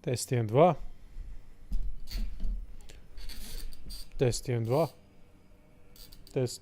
Test 1, 2. Test 1, 2. Test.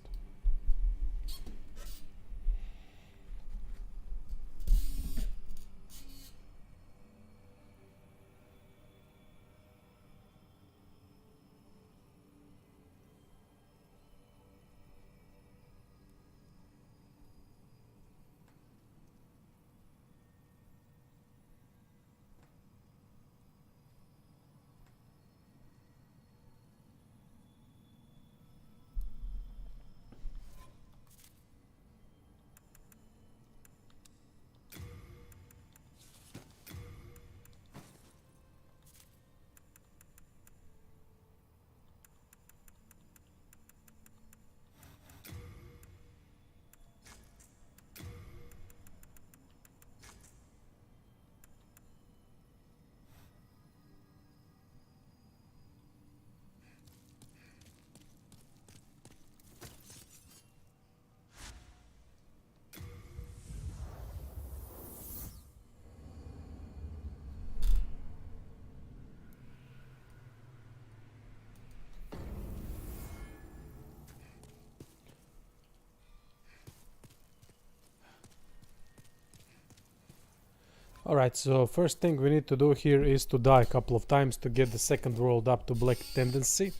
Alright, so first thing we need to do here is to die a couple of times to get the second world up to black tendency.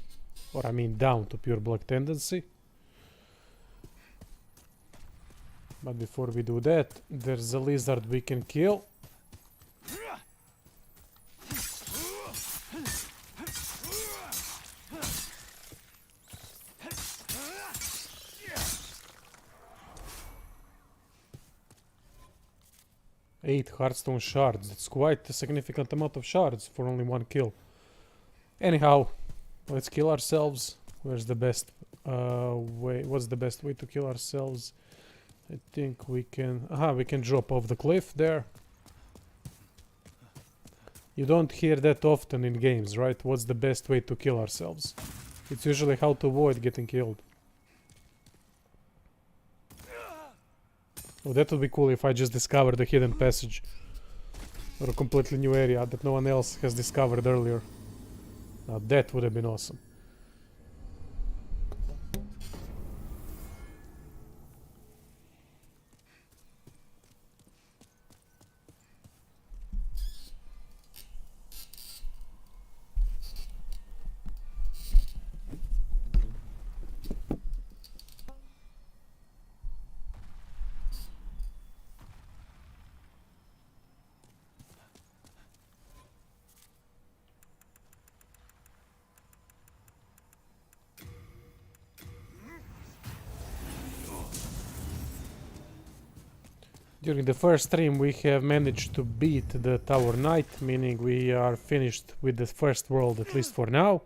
Or I mean down to pure black tendency. But before we do that, there's a lizard we can kill. Eight Hearthstone shards. That's quite a significant amount of shards for only one kill. Anyhow, let's kill ourselves. Where's the best way? What's the best way to kill ourselves? I think we can... Aha, we can drop off the cliff there. You don't hear that often in games, right? What's the best way to kill ourselves? It's usually how to avoid getting killed. Oh, that would be cool if I just discovered a hidden passage. Or a completely new area that no one else has discovered earlier. Now that would have been awesome. During the first stream we have managed to beat the Tower Knight, meaning we are finished with the first world, at least for now.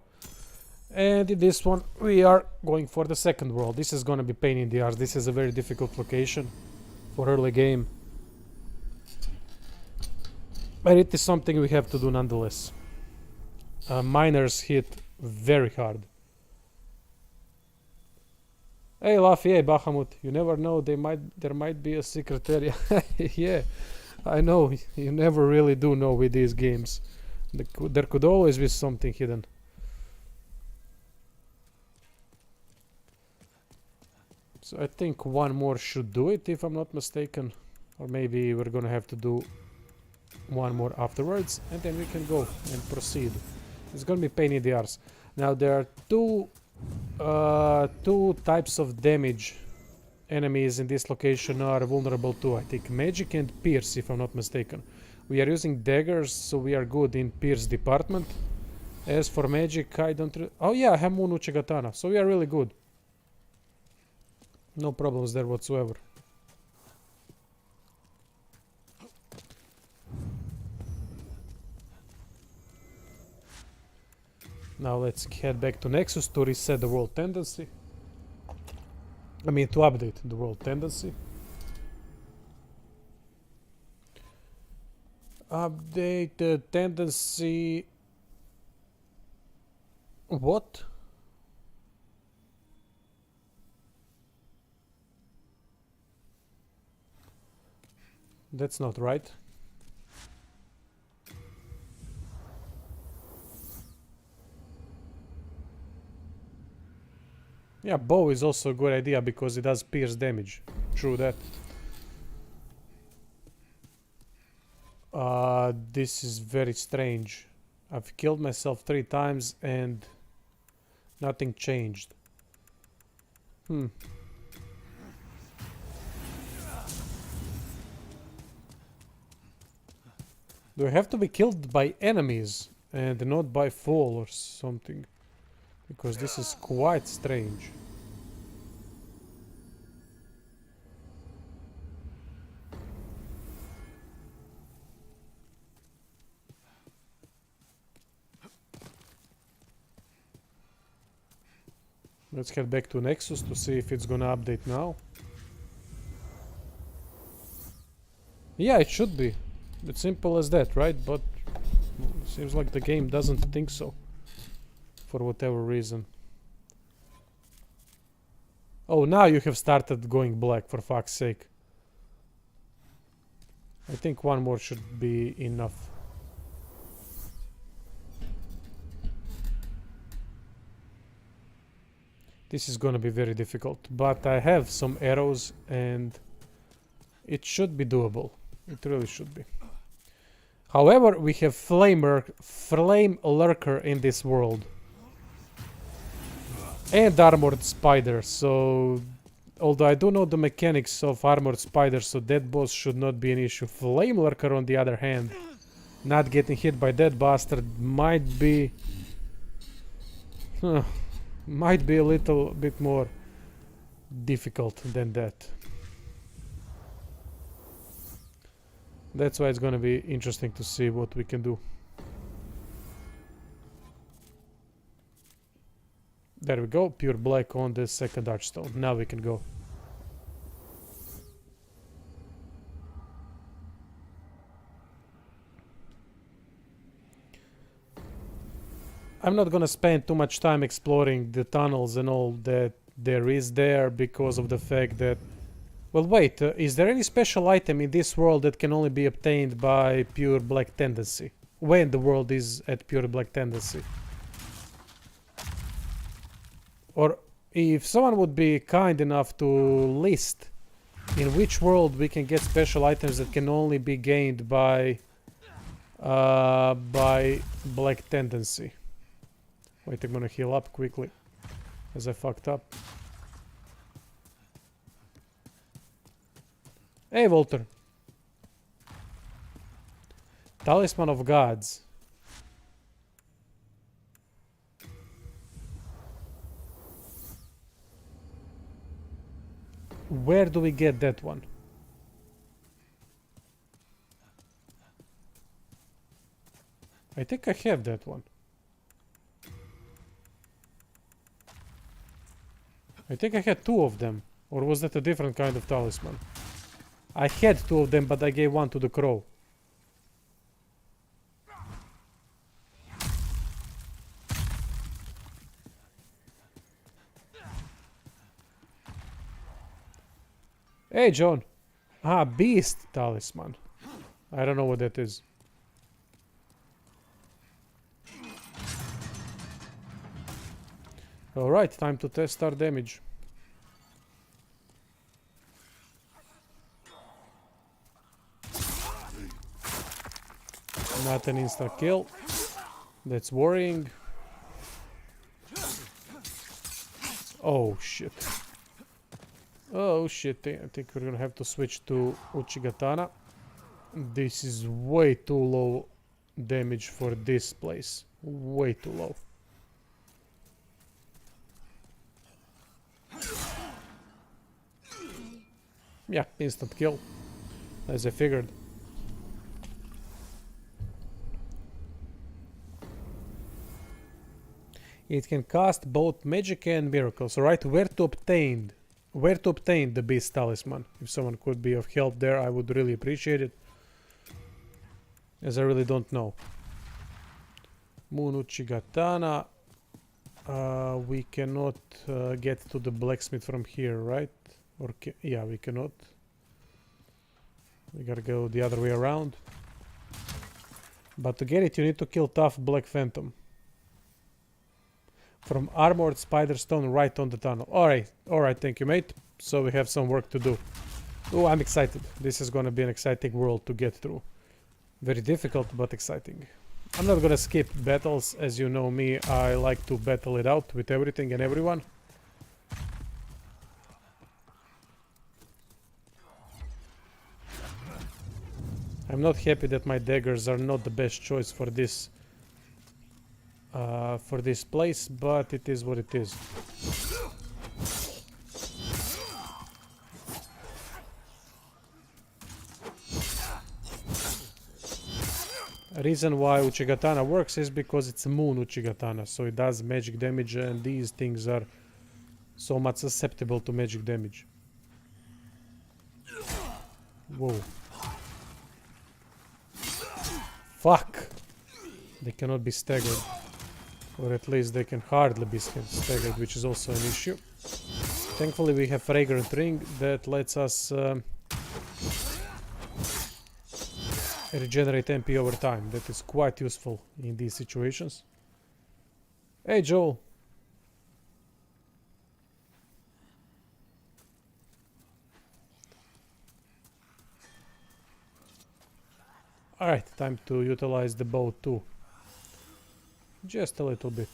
And in this one we are going for the second world. This is gonna be pain in the arse. This is a very difficult location for early game. But it is something we have to do nonetheless. Miners hit very hard. Hey Laffy, hey Bahamut, you never know, there might be a secret area. Yeah, I know, you never really do know with these games. There could always be something hidden. So I think one more should do it, if I'm not mistaken. Or maybe we're gonna have to do one more afterwards, and then we can go and proceed. It's gonna be pain in the arse. Now there are two types of damage enemies in this location are vulnerable to. I think magic and pierce, if I'm not mistaken. We are using daggers, so we are good in pierce department. As for magic, I don't... Oh yeah, I have Moon Uchigatana, so we are really good. No problems there whatsoever. Now let's head back to Nexus to reset the world tendency. I mean, to update the world tendency. Update the tendency... What? That's not right. Yeah, bow is also a good idea because it does pierce damage. True that. This is very strange. I've killed myself 3 times and nothing changed. Hmm. Do I have to be killed by enemies and not by fall or something? Because this is quite strange. Let's head back to Nexus to see if it's gonna update now. Yeah, it should be. It's simple as that, right? But seems like the game doesn't think so. For whatever reason. Oh, now you have started going black, for fuck's sake. I think one more should be enough. This is gonna be very difficult, but I have some arrows and it should be doable. It really should be. However, we have flame lurker in this world. And armored spider, so although I do know the mechanics of armored spider, so that boss should not be an issue. Flame lurker on the other hand, not getting hit by that bastard might be might be a little bit more difficult than that. That's why it's gonna be interesting to see what we can do. There we go, pure black on the second archstone. Now we can go. I'm not gonna spend too much time exploring the tunnels and all that there is there because of the fact that... Well, wait, is there any special item in this world that can only be obtained by pure black tendency? When the world is at pure black tendency? Or if someone would be kind enough to list in which world we can get special items that can only be gained by black tendency. Wait, I'm gonna heal up quickly as I fucked up. Hey, Walter. Talisman of Gods. Where do we get that one? I think I have that one. I think I had 2 of them. Or was that a different kind of talisman? I had 2 of them, but I gave one to the crow. Hey, John. Ah, beast talisman. I don't know what that is. Alright, time to test our damage. Not an insta kill. That's worrying. Oh shit. Oh shit, I think we're gonna have to switch to Uchigatana. This is way too low damage for this place. Way too low. Yeah, instant kill. As I figured. It can cast both magic and miracles. Alright, where to obtain the beast talisman? If someone could be of help there, I would really appreciate it. As I really don't know. Moon Uchigatana. We cannot get to the blacksmith from here, right? Or yeah, we cannot. We gotta go the other way around. But to get it, you need to kill tough Black Phantom. From armored spider stone right on the tunnel. Alright, thank you, mate. So we have some work to do. Oh, I'm excited. This is gonna be an exciting world to get through. Very difficult, but exciting. I'm not gonna skip battles. As you know me, I like to battle it out with everything and everyone. I'm not happy that my daggers are not the best choice for this place, but it is what it is. Reason why Uchigatana works is because it's a moon Uchigatana, so it does magic damage, and these things are so much susceptible to magic damage. Whoa. Fuck! They cannot be staggered. Or at least they can hardly be staggered, which is also an issue. Thankfully we have Fragrant Ring that lets us regenerate MP over time. That is quite useful in these situations. Hey Joel! Alright, time to utilize the bow too. Just a little bit.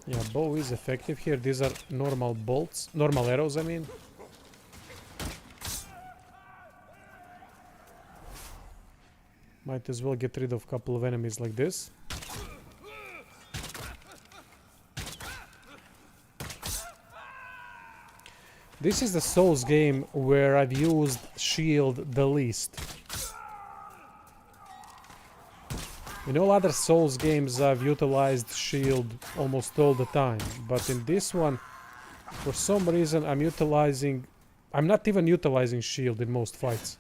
Yeah, bow is effective here. These are normal bolts, normal arrows, I mean. Might as well get rid of a couple of enemies like this. This is the Souls game where I've used shield the least. In all other Souls games I've utilized shield almost all the time, but in this one, for some reason I'm not even utilizing shield in most fights.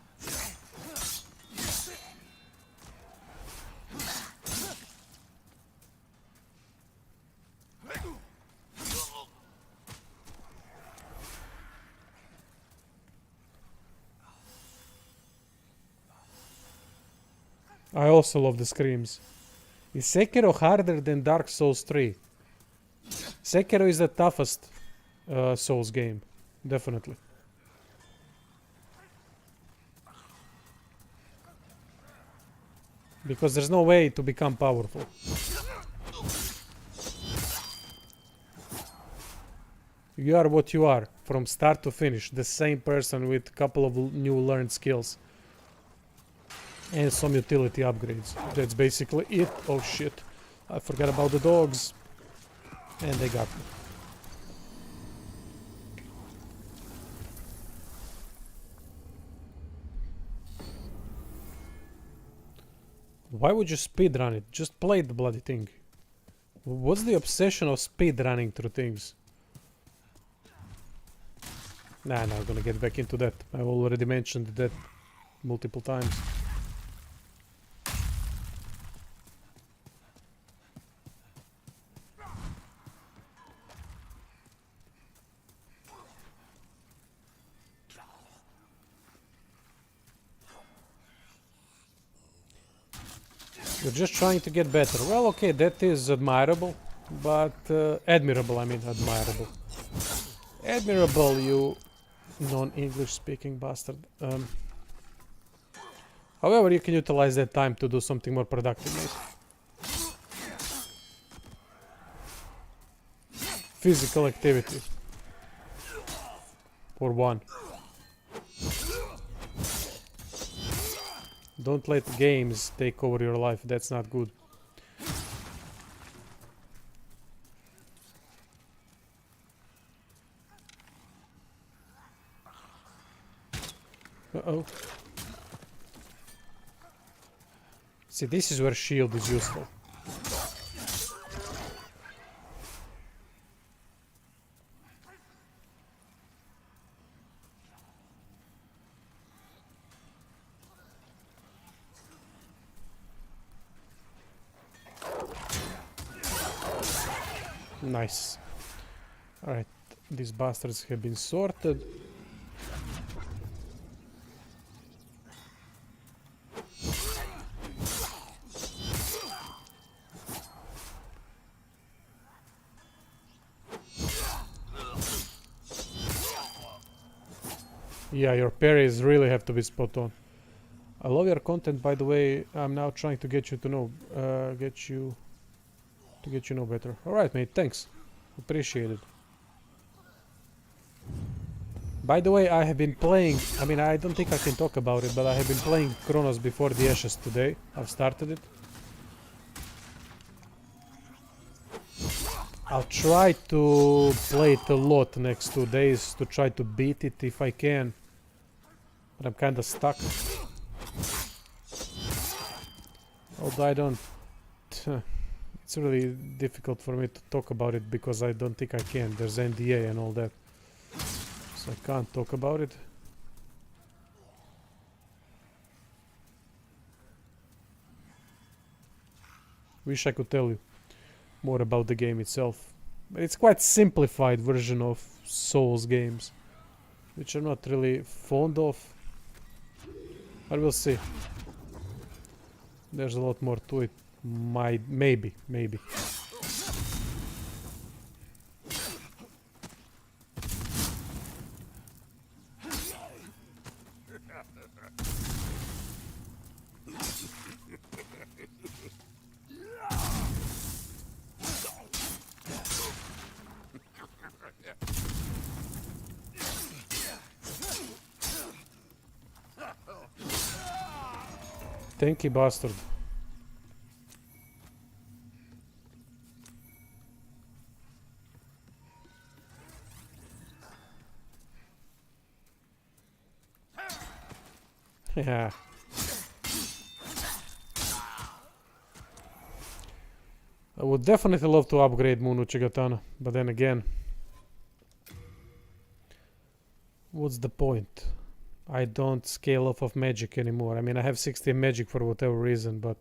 I also love the screams. Is Sekiro harder than Dark Souls 3? Sekiro is the toughest Souls game, definitely. Because there's no way to become powerful. You are what you are, from start to finish, the same person with a couple of new learned skills. And some utility upgrades. That's basically it. Oh shit. I forgot about the dogs. And they got me. Why would you speedrun it? Just play the bloody thing. What's the obsession of speedrunning through things? Nah, I'm gonna get back into that. I've already mentioned that multiple times. You're just trying to get better. Well, okay, that is admirable, but admirable, I mean admirable. Admirable, you non-English speaking bastard. However, you can utilize that time to do something more productive, mate. Physical activity. For one. Don't let games take over your life, that's not good. Uh-oh. See, this is where shield is useful. Nice. Alright, these bastards have been sorted. Yeah, your parries really have to be spot on. I love your content, by the way. I'm now trying to get you to know, get you know better. All right, mate. Thanks. Appreciate it. By the way, I have been playing. I mean, I don't think I can talk about it, but I have been playing Chronos Before the Ashes today. I've started it. I'll try to play it a lot next 2 days to try to beat it if I can. But I'm kinda stuck. Although I don't... It's really difficult for me to talk about it because I don't think I can. There's NDA and all that. So I can't talk about it. Wish I could tell you more about the game itself. But it's quite simplified version of Souls games, which I'm not really fond of. But we'll see. There's a lot more to it. Maybe. Tanky bastard. Yeah. I would definitely love to upgrade Munu Chigatana, but then again, what's the point? I don't scale off of magic anymore. I mean, I have 16 magic for whatever reason, but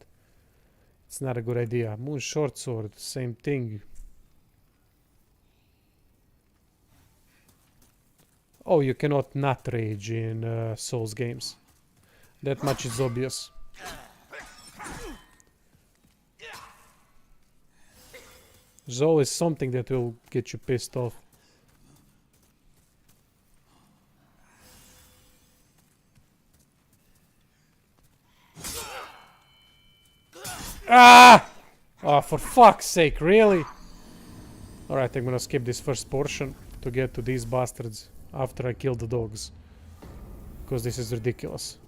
it's not a good idea. Moon Short Sword, same thing. Oh, you cannot not rage in Souls games. That much is obvious. There's always something that will get you pissed off. Ah! Oh, for fuck's sake, really? Alright, I'm gonna skip this first portion to get to these bastards after I kill the dogs. Because this is ridiculous.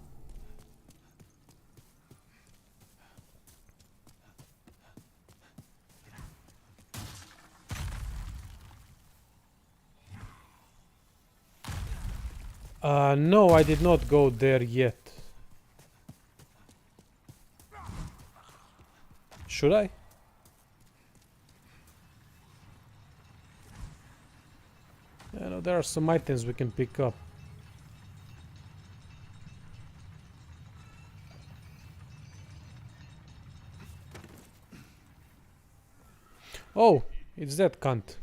No, I did not go there yet. Should I? Yeah, no, there are some items we can pick up. Oh, it's that cunt.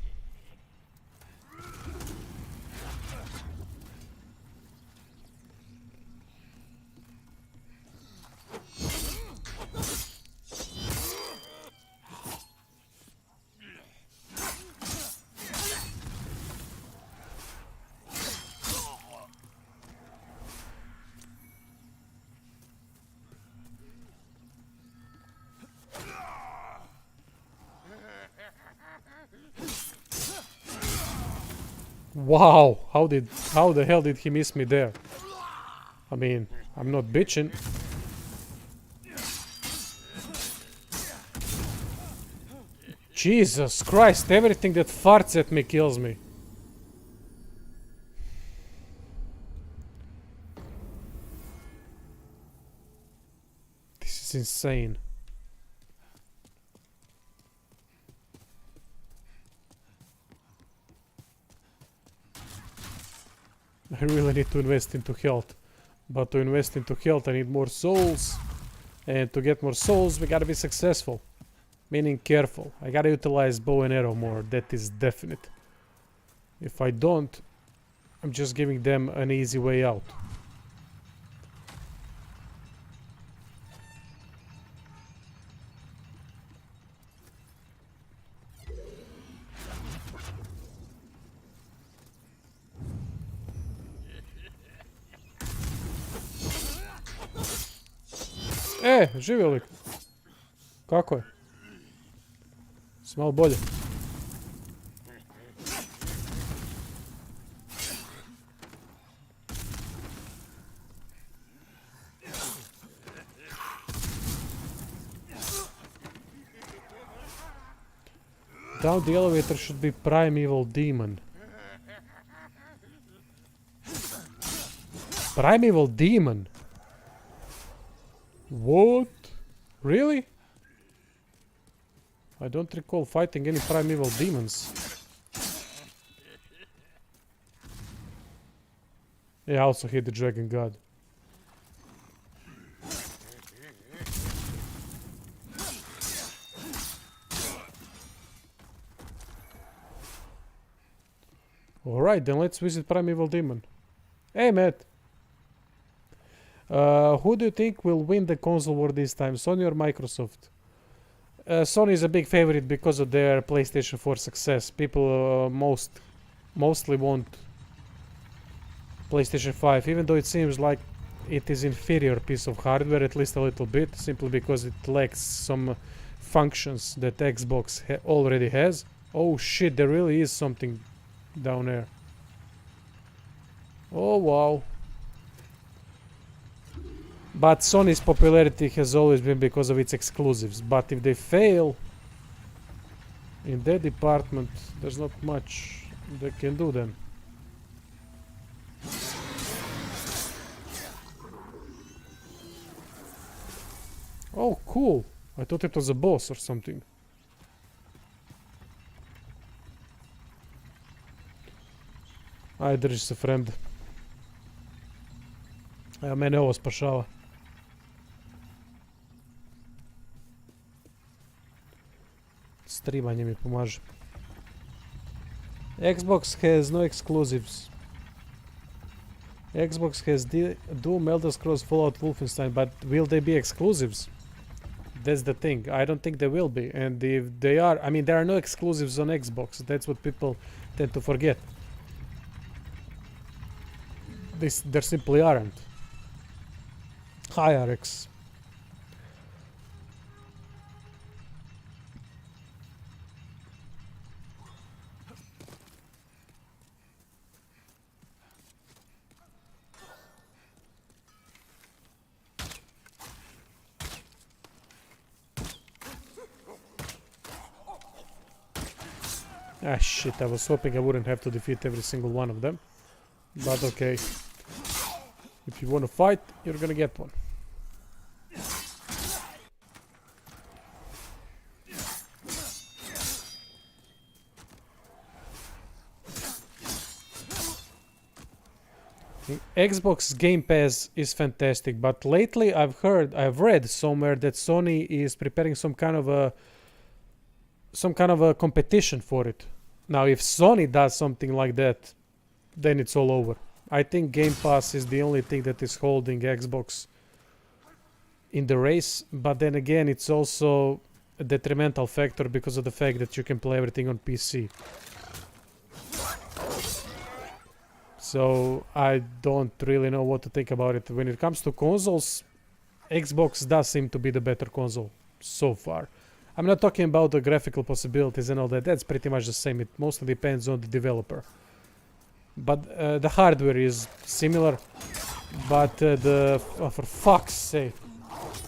Wow, how the hell did he miss me there? I mean, I'm not bitching. Jesus Christ, everything that farts at me kills me. This is insane. I really need to invest into health. But to invest into health I need more souls. And to get more souls we gotta be successful. Meaning careful. I gotta utilize bow and arrow more, that is definite. If I don't, I'm just giving them an easy way out. Živio lik. Kako je? Si malo bolje. Down the elevator should be primeval demon. Primeval demon? What? Really? I don't recall fighting any primeval demons. Yeah, I also hate the dragon god. Alright, then let's visit primeval demon. Hey, Matt. Who do you think will win the console war this time, Sony or Microsoft? Sony is a big favorite because of their PlayStation 4 success. People mostly want PlayStation 5, even though it seems like it is inferior piece of hardware, at least a little bit, simply because it lacks some functions that Xbox already has. Oh shit, there really is something down there. Oh wow. But Sony's popularity has always been because of its exclusives. But if they fail in that department, there's not much they can do then. Oh, cool. I thought it was a boss or something. Ajde, drži se, friend. Evo, mene ovo spašava. Streamanje mi pomaže. Xbox has no exclusives. Xbox has Doom, Elder Scrolls, Fallout, Wolfenstein, but will they be exclusives? That's the thing. I don't think they will be. And if they are, I mean, there are no exclusives on Xbox. That's what people tend to forget. There simply aren't. Hi, RX. Ah shit, I was hoping I wouldn't have to defeat every single one of them. But okay. If you want to fight, you're gonna get one. Xbox Game Pass is fantastic, but lately I've read somewhere that Sony is preparing some kind of a competition for it. Now, if Sony does something like that, then it's all over. I think Game Pass is the only thing that is holding Xbox in the race, but then again, it's also a detrimental factor because of the fact that you can play everything on PC. So I don't really know what to think about it. When it comes to consoles, Xbox does seem to be the better console so far. I'm not talking about the graphical possibilities and all that. That's pretty much the same. It mostly depends on the developer. But the hardware is similar. But for fuck's sake.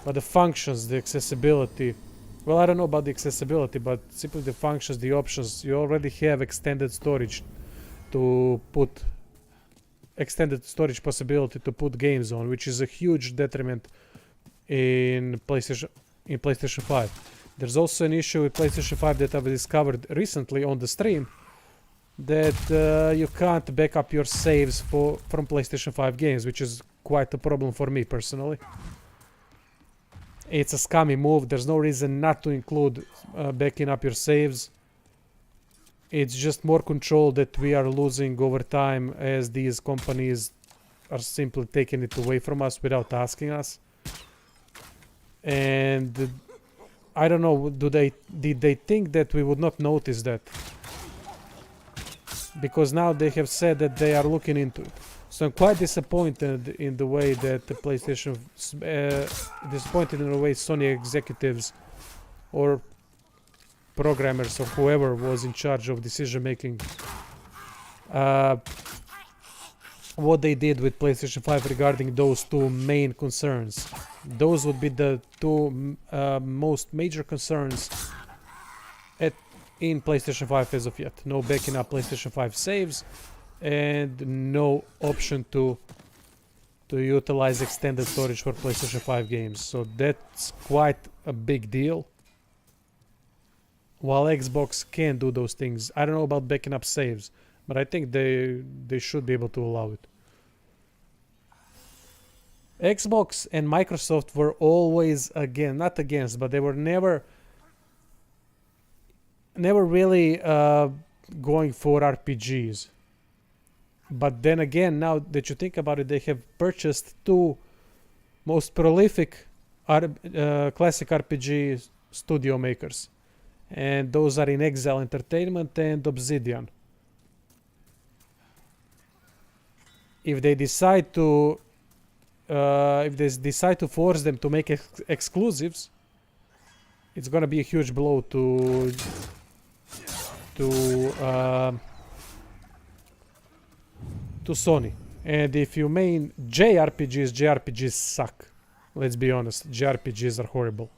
But the functions, the accessibility. Well, I don't know about the accessibility, but simply the functions, the options. You already have extended storage to put extended storage possibility to put games on, which is a huge detriment in PlayStation 5. There's also an issue with PlayStation 5 that I've discovered recently on the stream, that you can't back up your saves from PlayStation 5 games, which is quite a problem for me personally. It's a scummy move. There's no reason not to include backing up your saves. It's just more control that we are losing over time as these companies are simply taking it away from us without asking us. And I don't know, did they think that we would not notice that? Because now they have said that they are looking into it. So I'm quite disappointed in the way that the PlayStation, disappointed in the way Sony executives or programmers or whoever was in charge of decision making, what they did with PlayStation 5 regarding those two main concerns. Those would be the two most major concerns in PlayStation 5 as of yet. No backing up PlayStation 5 saves and no option to utilize extended storage for PlayStation 5 games. So that's quite a big deal. While Xbox can do those things, I don't know about backing up saves, but I think they should be able to allow it. Xbox and Microsoft were always not against, but they were never really going for RPGs. But then again, now that you think about it, they have purchased two most prolific classic RPG studio makers. And those are In Exile Entertainment and Obsidian. If they decide to force them to make exclusives, it's gonna be a huge blow to Sony. And if you mean JRPGs suck. Let's be honest, JRPGs are horrible.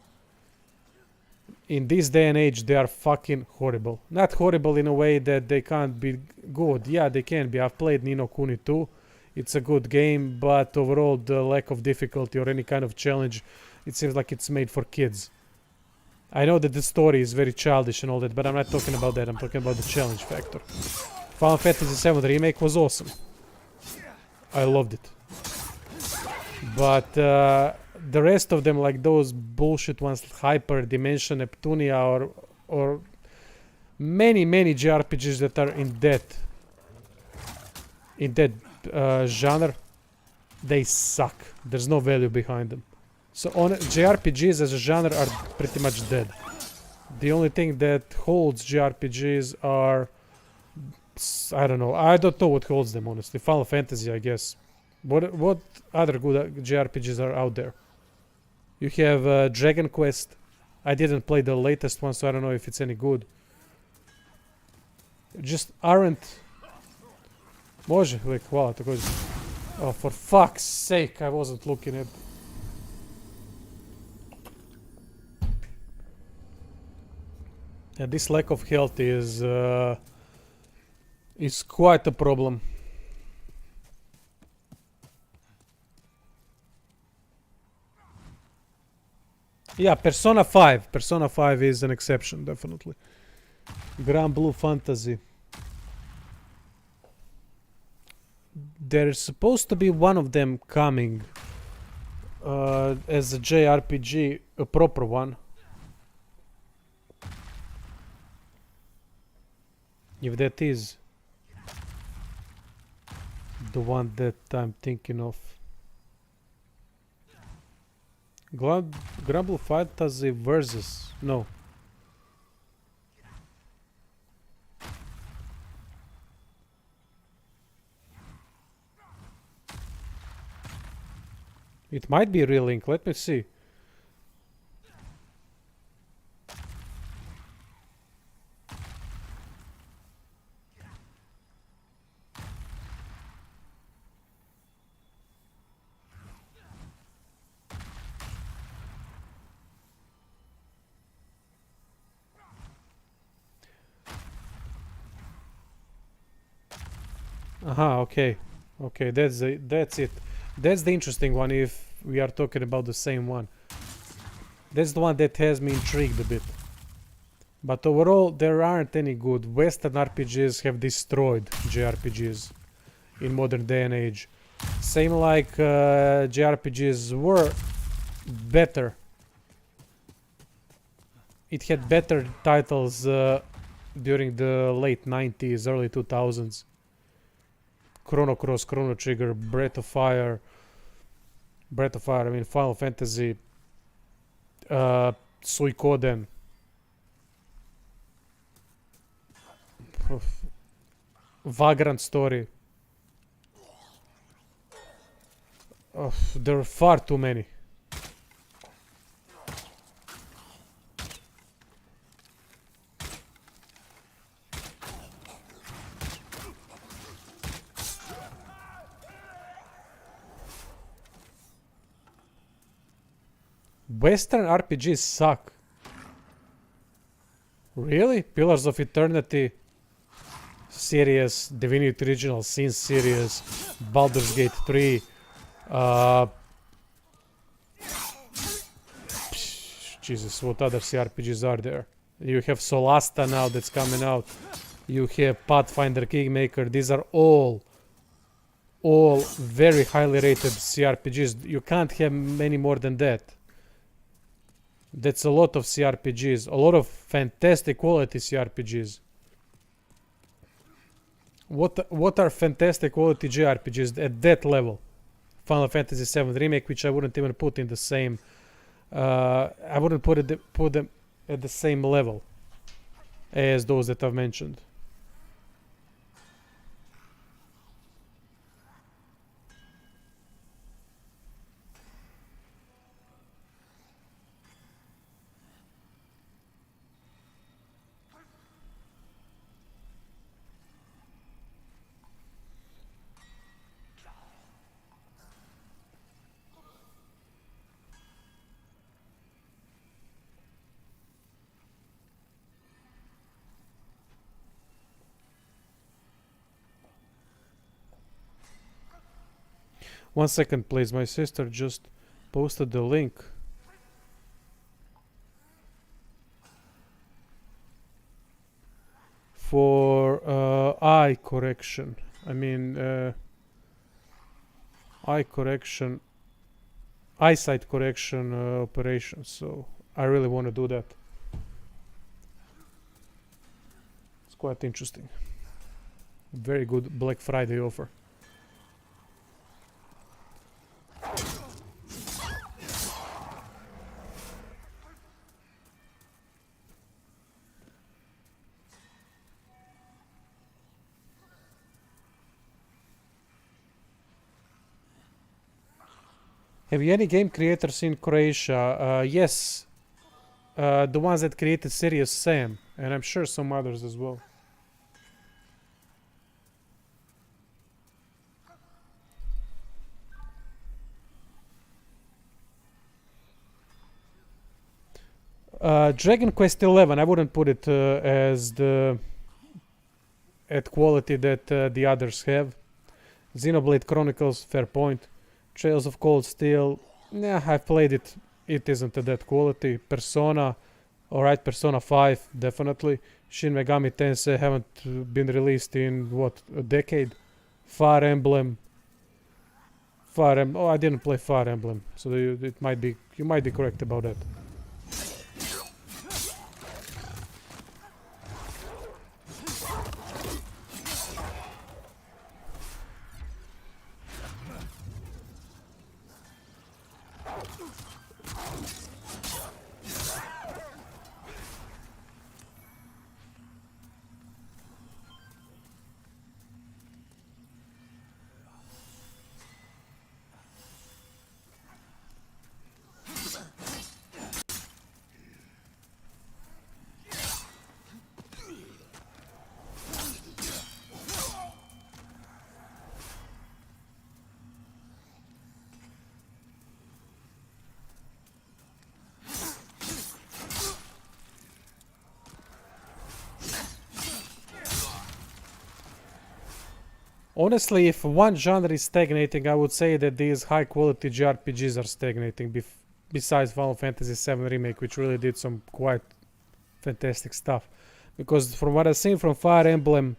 In this day and age, they are fucking horrible. Not horrible in a way that they can't be good. Yeah, they can be. I've played Ni no Kuni 2. It's a good game, but overall the lack of difficulty or any kind of challenge, it seems like it's made for kids. I know that the story is very childish and all that, but I'm not talking about that. I'm talking about the challenge factor. Final Fantasy VII Remake was awesome. I loved it. But the rest of them, like those bullshit ones, Hyper, Dimension, Neptunia, or many JRPGs that are in that genre, they suck. There's no value behind them. So JRPGs as a genre are pretty much dead. The only thing that holds JRPGs are, I don't know. I don't know what holds them, honestly. Final Fantasy, I guess. What other good JRPGs are out there? You have Dragon Quest. I didn't play the latest one, so I don't know if it's any good. Just aren't... Može, uvijek, hvala, također. Oh, for fuck's sake, I wasn't looking at... Yeah, this lack of health is quite a problem. Yeah, Persona 5. Persona 5 is an exception, definitely. Grand Blue Fantasy. There's supposed to be one of them coming as a JRPG, a proper one. If that is the one that I'm thinking of. Grand Blue Fantasy versus... No. It might be a real link. Let me see. Aha, okay. Okay, that's it. That's the interesting one if we are talking about the same one. That's the one that has me intrigued a bit. But overall, there aren't any good. Western RPGs have destroyed JRPGs in modern day and age. Same like JRPGs were better. It had better titles during the late 90s, early 2000s. Chrono Cross, Chrono Trigger, Breath of Fire, I mean Final Fantasy, Suikoden. Vagrant Story. There are far too many. Western RPGs suck. Really? Pillars of Eternity series, Divinity Original Sin series, Baldur's Gate 3, Jesus, what other CRPGs are there? You have Solasta now that's coming out. You have Pathfinder Kingmaker. These are all very highly rated CRPGs. You can't have many more than that. That's a lot of CRPGs, a lot of fantastic quality CRPGs. What are fantastic quality JRPGs at that level? Final Fantasy VII Remake, which I wouldn't even put in the same. I wouldn't put them at the same level as those that I've mentioned. One second, please. My sister just posted the link. For eye correction. I mean, eyesight correction operation. So I really want to do that. It's quite interesting. Very good Black Friday offer. Have you any game creators in Croatia? Yes. The ones that created Serious Sam, and I'm sure some others as well. Dragon Quest 11, I wouldn't put it as at quality that the others have. Xenoblade Chronicles, fair point. Trails of Cold Steel, yeah, I've played it. It isn't at that quality. Persona, alright, Persona 5, definitely. Shin Megami Tensei haven't been released in, what, a decade? Fire Emblem. Oh, I didn't play Fire Emblem, so you might be correct about that. Honestly, if one genre is stagnating, I would say that these high-quality JRPGs are stagnating, besides Final Fantasy VII Remake, which really did some quite fantastic stuff. Because from what I've seen from Fire Emblem...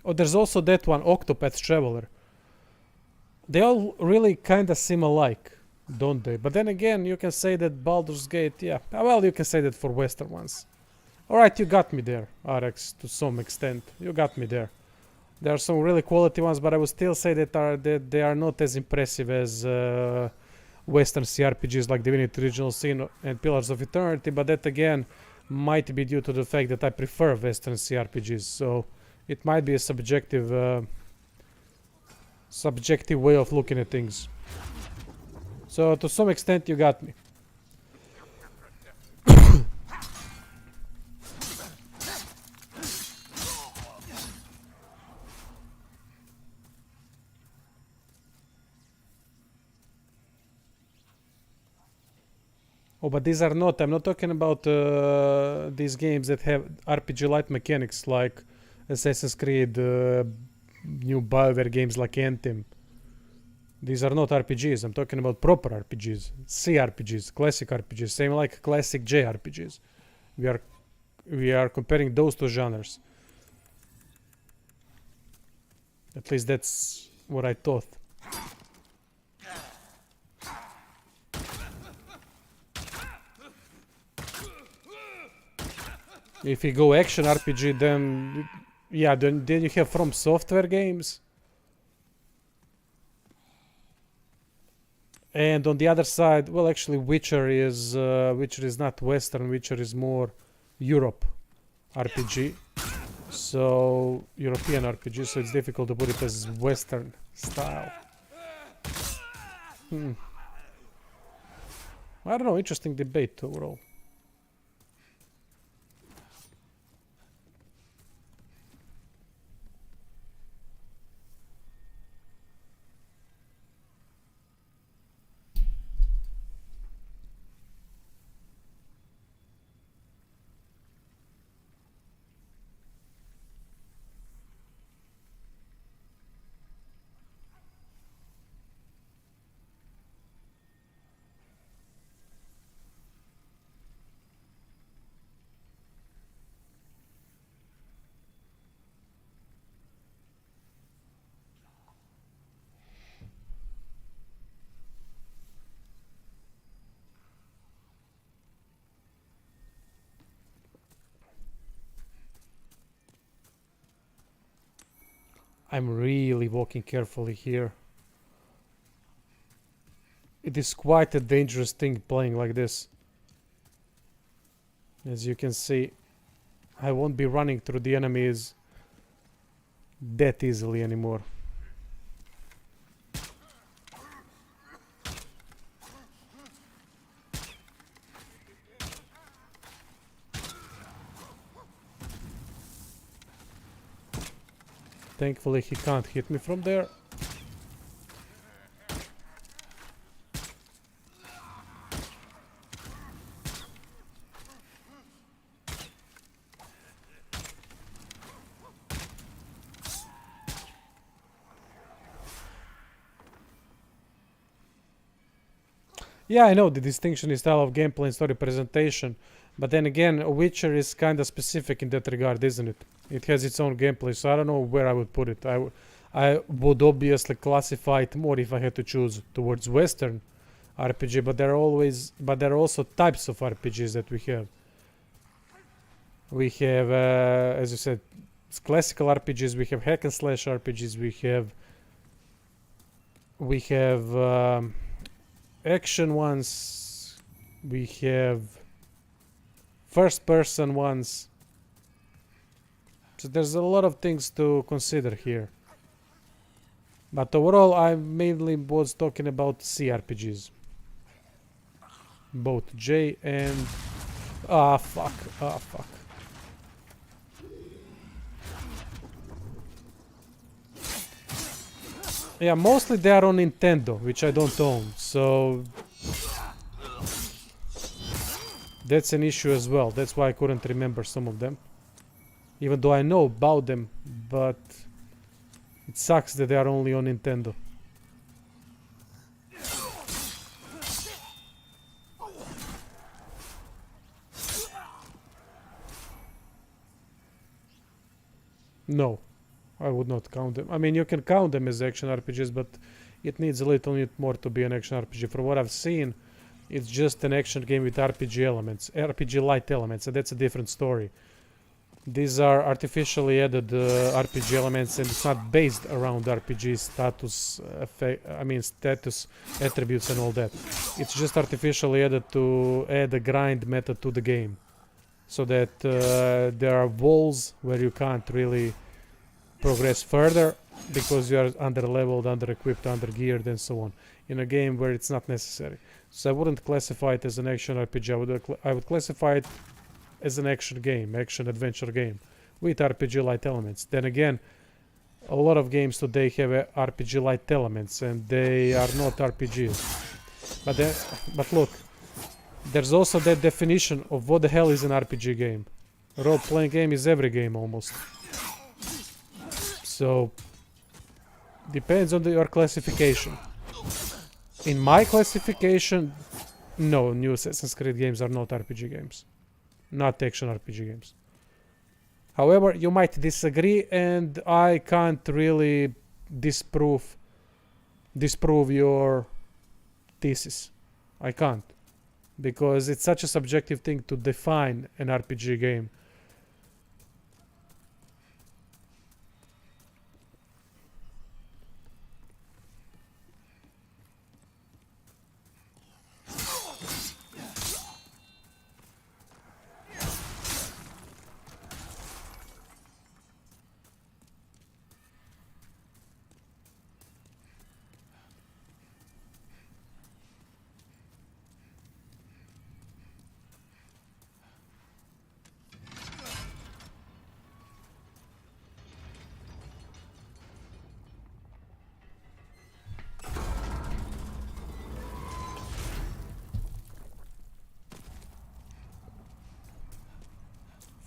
Oh, there's also that one, Octopath Traveler. They all really kinda seem alike, don't they? But then again, you can say that Baldur's Gate, yeah. Well, you can say that for Western ones. Alright, you got me there, RX, to some extent. You got me there. There are some really quality ones, but I would still say that they are not as impressive as Western CRPGs like Divinity Original Sin and Pillars of Eternity, but that again might be due to the fact that I prefer Western CRPGs, so it might be a subjective subjective way of looking at things. So to some extent you got me. Oh, but these are not, I'm not talking about these games that have RPG-like mechanics like Assassin's Creed, new BioWare games like Anthem. These are not RPGs, I'm talking about proper RPGs, CRPGs, classic RPGs, same like classic JRPGs. We are comparing those two genres. At least that's what I thought. If you go action RPG, then yeah, then you have From Software games. And on the other side, well, actually, Witcher is not Western. Witcher is more Europe RPG. So European RPG. So it's difficult to put it as Western style. I don't know. Interesting debate overall. I'm really walking carefully here. It is quite a dangerous thing playing like this. As you can see, I won't be running through the enemies that easily anymore. Thankfully he can't hit me from there. Yeah, I know the distinction in style of gameplay and story presentation, but then again, Witcher is kinda specific in that regard, isn't it? It has its own gameplay, so I don't know where I would put it. I would obviously classify it more if I had to choose towards Western RPG, but there are also types of RPGs that we have. We have, as you said, classical RPGs. We have hack and slash RPGs. We have action ones. We have first-person ones. So there's a lot of things to consider here. But overall, I mainly was talking about CRPGs. Both J and... Ah, fuck. Ah, fuck. Yeah, mostly they are on Nintendo, which I don't own, so... That's an issue as well. That's why I couldn't remember some of them. Even though I know about them, but... It sucks that they are only on Nintendo. No, I would not count them. I mean, you can count them as action RPGs, but it needs a little bit more to be an action RPG. From what I've seen, it's just an action game with RPG elements, RPG light elements, and that's a different story. These are artificially added RPG elements, and it's not based around RPG status, status attributes and all that. It's just artificially added to add a grind method to the game, so that there are walls where you can't really progress further, because you are under-leveled, under-equipped, under-geared, and so on, in a game where it's not necessary. So I wouldn't classify it as an action RPG. I would classify it as an action game, action-adventure game, with RPG-light elements. Then again, a lot of games today have RPG-light elements, and they are not RPGs. But look, there's also that definition of what the hell is an RPG game. A role-playing game is every game almost. So depends on your classification. In my classification, no, new Assassin's Creed games are not RPG games. Not action RPG games. However, you might disagree, and I can't really disprove your thesis. I can't. Because it's such a subjective thing to define an RPG game.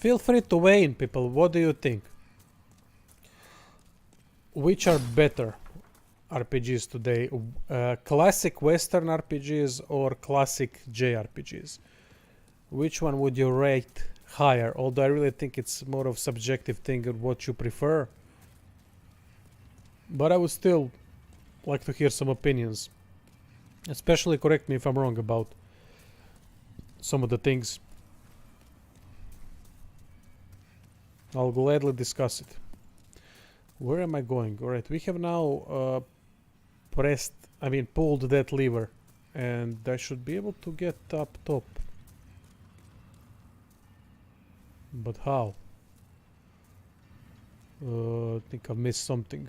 Feel free to weigh in, people. What do you think? Which are better RPGs today? Classic Western RPGs or classic JRPGs? Which one would you rate higher? Although I really think it's more of subjective thing of what you prefer. But I would still like to hear some opinions. Especially correct me if I'm wrong about some of the things. I'll gladly discuss it. Where am I going? Alright, we have now pulled that lever, and I should be able to get up top. But how? I think I missed something.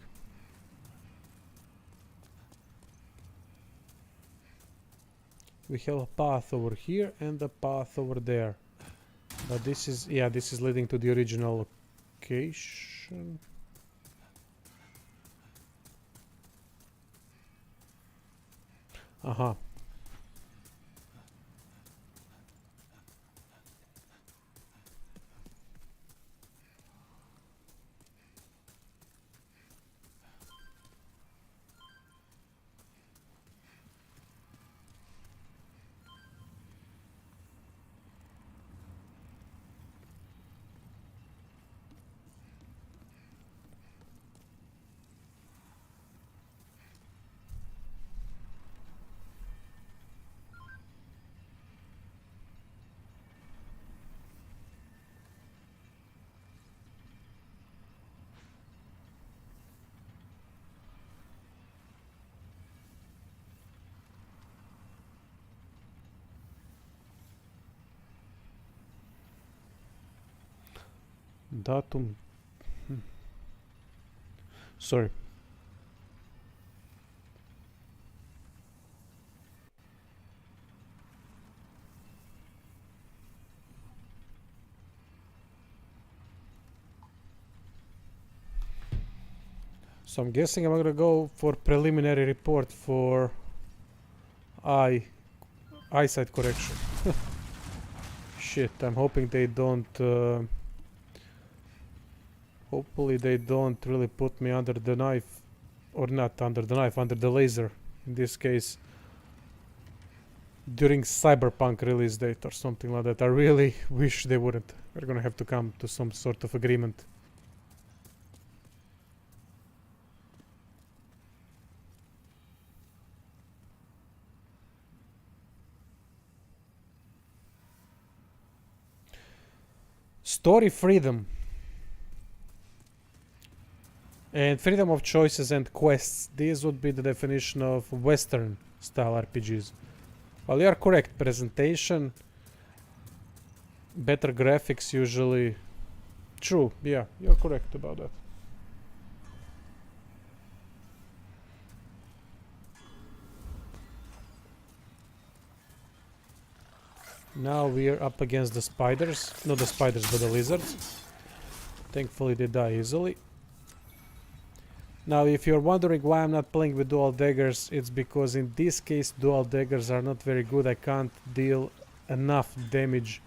We have a path over here and a path over there. But this is leading to the original location. Uh-huh. Datum. Sorry. So I'm guessing I'm gonna go for preliminary report for eyesight correction. Shit, I'm hoping they don't hopefully they don't really put me under the knife, or not under the knife, under the laser in this case during Cyberpunk release date or something like that. I really wish they wouldn't. We're gonna have to come to some sort of agreement. Story freedom and freedom of choices and quests. These would be the definition of Western style RPGs. Well, you are correct. Presentation, better graphics usually. True, yeah, you're correct about that. Now we're up against the spiders. Not the spiders, but the lizards. Thankfully they die easily. Now if you're wondering why I'm not playing with dual daggers, it's because in this case dual daggers are not very good. I can't deal enough damage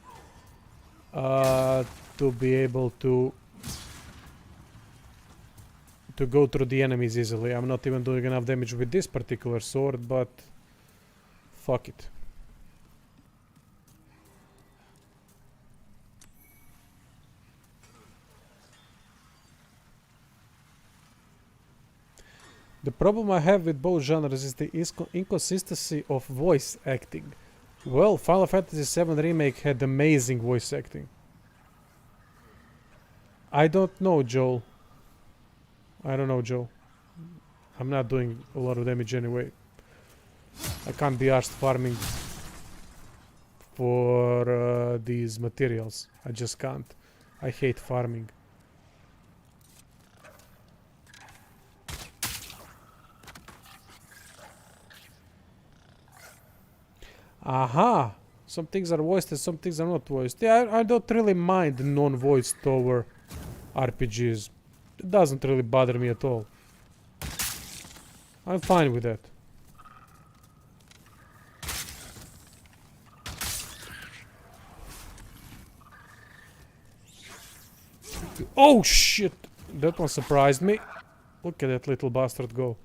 to be able to go through the enemies easily. I'm not even doing enough damage with this particular sword, but fuck it. The problem I have with both genres is the inconsistency of voice acting. Well, Final Fantasy VII Remake had amazing voice acting. I don't know, Joel. I don't know, Joe. I'm not doing a lot of damage anyway. I can't be arsed farming for these materials. I just can't. I hate farming. Aha! Some things are voiced and some things are not voiced. Yeah, I don't really mind non-voiced over RPGs. It doesn't really bother me at all. I'm fine with that. Oh shit! That one surprised me. Look at that little bastard go.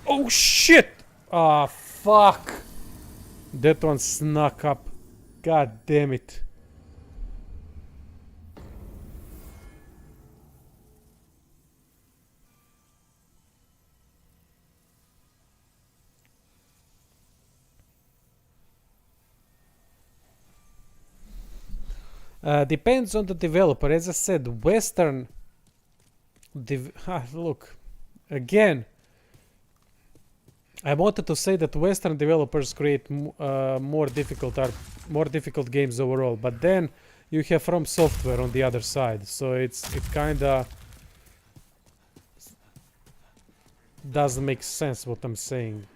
Oh shit! Ah, fuck! That one snuck up. God damn it. Depends on the developer. As I said, Western... look. Again. I wanted to say that Western developers create more difficult games overall, but then you have From Software on the other side, so it kinda doesn't make sense what I'm saying.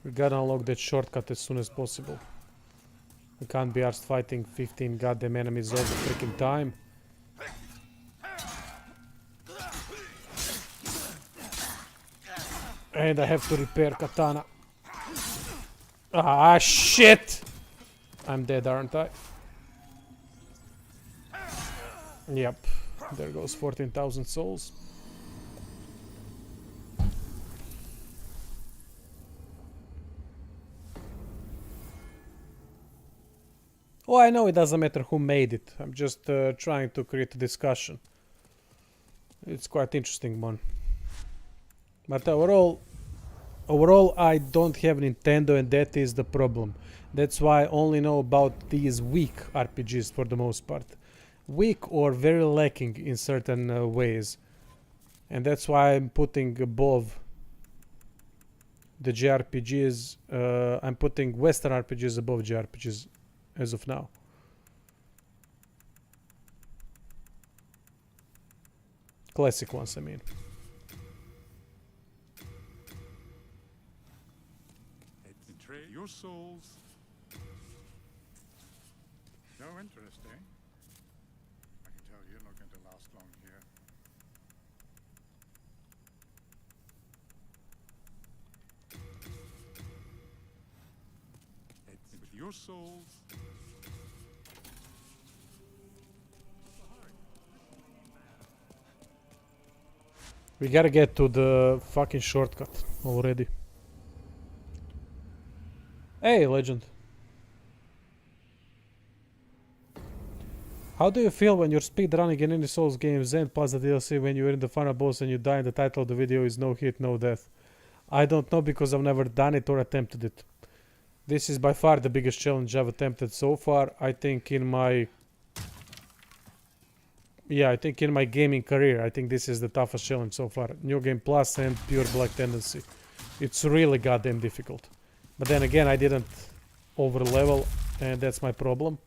We gotta unlock that shortcut as soon as possible. We can't be arsed fighting 15 goddamn enemies all the freaking time. And I have to repair katana. Ah, shit! I'm dead, aren't I? Yep. There goes 14,000 souls. Oh, I know it doesn't matter who made it. I'm just trying to create a discussion. It's quite interesting one. But overall, I don't have Nintendo, and that is the problem. That's why I only know about these weak RPGs for the most part. Weak or very lacking in certain ways. And that's why I'm putting above the JRPGs. I'm putting Western RPGs above JRPGs as of now. Classic ones, I mean. Betray your souls. No interest, eh? I can tell you're not going to last long here. With your souls. We gotta get to the fucking shortcut already. Hey, legend. How do you feel when you're speedrunning in any Souls game, Zen plus the DLC, when you're in the final boss and you die and the title of the video is no hit, no death? I don't know because I've never done it or attempted it. This is by far the biggest challenge I've attempted so far. I think in my Yeah, I think in my gaming career, I think this is the toughest challenge so far. New Game Plus and Pure Black Tendency. It's really goddamn difficult. But then again, I didn't over level, and that's my problem.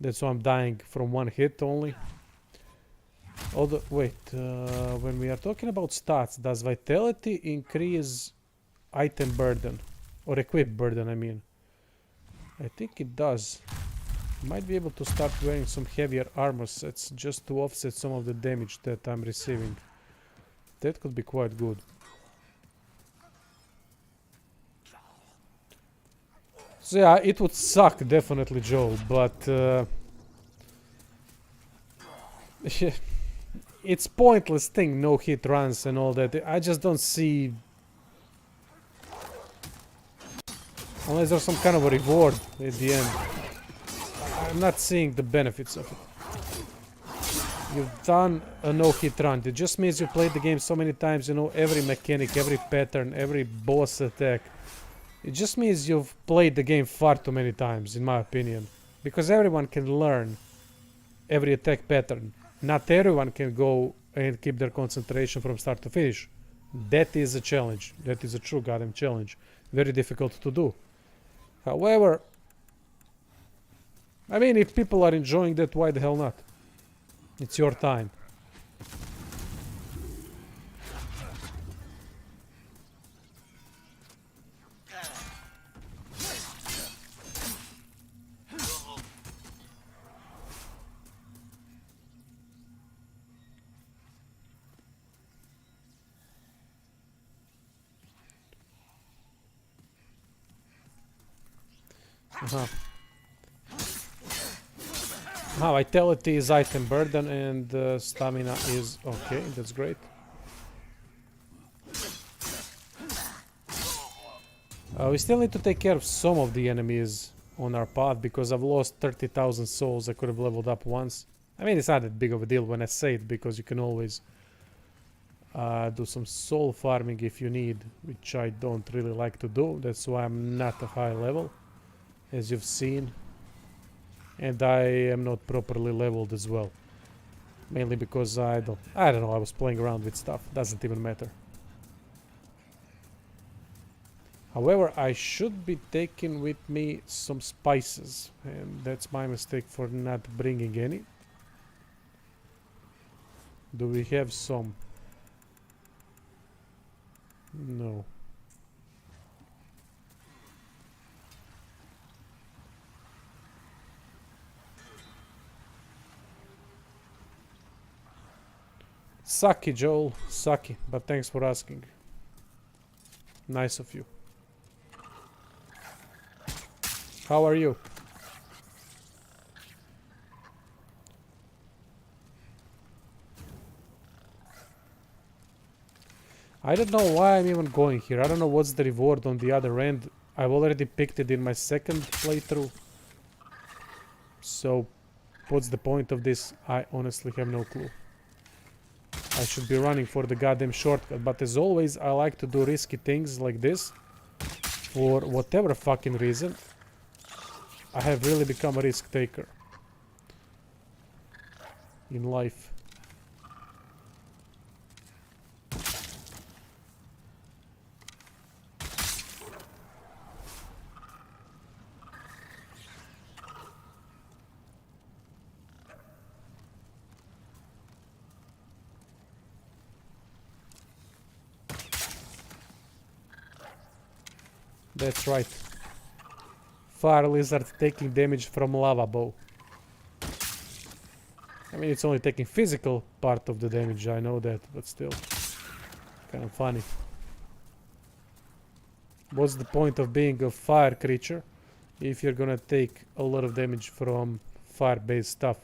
That's why I'm dying from one hit only. Although, wait, when we are talking about stats, does Vitality increase item burden? Or equip burden, I mean. I think it does. Might be able to start wearing some heavier armor sets just to offset some of the damage that I'm receiving. That could be quite good. So yeah, it would suck definitely, Joel, but it's pointless thing, no hit runs and all that. I just don't see, unless there's some kind of a reward at the end. I'm not seeing the benefits of it. You've done a no-hit run. It just means you played the game so many times, you know every mechanic, every pattern, every boss attack. It just means you've played the game far too many times, in my opinion. Because everyone can learn every attack pattern. Not everyone can go and keep their concentration from start to finish. That is a challenge. That is a true goddamn challenge. Very difficult to do. However, I mean, if people are enjoying that, why the hell not? It's your time. Vitality is item burden and stamina is okay, that's great. We still need to take care of some of the enemies on our path because I've lost 30,000 souls. I could have leveled up once. I mean, it's not that big of a deal when I say it because you can always do some soul farming if you need, which I don't really like to do. That's why I'm not a high level, as you've seen. And I am not properly leveled as well. Mainly because I don't know, I was playing around with stuff. Doesn't even matter. However, I should be taking with me some spices. And that's my mistake for not bringing any. Do we have some? No. Sucky, Joel. Sucky. But thanks for asking. Nice of you. How are you? I don't know why I'm even going here. I don't know what's the reward on the other end. I've already picked it in my second playthrough. So, what's the point of this? I honestly have no clue. I should be running for the goddamn shortcut, but as always, I like to do risky things like this. For whatever fucking reason, I have really become a risk taker in life. That's right. Fire lizard taking damage from lava bow. I mean, it's only taking physical part of the damage, I know that, but still. Kind of funny. What's the point of being a fire creature if you're gonna take a lot of damage from fire-based stuff?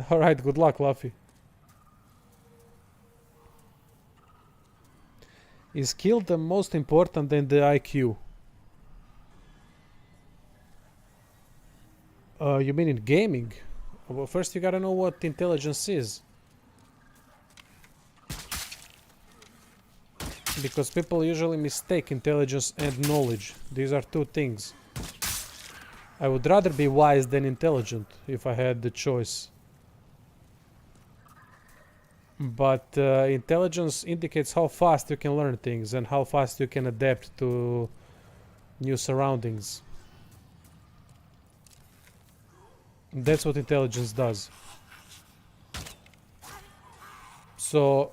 Alright, good luck, Luffy. Is skill the most important than the IQ? You mean in gaming? Well, first you gotta know what intelligence is. Because people usually mistake intelligence and knowledge. These are two things. I would rather be wise than intelligent if I had the choice. But intelligence indicates how fast you can learn things and how fast you can adapt to new surroundings. That's what intelligence does. So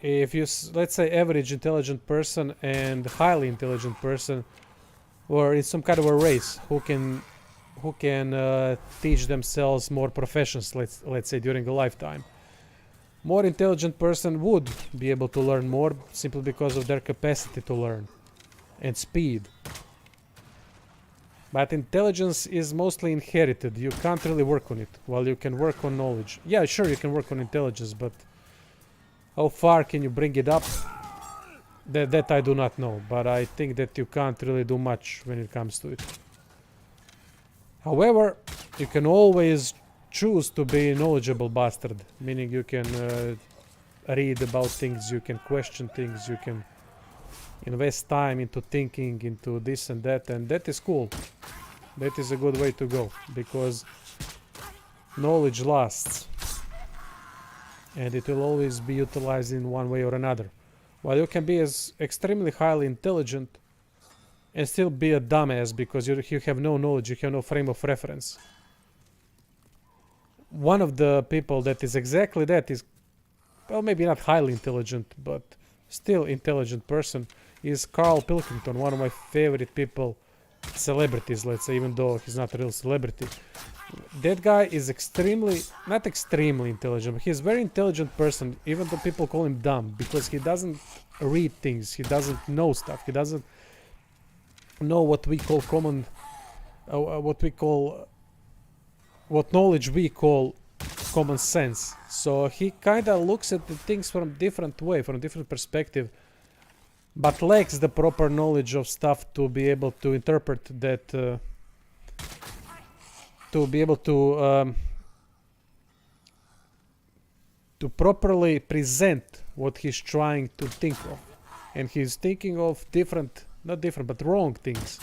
if you let's say average intelligent person and highly intelligent person were in some kind of a race who can teach themselves more professions, let's say during a lifetime, more intelligent person would be able to learn more simply because of their capacity to learn and speed. But intelligence is mostly inherited. You can't really work on it, while you can work on knowledge. Yeah, sure, you can work on intelligence, but how far can you bring it up? That I do not know, but I think that you can't really do much when it comes to it. However, you can always choose to be a knowledgeable bastard, meaning you can read about things, you can question things, you can invest time into thinking, into this and that is cool. That is a good way to go, because knowledge lasts, and it will always be utilized in one way or another. While you can be as extremely highly intelligent and still be a dumbass because you have no knowledge, you have no frame of reference. One of the people that is exactly that is, well, maybe not highly intelligent, but still intelligent person, is Carl Pilkington, one of my favorite people, celebrities, let's say, even though he's not a real celebrity. That guy is not extremely intelligent, but he's a very intelligent person, even though people call him dumb, because he doesn't read things, he doesn't know stuff, he doesn't know what we call what knowledge we call common sense. So he kind of looks at the things from different perspective, but lacks the proper knowledge of stuff to be able to interpret that, to be able to properly present what he's trying to think of. And he's thinking of wrong things,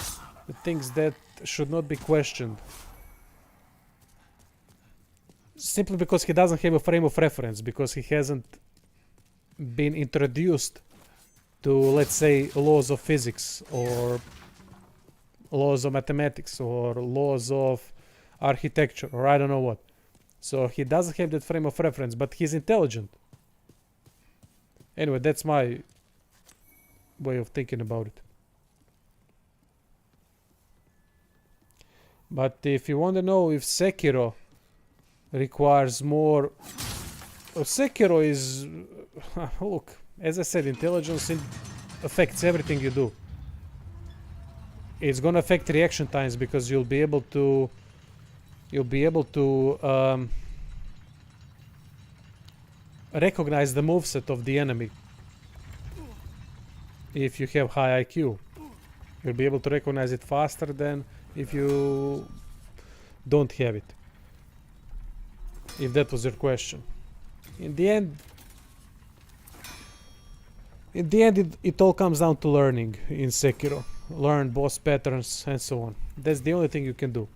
the things that should not be questioned, simply because he doesn't have a frame of reference, because he hasn't been introduced to, let's say, laws of physics or laws of mathematics or laws of architecture or I don't know what. So he doesn't have that frame of reference, but he's intelligent. Anyway, that's my way of thinking about it. But if you want to know if Sekiro requires more, Sekiro is look, as I said, intelligence affects everything you do. It's gonna affect reaction times, because you'll be able to recognize the moveset of the enemy. If you have high IQ, you'll be able to recognize it faster than if you don't have it. If that was your question. In the end, it all comes down to learning in Sekiro. Learn boss patterns and so on. That's the only thing you can do.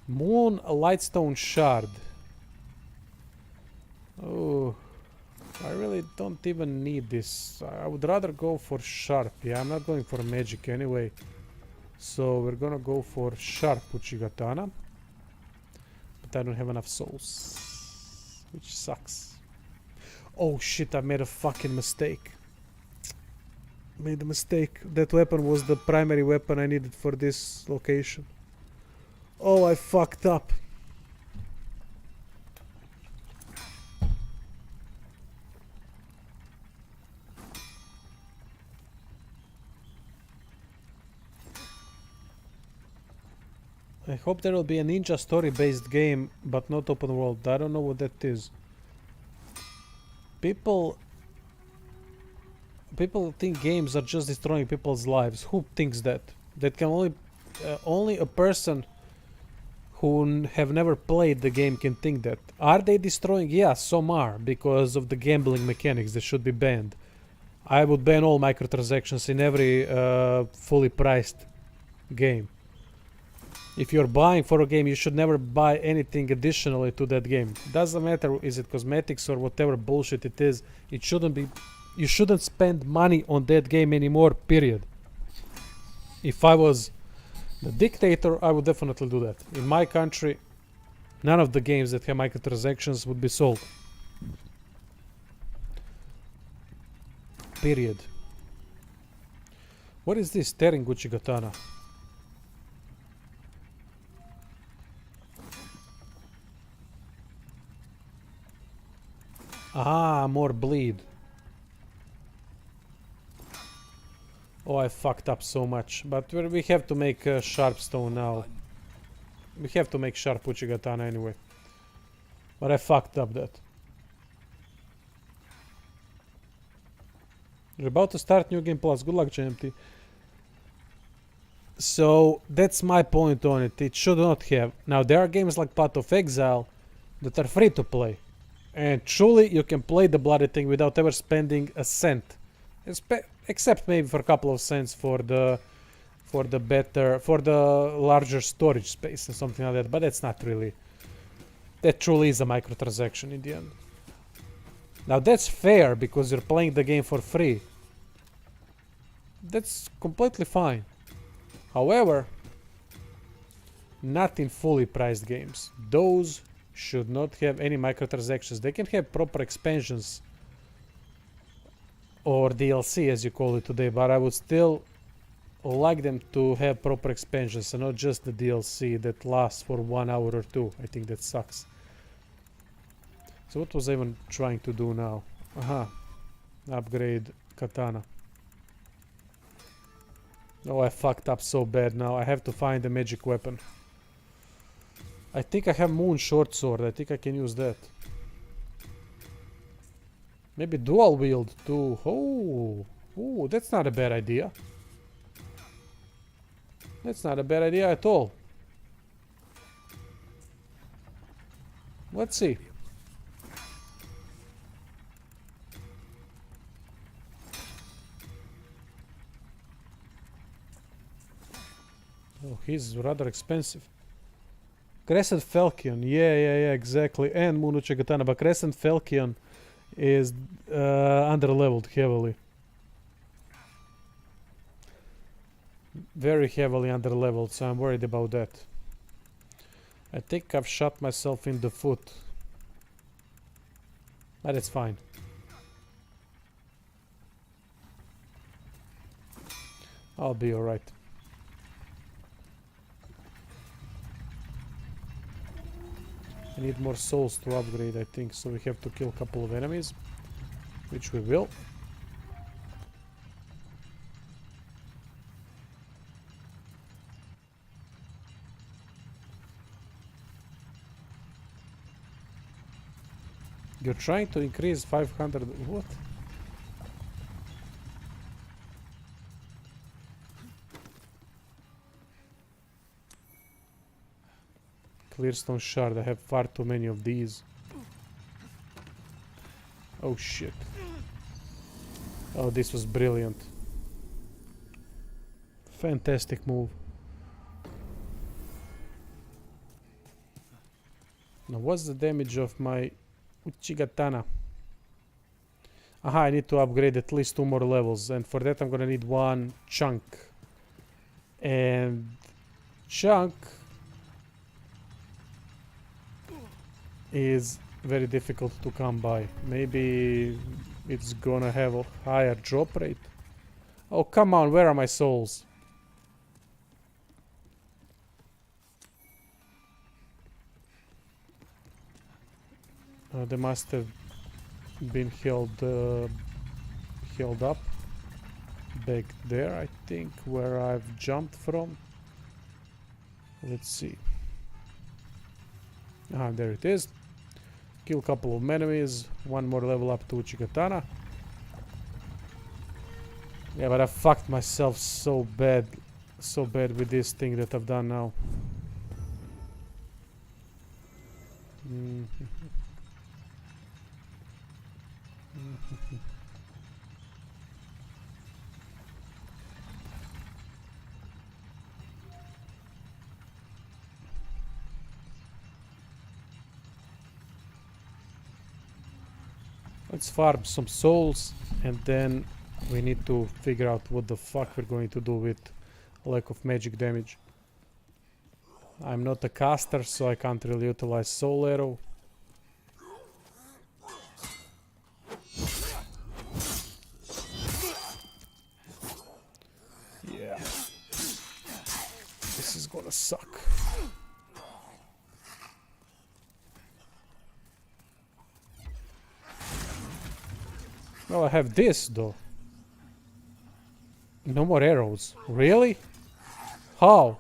Moon Lightstone Shard. Oh, I really don't even need this. I would rather go for Sharp. Yeah, I'm not going for magic anyway. So we're gonna go for Sharp Uchigatana. But I don't have enough souls, which sucks. Oh shit, I made a fucking mistake. Made a mistake. That weapon was the primary weapon I needed for this location. Oh, I fucked up. I hope there will be a ninja story based game, but not open world. I don't know what that is. People think games are just destroying people's lives. Who thinks that? That can only a person who have never played the game can think that. Are they destroying? Yeah, some are, because of the gambling mechanics that should be banned. I would ban all microtransactions in every fully priced game. If you're buying for a game, you should never buy anything additionally to that game. Doesn't matter is it cosmetics or whatever bullshit it is. It shouldn't be. You shouldn't spend money on that game anymore. Period. If I was the dictator, I would definitely do that. In my country, none of the games that have microtransactions would be sold. Period. What is this Terenguchi katana? Ah, more bleed. Oh, I fucked up so much. But we have to make sharp stone now. We have to make sharp Uchigatana anyway. But I fucked up that. You're about to start New Game Plus. Good luck, GMT. So, that's my point on it. It should not have. Now, there are games like Path of Exile that are free to play. And truly, you can play the bloody thing without ever spending a cent. Except maybe for a couple of cents for the larger storage space and something like that. But that's not really. That truly is a microtransaction in the end. Now that's fair because you're playing the game for free. That's completely fine. However, not in fully priced games. Those should not have any microtransactions. They can have proper expansions or DLC as you call it today, but I would still like them to have proper expansions and not just the DLC that lasts for 1 hour or 2. I think that sucks. So what was I even trying to do now? Aha. Upgrade katana. Oh, I fucked up so bad now. I have to find a magic weapon. I think I have moon short sword. I think I can use that. Maybe dual wield too. Oh, that's not a bad idea. That's not a bad idea at all. Let's see. Oh, he's rather expensive. Crescent Falcon, yeah, exactly. And Munuche Katana, but Crescent Falcon is under-leveled heavily. Very heavily under-leveled, so I'm worried about that. I think I've shot myself in the foot. But it's fine. I'll be alright. I need more souls to upgrade, I think, so we have to kill a couple of enemies, which we will. You're trying to increase 500... What? Clearstone shard, I have far too many of these. Oh shit. Oh, this was brilliant. Fantastic move. Now what's the damage of my Uchigatana? Aha, I need to upgrade at least 2 more levels, and for that I'm gonna need 1 chunk. And chunk is very difficult to come by. Maybe it's gonna have a higher drop rate. Oh, come on, where are my souls? They must have been held up back there, I think, where I've jumped from. Let's see. Ah, there it is. Kill a couple of enemies. 1 more level up to Uchigatana. Yeah, but I fucked myself so bad with this thing that I've done now. Let's farm some souls and then we need to figure out what the fuck we're going to do with lack of magic damage. I'm not a caster, so I can't really utilize soul arrow. Yeah. This is gonna suck. Well, I have this though. No more arrows. Really? How?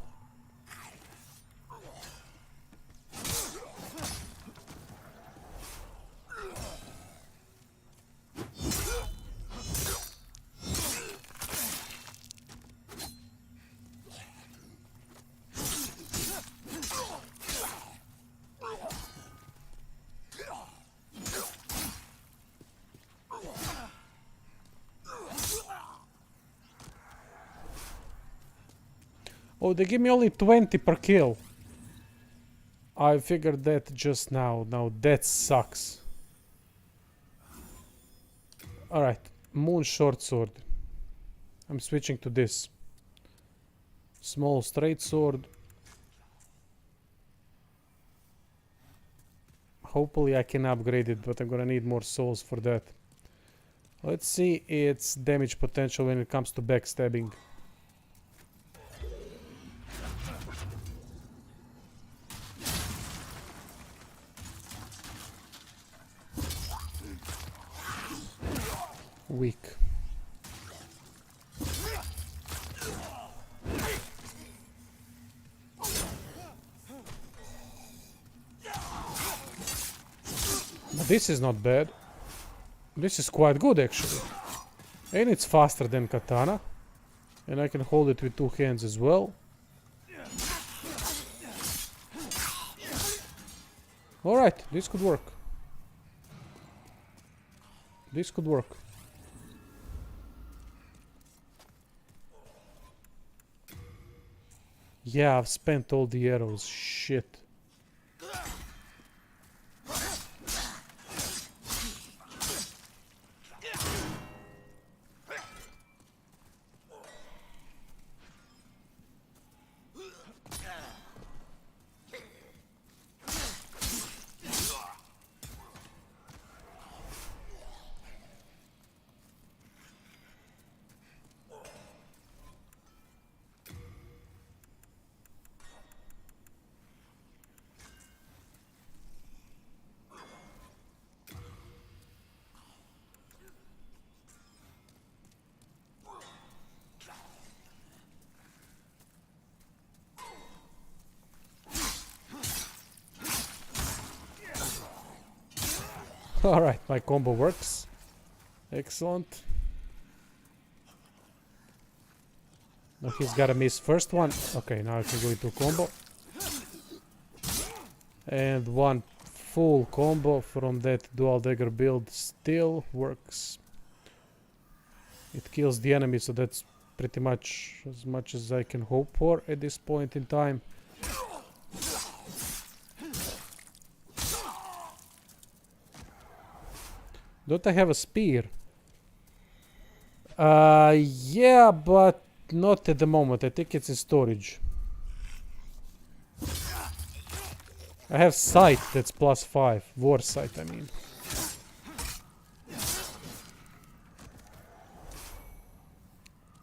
Oh, they give me only 20 per kill. I figured that just now. Now that sucks. Alright, moon short sword. I'm switching to this. Small straight sword. Hopefully I can upgrade it, but I'm gonna need more souls for that. Let's see its damage potential when it comes to backstabbing. Weak. But this is not bad. This is quite good actually. And it's faster than katana. And I can hold it with two hands as well. Alright, this could work. This could work. Yeah, I've spent all the arrows. Shit. Alright, my combo works. Excellent. Now he's gotta miss first one. Okay, now I can go into combo. And one full combo from that dual dagger build still works. It kills the enemy, so that's pretty much as I can hope for at this point in time. Don't I have a spear? Yeah, but not at the moment. I think it's in storage. I have sight that's +5. War sight, I mean.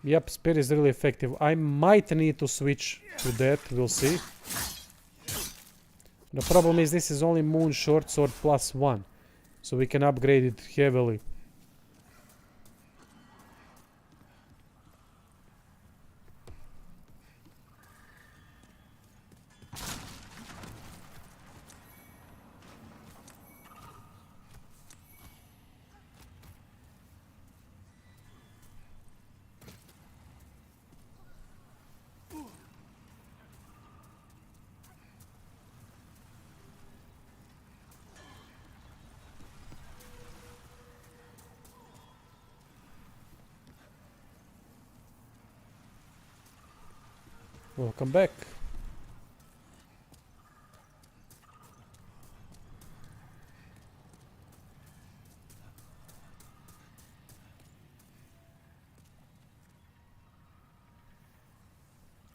Yep, spear is really effective. I might need to switch to that, we'll see. The problem is this is only moon short sword +1. So we can upgrade it heavily. Welcome back.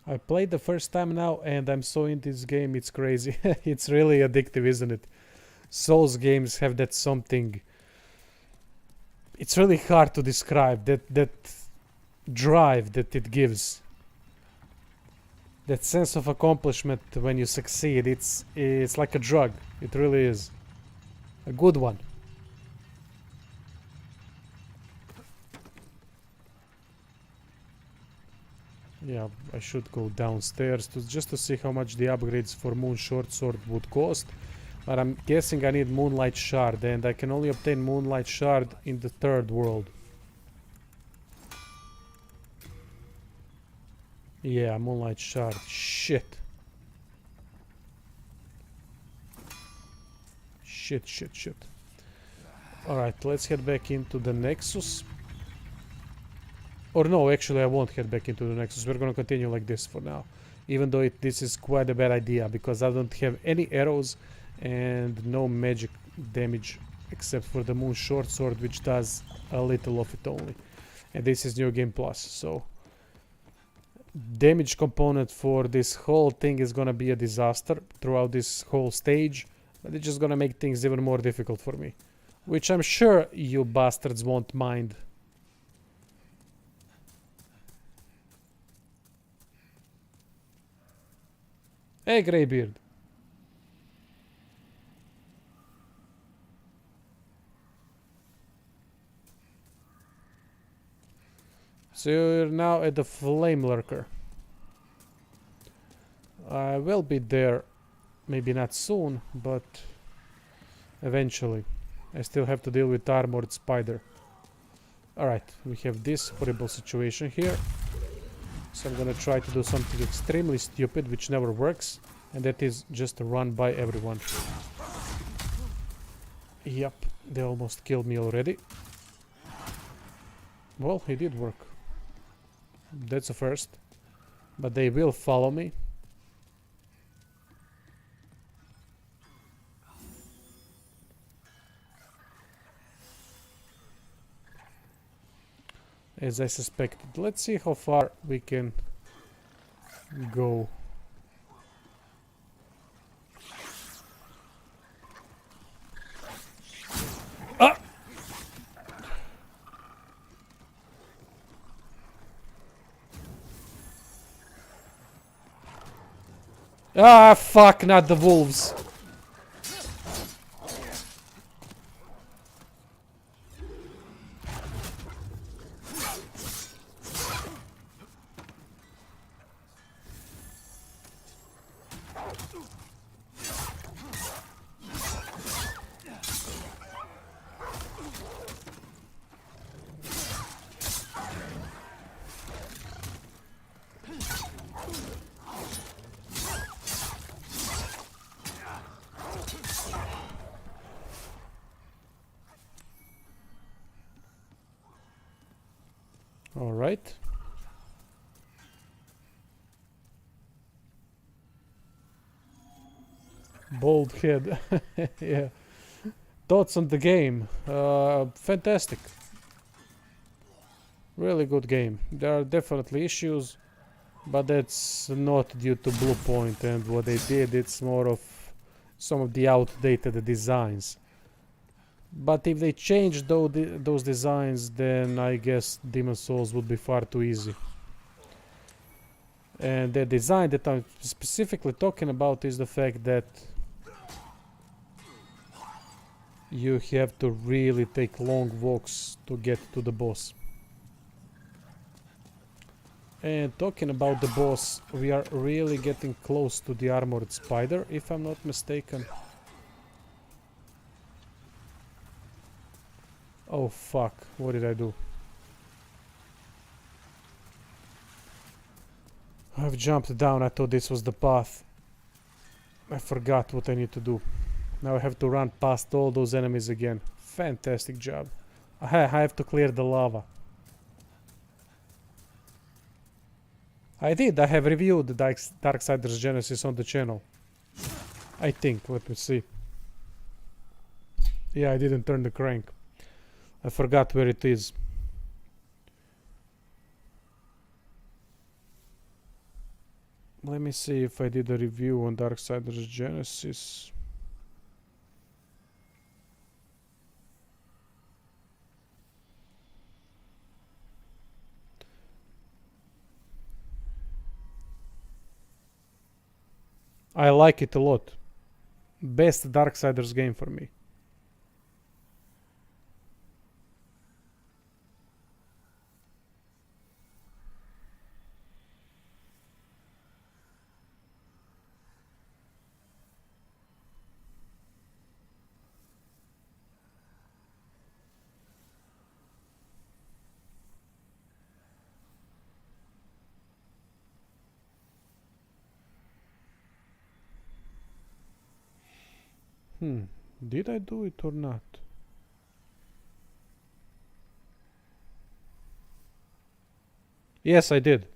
I played the first time now and I'm so in this game, it's crazy. It's really addictive, isn't it? Souls games have that something. It's really hard to describe that drive that it gives. That sense of accomplishment when you succeed. It's like a drug. It really is. A good one. Yeah, I should go downstairs just to see how much the upgrades for Moon Short Sword would cost. But I'm guessing I need Moonlight Shard, and I can only obtain Moonlight Shard in the third world. Yeah, Moonlight Shard. Shit. Shit. Alright, let's head back into the Nexus. Or no, actually I won't head back into the Nexus. We're gonna continue like this for now. Even though this is quite a bad idea, because I don't have any arrows and no magic damage except for the Moon Short Sword, which does a little of it only. And this is New Game Plus, so damage component for this whole thing is gonna be a disaster throughout this whole stage, but it's just gonna make things even more difficult for me, which I'm sure you bastards won't mind. Hey, Greybeard. So you're now at the Flame Lurker. I will be there, maybe not soon, but eventually. I still have to deal with Armored Spider. Alright, we have this horrible situation here. So I'm gonna try to do something extremely stupid, which never works, and that is just run by everyone. Yep, they almost killed me already. Well, it did work. That's a first. But they will follow me. As I suspected. Let's see how far we can go. Ah! Ah, fuck, not the wolves. All right. Bald head. Yeah. Thoughts on the game? Fantastic. Really good game. There are definitely issues, but that's not due to Bluepoint and what they did. It's more of some of the outdated designs. But if they change those designs, then I guess Demon's Souls would be far too easy. And the design that I'm specifically talking about is the fact that you have to really take long walks to get to the boss. And talking about the boss, we are really getting close to the Armored Spider, if I'm not mistaken. Oh fuck, what did I do? I've jumped down, I thought this was the path. I forgot what I need to do. Now I have to run past all those enemies again. Fantastic job. I have to clear the lava. I did, I have reviewed the Darksiders Genesis on the channel. I think, let me see. Yeah, I didn't turn the crank. I forgot where it is. Let me see if I did a review on Darksiders Genesis. I like it a lot. Best Darksiders game for me. Did I do it or not? Yes, I did.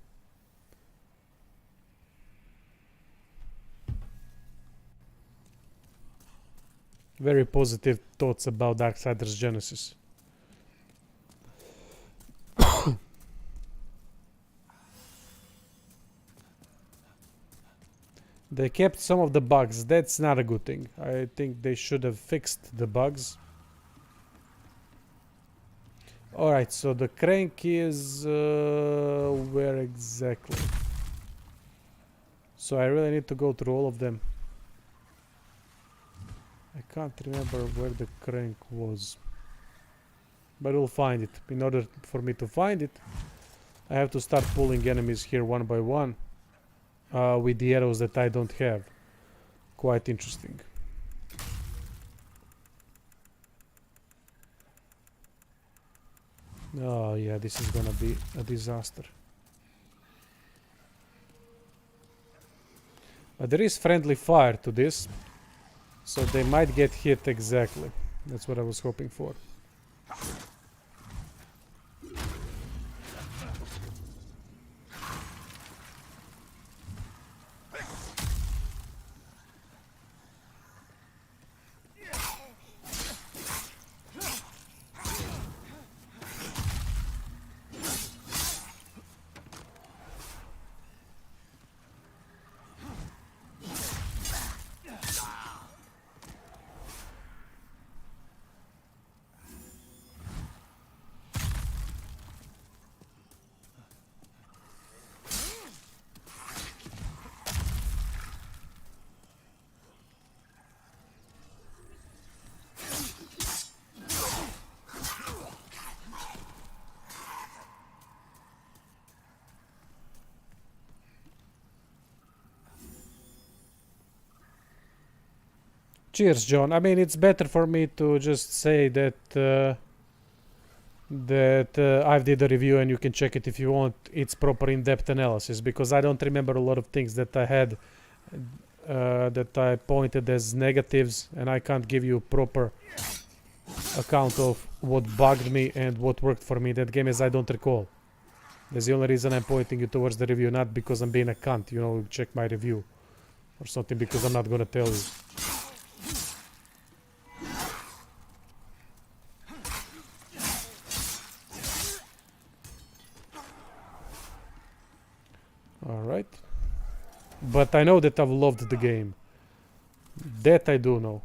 Very positive thoughts about Darksiders Genesis. They kept some of the bugs. That's not a good thing. I think they should have fixed the bugs. Alright, so the crank is... where exactly? So I really need to go through all of them. I can't remember where the crank was. But we'll find it. In order for me to find it, I have to start pulling enemies here one by one. With the arrows that I don't have. Quite interesting. Oh yeah, this is gonna be a disaster. But there is friendly fire to this, so they might get hit exactly. That's what I was hoping for. Cheers, John. I mean, it's better for me to just say that I've did a review and you can check it if you want its proper in-depth analysis, because I don't remember a lot of things that I had that I pointed as negatives, and I can't give you proper account of what bugged me and what worked for me that game, as I don't recall. That's the only reason I'm pointing you towards the review, not because I'm being a cunt, you know, check my review or something, because I'm not gonna tell you. Alright. But I know that I've loved the game. That I do know.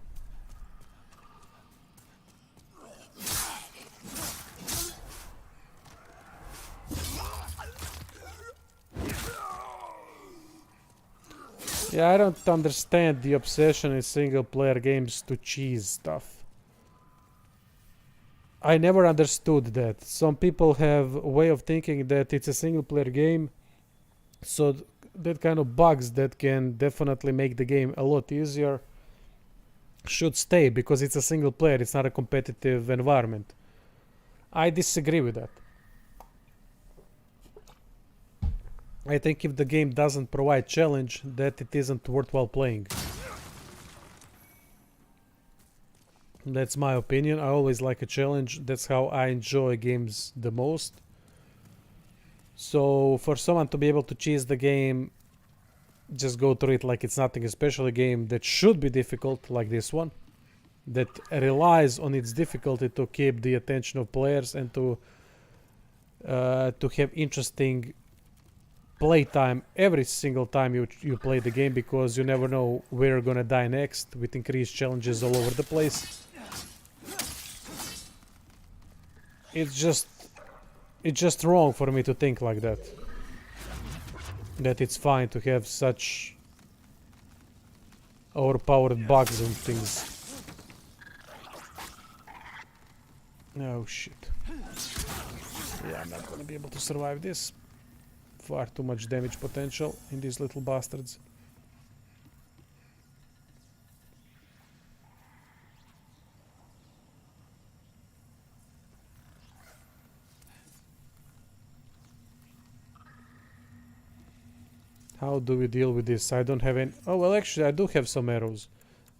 Yeah, I don't understand the obsession in single player games to cheese stuff. I never understood that. Some people have a way of thinking that it's a single player game, so that kind of bugs that can definitely make the game a lot easier should stay, because it's a single player, it's not a competitive environment. I disagree with that. I think if the game doesn't provide challenge, that it isn't worthwhile playing. That's my opinion. I always like a challenge. That's how I enjoy games the most. So for someone to be able to cheese the game, just go through it like it's nothing, especially a game that should be difficult like this one, that relies on its difficulty to keep the attention of players and to have interesting playtime every single time you play the game, because you never know where you're gonna die next, with increased challenges all over the place. It's just wrong for me to think like that. That it's fine to have such overpowered bugs and things. Oh shit. Yeah, I'm not gonna be able to survive this. Far too much damage potential in these little bastards. How do we deal with this? I don't have any... Oh, well, actually, I do have some arrows.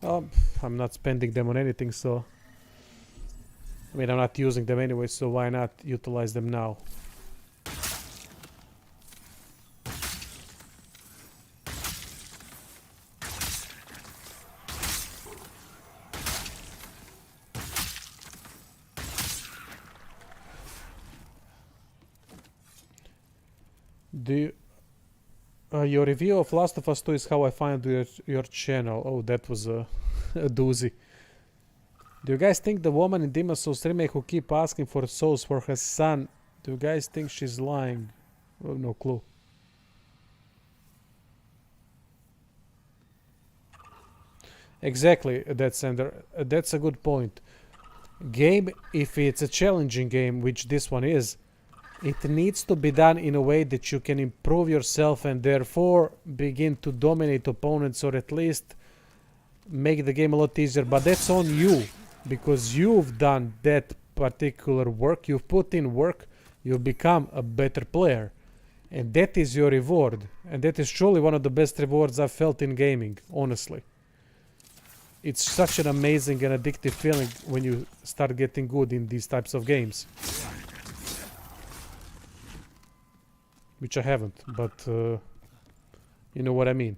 I'm not spending them on anything, so... I mean, I'm not using them anyway, so why not utilize them now? Do you... your review of Last of Us 2 is how I find your channel. Oh, that was a doozy. Do you guys think the woman in Demon's Souls remake who keep asking for souls for her son, do you guys think she's lying? Oh, no clue. Exactly, that's Sender. That's a good point. Game, if it's a challenging game, which this one is, it needs to be done in a way that you can improve yourself and therefore begin to dominate opponents, or at least make the game a lot easier. But that's on you, because you've done that particular work, you've put in work, you've become a better player. And that is your reward. And that is truly one of the best rewards I've felt in gaming, honestly. It's such an amazing and addictive feeling when you start getting good in these types of games. Which I haven't, but you know what I mean.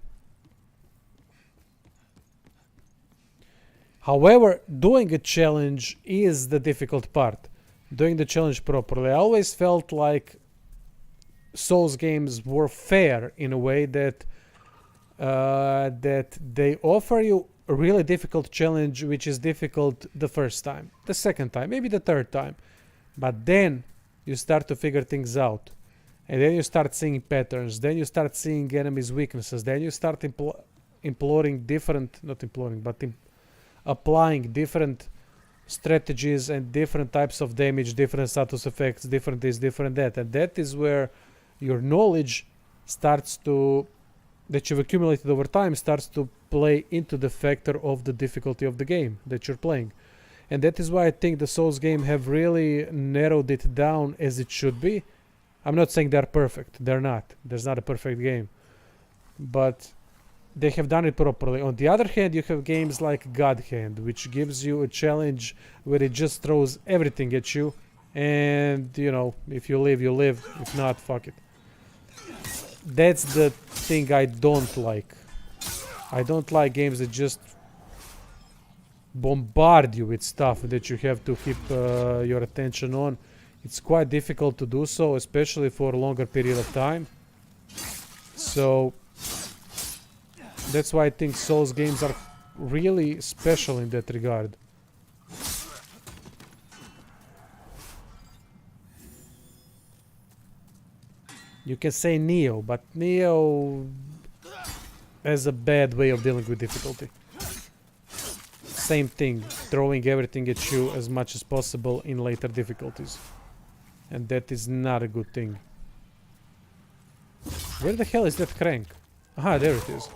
However, doing a challenge is the difficult part. Doing the challenge properly. I always felt like Souls games were fair in a way that that they offer you a really difficult challenge, which is difficult the first time, the second time, maybe the third time, but then you start to figure things out. And then you start seeing patterns, then you start seeing enemies' weaknesses, then you start applying different strategies and different types of damage, different status effects, different this, different that. And that is where your knowledge starts to, that you've accumulated over time, starts to play into the factor of the difficulty of the game that you're playing. And that is why I think the Souls game have really narrowed it down as it should be. I'm not saying they're perfect. They're not. There's not a perfect game. But they have done it properly. On the other hand, you have games like God Hand, which gives you a challenge where it just throws everything at you. And, you know, if you live, you live. If not, fuck it. That's the thing I don't like. I don't like games that just bombard you with stuff that you have to keep your attention on. It's quite difficult to do so, especially for a longer period of time. So that's why I think Souls games are really special in that regard. You can say Neo, but Neo has a bad way of dealing with difficulty. Same thing, throwing everything at you as much as possible in later difficulties. And that is not a good thing. Where the hell is that crank? Aha, there it is.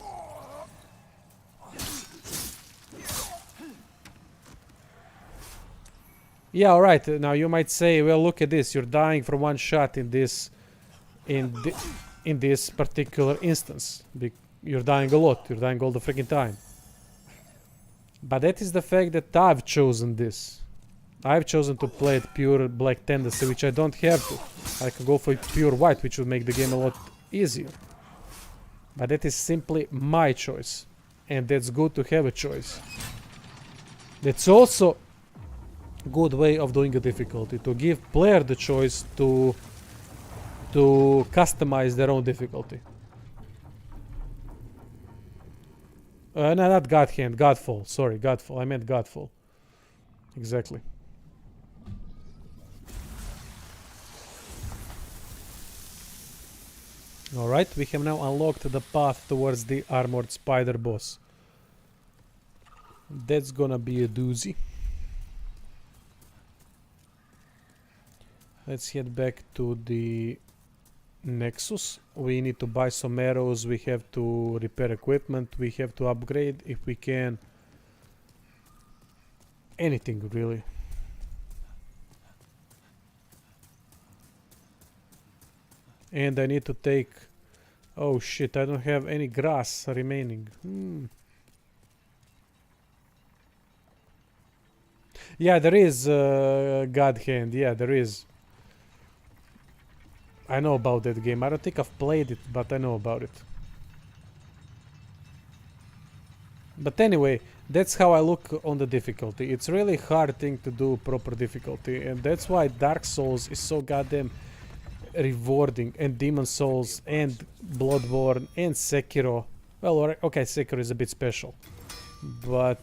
Yeah, alright, now you might say, well, look at this, you're dying from one shot in this in this particular instance. You're dying a lot, you're dying all the freaking time. But that is the fact that I've chosen this. I've chosen to play it pure black tendency, which I don't have to. I can go for pure white, which would make the game a lot easier. But that is simply my choice. And that's good to have a choice. That's also a good way of doing a difficulty. To give player the choice to to customize their own difficulty. No, not God Hand, Godfall. Sorry, Godfall. I meant Godfall. Exactly. Alright, we have now unlocked the path towards the armored spider boss. That's gonna be a doozy. Let's head back to the Nexus. We need to buy some arrows, we have to repair equipment, we have to upgrade if we can. Anything really. And I need to take... Oh shit, I don't have any grass remaining. Yeah, there is God Hand, yeah, there is. I know about that game. I don't think I've played it, but I know about it. But anyway, that's how I look on the difficulty. It's really hard thing to do proper difficulty, and that's why Dark Souls is so goddamn rewarding, and Demon Souls, and Bloodborne, and Sekiro. Well, okay, Sekiro is a bit special, but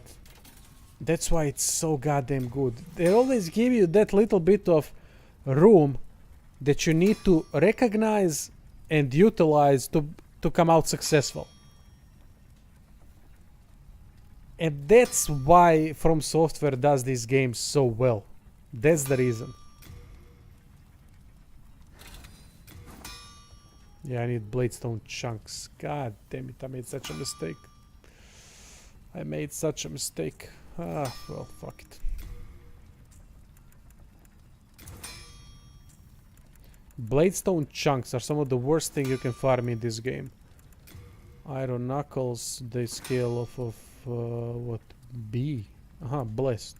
that's why it's so goddamn good. They always give you that little bit of room that you need to recognize and utilize to come out successful. And that's why From Software does these games so well. That's the reason. Yeah, I need Bladestone chunks. God damn it, I made such a mistake. I made such a mistake. Ah, well, fuck it. Bladestone chunks are some of the worst thing you can farm in this game. Iron Knuckles, they scale off of what? B. Blessed.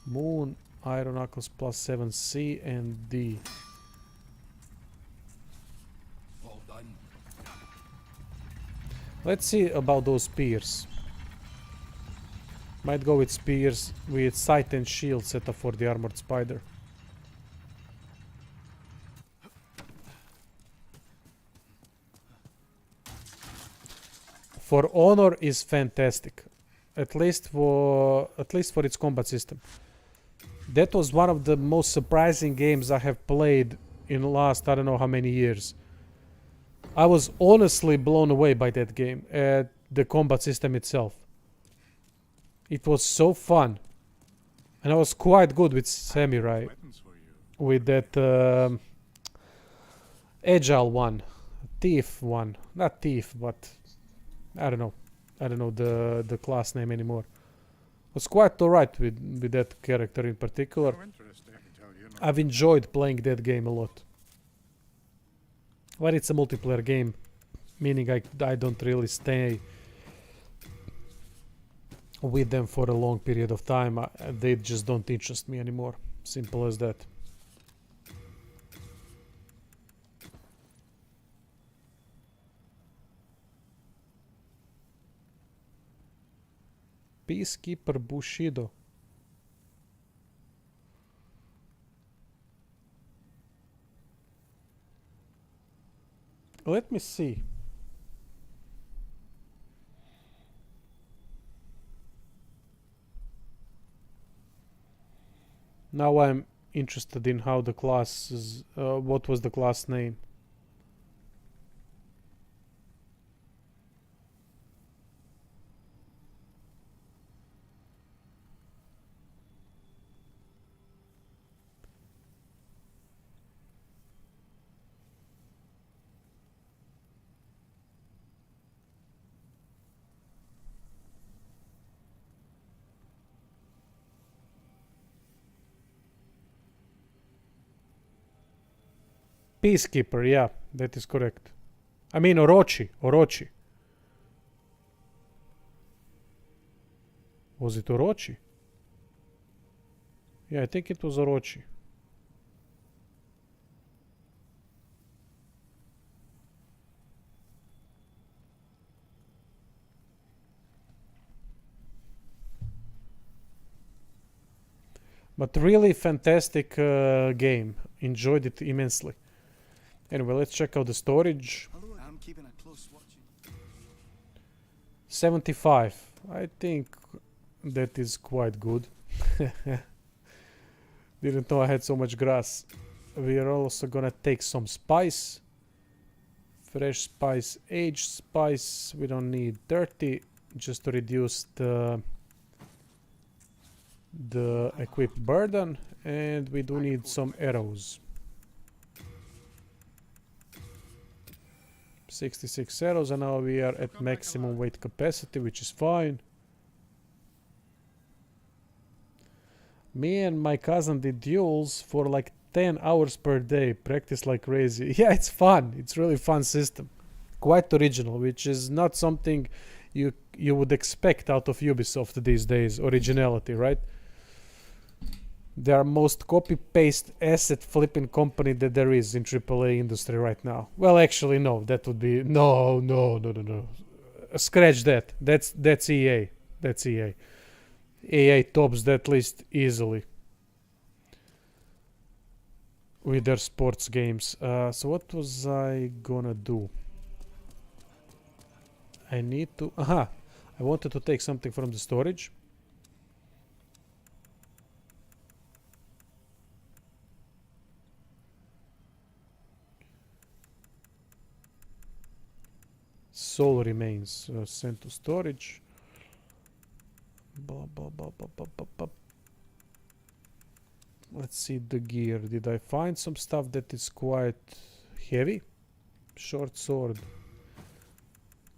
Moon, Iron Knuckles plus 7 C and D. All done. Let's see about those spears. Might go with spears with sight and shield setup for the armored spider. For Honor is fantastic, at least for its combat system. That was one of the most surprising games I have played in the last I don't know how many years. I was honestly blown away by that game, the combat system itself. It was so fun, and I was quite good with Samurai, with that agile one, thief one, not thief, but I don't know the class name anymore. Was quite alright with that character in particular. I've enjoyed playing that game a lot. But it's a multiplayer game, meaning I don't really stay with them for a long period of time. They just don't interest me anymore. Simple as that. Peacekeeper Bushido. Let me see. Now I'm interested in how the class is, what was the class name? Peacekeeper, yeah, that is correct. I mean Orochi. Was it Orochi? Yeah, I think it was Orochi. But really fantastic game. Enjoyed it immensely. Anyway, let's check out the storage. Hello, I'm keeping a close watch. 75. I think that is quite good. Didn't know I had so much grass. We are also gonna take some spice. Fresh spice, aged spice. We don't need 30, just to reduce the equip burden. And we do need some arrows. 66 arrows, and now we are at maximum weight capacity, which is fine. Me and my cousin did duels for like 10 hours per day, practice like crazy. Yeah, it's fun. It's really fun system. Quite original, which is not something you would expect out of Ubisoft these days. Originality, right? They are most copy-paste asset flipping company that there is in AAA industry right now. Well, actually, no. That would be no. Scratch that. That's EA. That's EA. EA tops that list easily with their sports games. So what was I gonna do? I need to... Aha! I wanted to take something from the storage. Soul remains sent to storage. Let's see the gear. Did I find some stuff that is quite heavy? Short sword.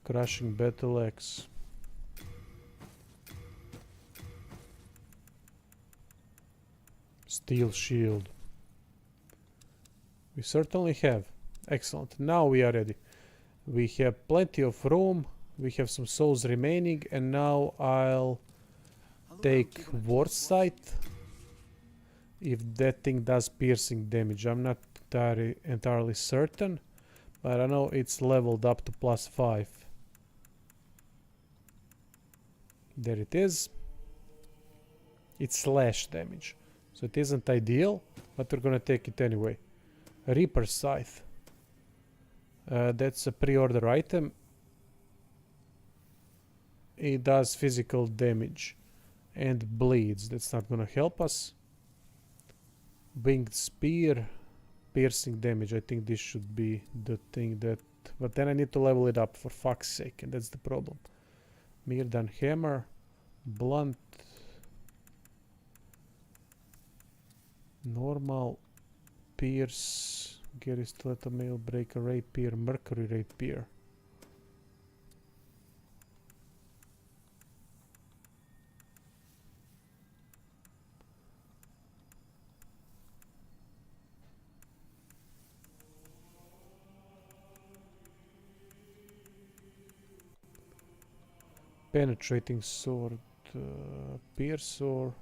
Crushing battle axe. Steel shield. We certainly have. Excellent. Now we are ready. We have plenty of room. We have some souls remaining, and now I'll take Ward Sight. If that thing does piercing damage, I'm not entirely certain, but I know it's leveled up to +5. There it is. It's slash damage, so it isn't ideal, but we're gonna take it anyway. Reaper Scythe. That's a pre-order item. It does physical damage and bleeds. That's not gonna help us. Winged Spear, piercing damage. I think this should be the thing that... But then I need to level it up, for fuck's sake, and that's the problem. Mirdan Hammer, Blunt, Normal, Pierce, Gary Stiletto, Mail Breaker, Rapier, Mercury Rapier. Penetrating sword, piercer.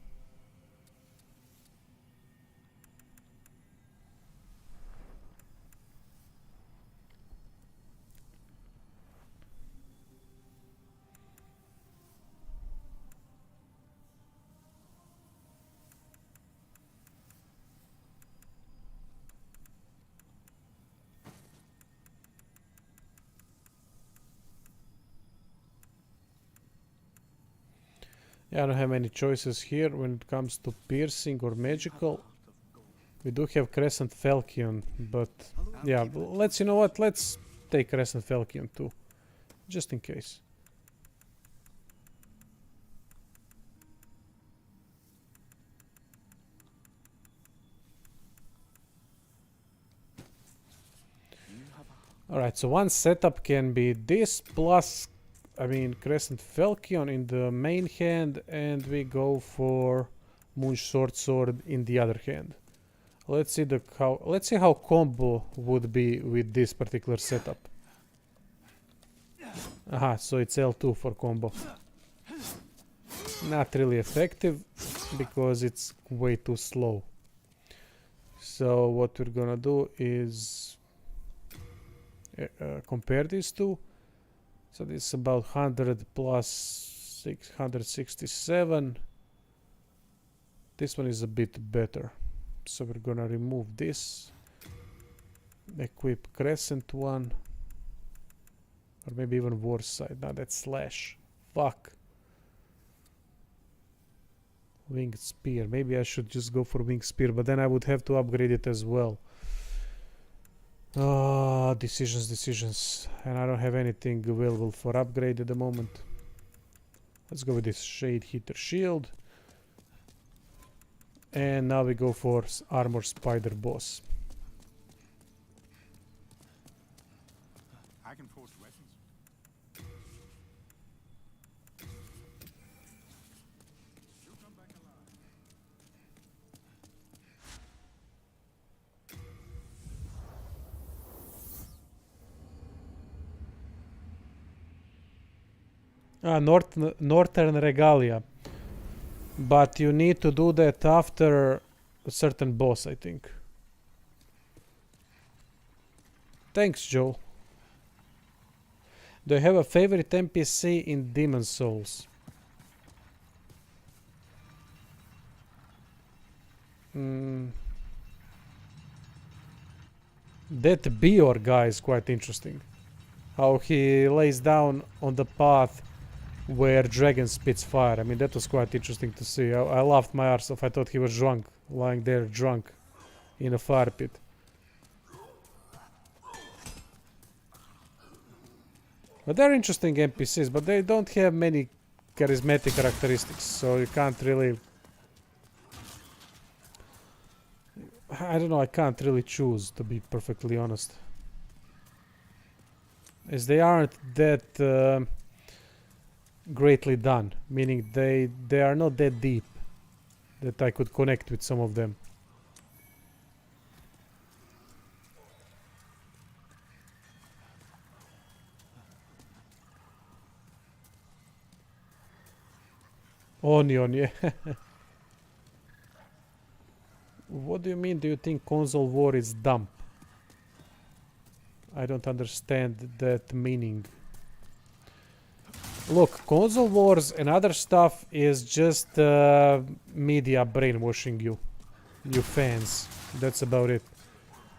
Yeah, I don't have many choices here when it comes to piercing or magical. We do have Crescent Falcon, but yeah, let's, you know what, let's take Crescent Falcon too, just in case. Alright, so one setup can be this plus, I mean, Crescent Falcon in the main hand, and we go for Moon Short Sword in the other hand. Let's see how combo would be with this particular setup. Aha, so it's L2 for combo. Not really effective because it's way too slow. So what we're gonna do is compare these two. So this is about 100 plus 667. This one is a bit better. So we're gonna remove this. Equip crescent one. Or maybe even worse side. Now that's slash. Fuck. Winged spear. Maybe I should just go for winged spear, but then I would have to upgrade it as well. Decisions. And I don't have anything available for upgrade at the moment. Let's go with this shade heater shield. And now we go for armor spider boss. I can force weapons. You'll come back alive. Northern Regalia. But you need to do that after a certain boss, I think. Thanks, Joe. Do you have a favorite NPC in Demon Souls? That Bior guy is quite interesting. How he lays down on the path where dragon spits fire. I mean, that was quite interesting to see. I laughed my arse off. I thought he was drunk, lying there drunk in a fire pit. But they're interesting NPCs, but they don't have many charismatic characteristics, so you can't really... I don't know, I can't really choose, to be perfectly honest. As they aren't that greatly done, meaning they are not that deep that I could connect with some of them. Onion, yeah. What do you mean? Do you think console war is dumb? I don't understand that meaning. Look, console wars and other stuff is just media brainwashing you. You fans. That's about it.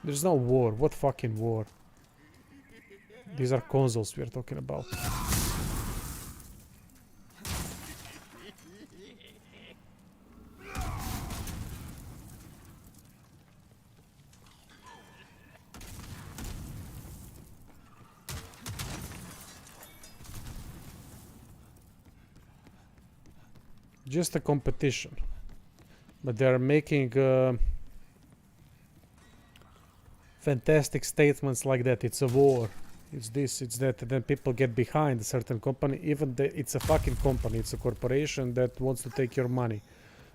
There's no war. What fucking war? These are consoles we're talking about. Just a competition, but they are making fantastic statements like that. It's a war, it's this, it's that, and then people get behind a certain company, even though it's a fucking company, it's a corporation that wants to take your money.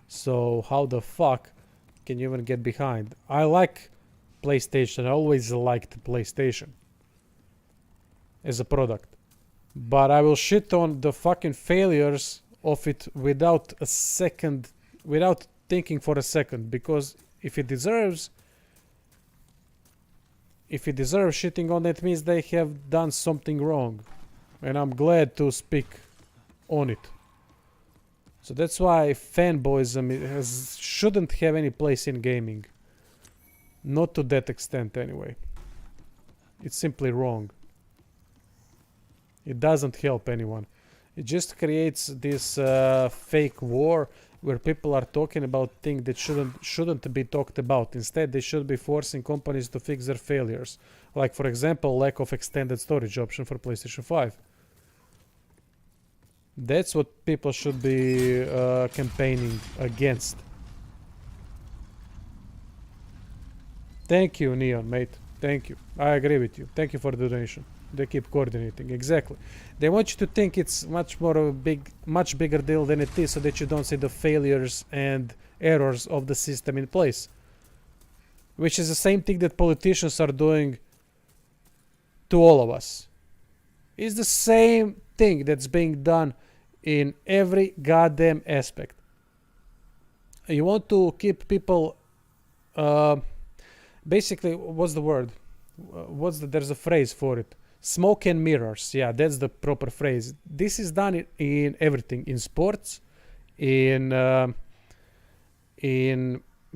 So how the fuck can you even get behind? I like PlayStation. I always liked PlayStation as a product, but I will shit on the fucking failures of it without thinking for a second, because if it deserves shitting on it, means they have done something wrong, and I'm glad to speak on it. So that's why fanboyism shouldn't have any place in gaming, not to that extent anyway. It's simply wrong. It doesn't help anyone. It just creates this fake war where people are talking about things that shouldn't be talked about. Instead, they should be forcing companies to fix their failures. Like, for example, lack of extended storage option for PlayStation 5. That's what people should be campaigning against. Thank you, Neon, mate. Thank you. I agree with you. Thank you for the donation. They keep coordinating. Exactly. They want you to think it's much bigger deal than it is, so that you don't see the failures and errors of the system in place. Which is the same thing that politicians are doing to all of us. It's the same thing that's being done in every goddamn aspect. You want to keep people basically, what's the word? There's a phrase for it. Smoke and mirrors. Yeah, that's the proper phrase. This is done in everything. In sports, in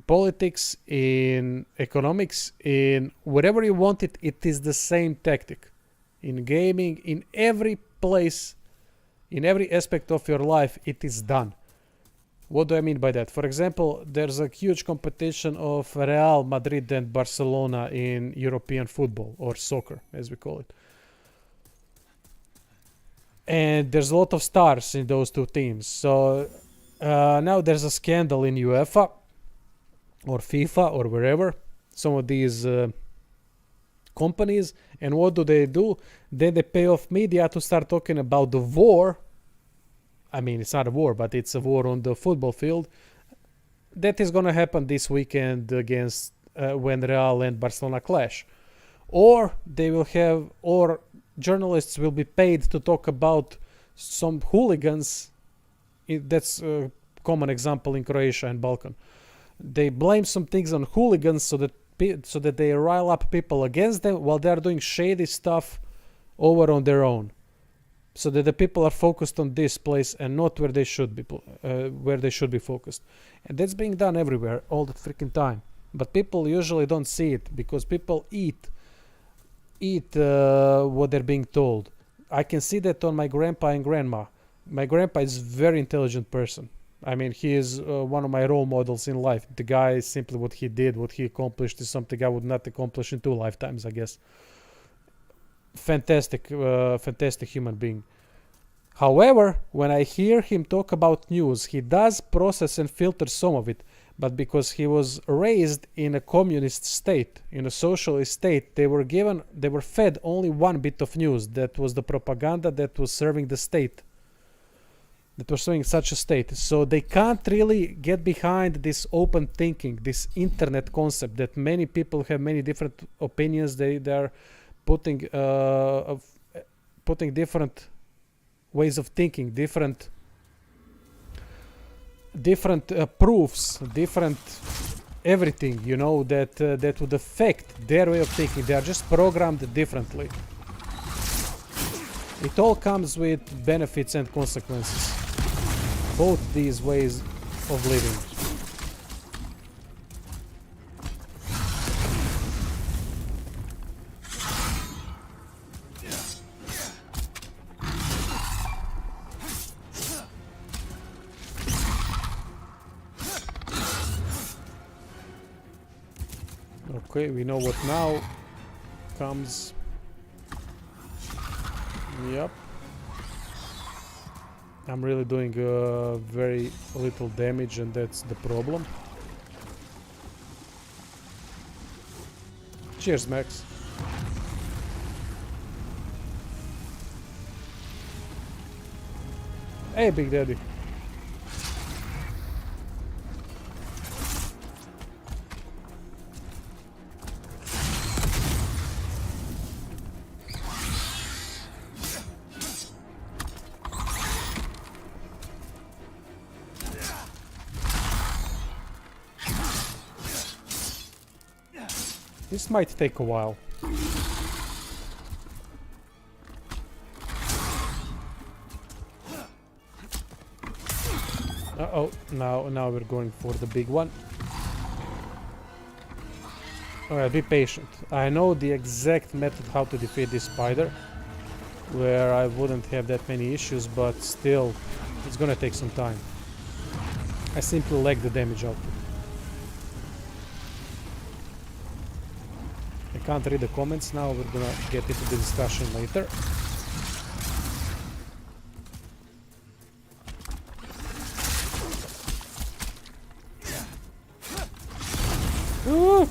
politics, in economics, in wherever you want it, it is the same tactic. In gaming, in every place, in every aspect of your life, it is done. What do I mean by that? For example, there's a huge competition of Real Madrid and Barcelona in European football, or soccer as we call it. And there's a lot of stars in those two teams. So now there's a scandal in UEFA or FIFA or wherever, some of these companies. And what do? Then they pay off media to start talking about the war. I mean, it's not a war, but it's a war on the football field. That is going to happen this weekend against when Real and Barcelona clash. Or they will have, or journalists will be paid to talk about some hooligans. That's a common example in Croatia and Balkan. They blame some things on hooligans so that they rile up people against them while they are doing shady stuff over on their own, so that the people are focused on this place and not where they should be focused. And that's being done everywhere all the freaking time. But people usually don't see it because people eat what they're being told. I can see that on my grandpa and grandma. My grandpa is a very intelligent person. I mean, he is one of my role models in life. The guy, simply what he did, what he accomplished, is something I would not accomplish in 2 lifetimes, I guess. Fantastic human being. However, when I hear him talk about news, he does process and filter some of it. But because he was raised in a communist state, in a socialist state, they were fed only one bit of news. That was the propaganda that was serving the state, that was serving such a state. So they can't really get behind this open thinking, this internet concept that many people have many different opinions. They are putting different ways of thinking, different proofs, different everything, that would affect their way of thinking. They are just programmed differently. It all comes with benefits and consequences, both these ways of living. Okay, we know what now comes. Yep. I'm really doing very little damage, and that's the problem. Cheers, Max. Hey, Big Daddy. This might take a while. Uh-oh, now we're going for the big one. Alright, be patient. I know the exact method how to defeat this spider, where I wouldn't have that many issues, but still, it's gonna take some time. I simply lack the damage output. I can't read the comments now, we're gonna get into the discussion later. Ooh.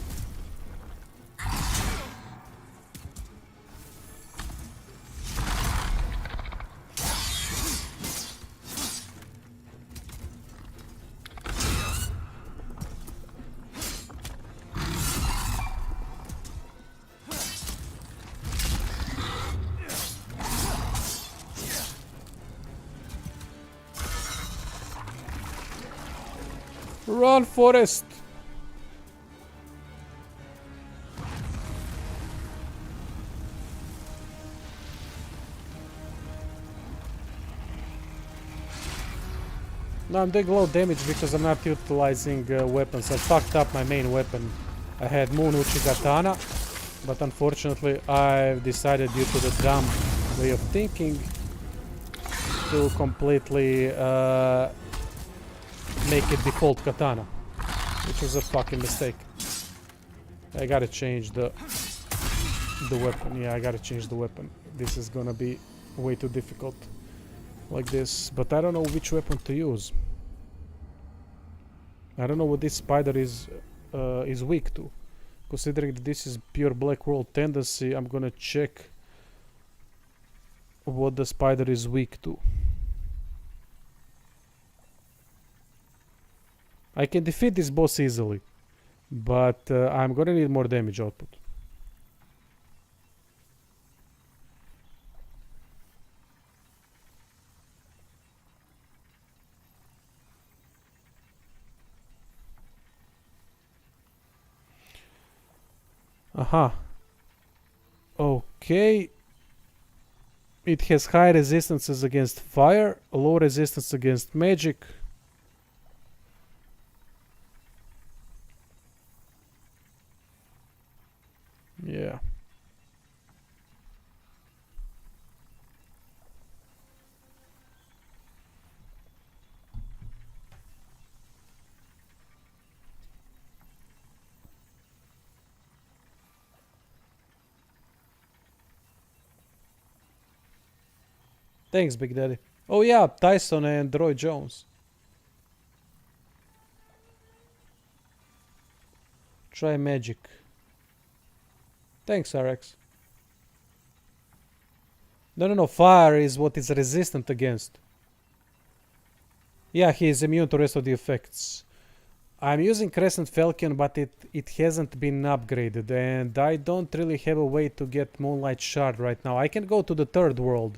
Run, Forest! No, I'm doing low damage because I'm not utilizing weapons. I fucked up my main weapon. I had Moon Uchi Katana, but unfortunately I've decided due to the dumb way of thinking to completely make it default Katana, which was a fucking mistake. I gotta change the weapon. Yeah, I gotta change the weapon. This is gonna be way too difficult like this, but I don't know which weapon to use. I don't know what this spider is weak to. Considering that this is pure Black World tendency, I'm gonna check what the spider is weak to. I can defeat this boss easily, but I'm gonna need more damage output. Aha. Okay. It has high resistances against fire, low resistance against magic. Yeah. Thanks, Big Daddy. Oh yeah, Tyson and Roy Jones. Try magic. Thanks, RX. No. Fire is what is resistant against. Yeah, he is immune to rest of the effects. I'm using Crescent Falcon, but it hasn't been upgraded, and I don't really have a way to get Moonlight Shard right now. I can go to the third world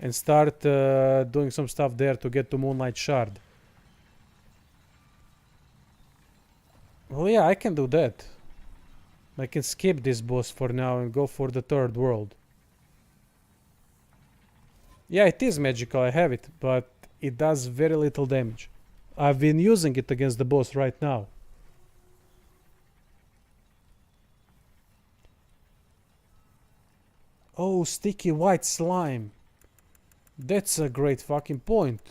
and start doing some stuff there to get to Moonlight Shard. Well, yeah, I can do that. I can skip this boss for now and go for the third world. Yeah, it is magical, I have it, but it does very little damage. I've been using it against the boss right now. Oh, sticky white slime. That's a great fucking point.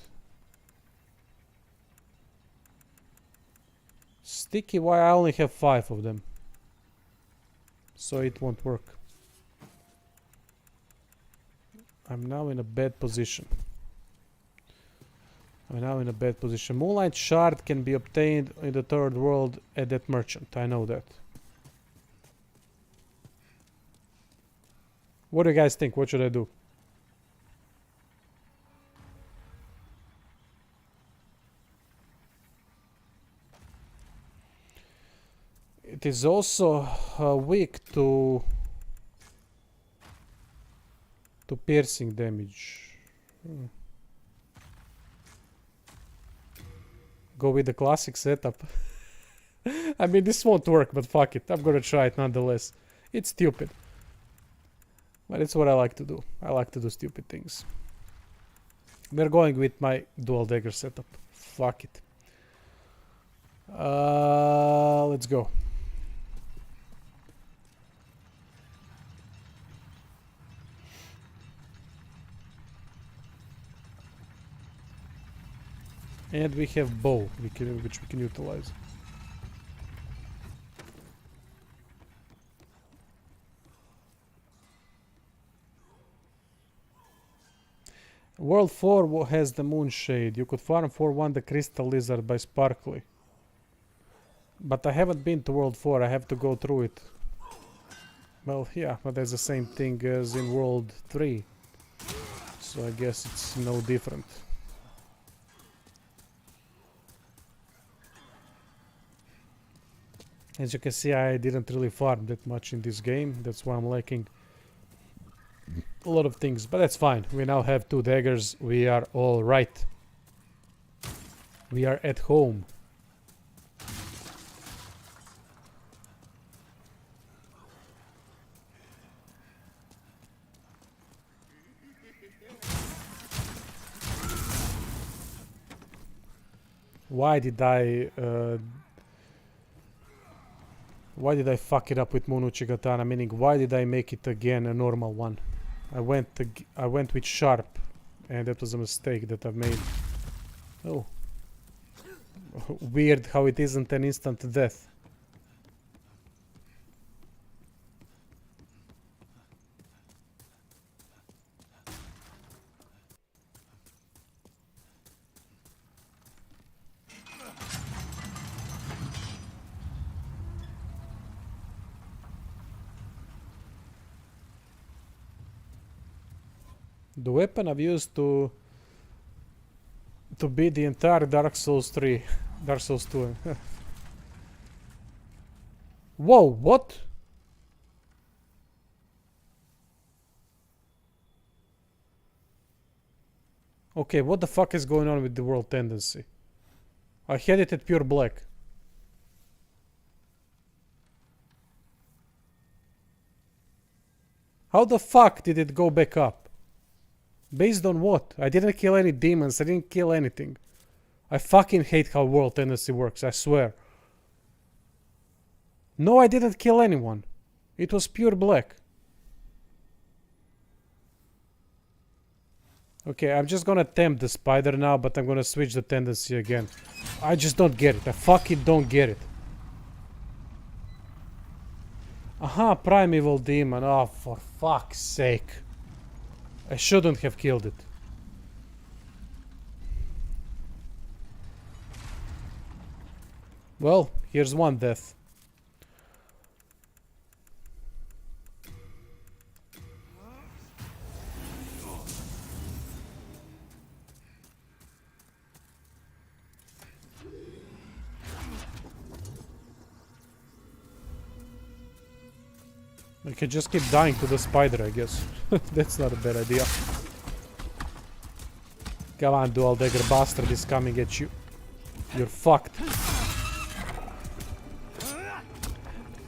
Sticky white, I only have 5 of them. So it won't work. I'm now in a bad position. Moonlight Shard can be obtained in the third world at that merchant. I know that. What do you guys think? What should I do? It is also weak to piercing damage. Go with the classic setup. I mean, this won't work, but fuck it. I'm gonna try it nonetheless. It's stupid. But it's what I like to do. I like to do stupid things. We're going with my dual dagger setup. Fuck it. Let's go. And we have bow, which we can utilize. World 4 has the Moonshade. You could farm for 1 the Crystal Lizard by Sparkly. But I haven't been to World 4, I have to go through it. Well, yeah, but that's the same thing as in World 3. So I guess it's no different. As you can see, I didn't really farm that much in this game. That's why I'm lacking a lot of things. But that's fine. We now have 2 daggers. We are all right. We are at home. Why did I fuck it up with Monuchi Katana? Meaning, why did I make it again a normal one? I went with sharp, and that was a mistake that I've made. Oh, weird how it isn't an instant death. The weapon I've used to beat the entire Dark Souls 3, Dark Souls 2. Whoa, what? Okay, what the fuck is going on with the world tendency? I had it at pure black. How the fuck did it go back up? Based on what? I didn't kill any demons, I didn't kill anything. I fucking hate how world tendency works, I swear. No, I didn't kill anyone. It was pure black. Okay, I'm just gonna attempt the spider now, but I'm gonna switch the tendency again. I just don't get it. I fucking don't get it. Aha, primeval demon. Oh, for fuck's sake. I shouldn't have killed it. Well, here's one death. I can just keep dying to the spider, I guess. That's not a bad idea. Come on, dual dagger bastard is coming at you. You're fucked.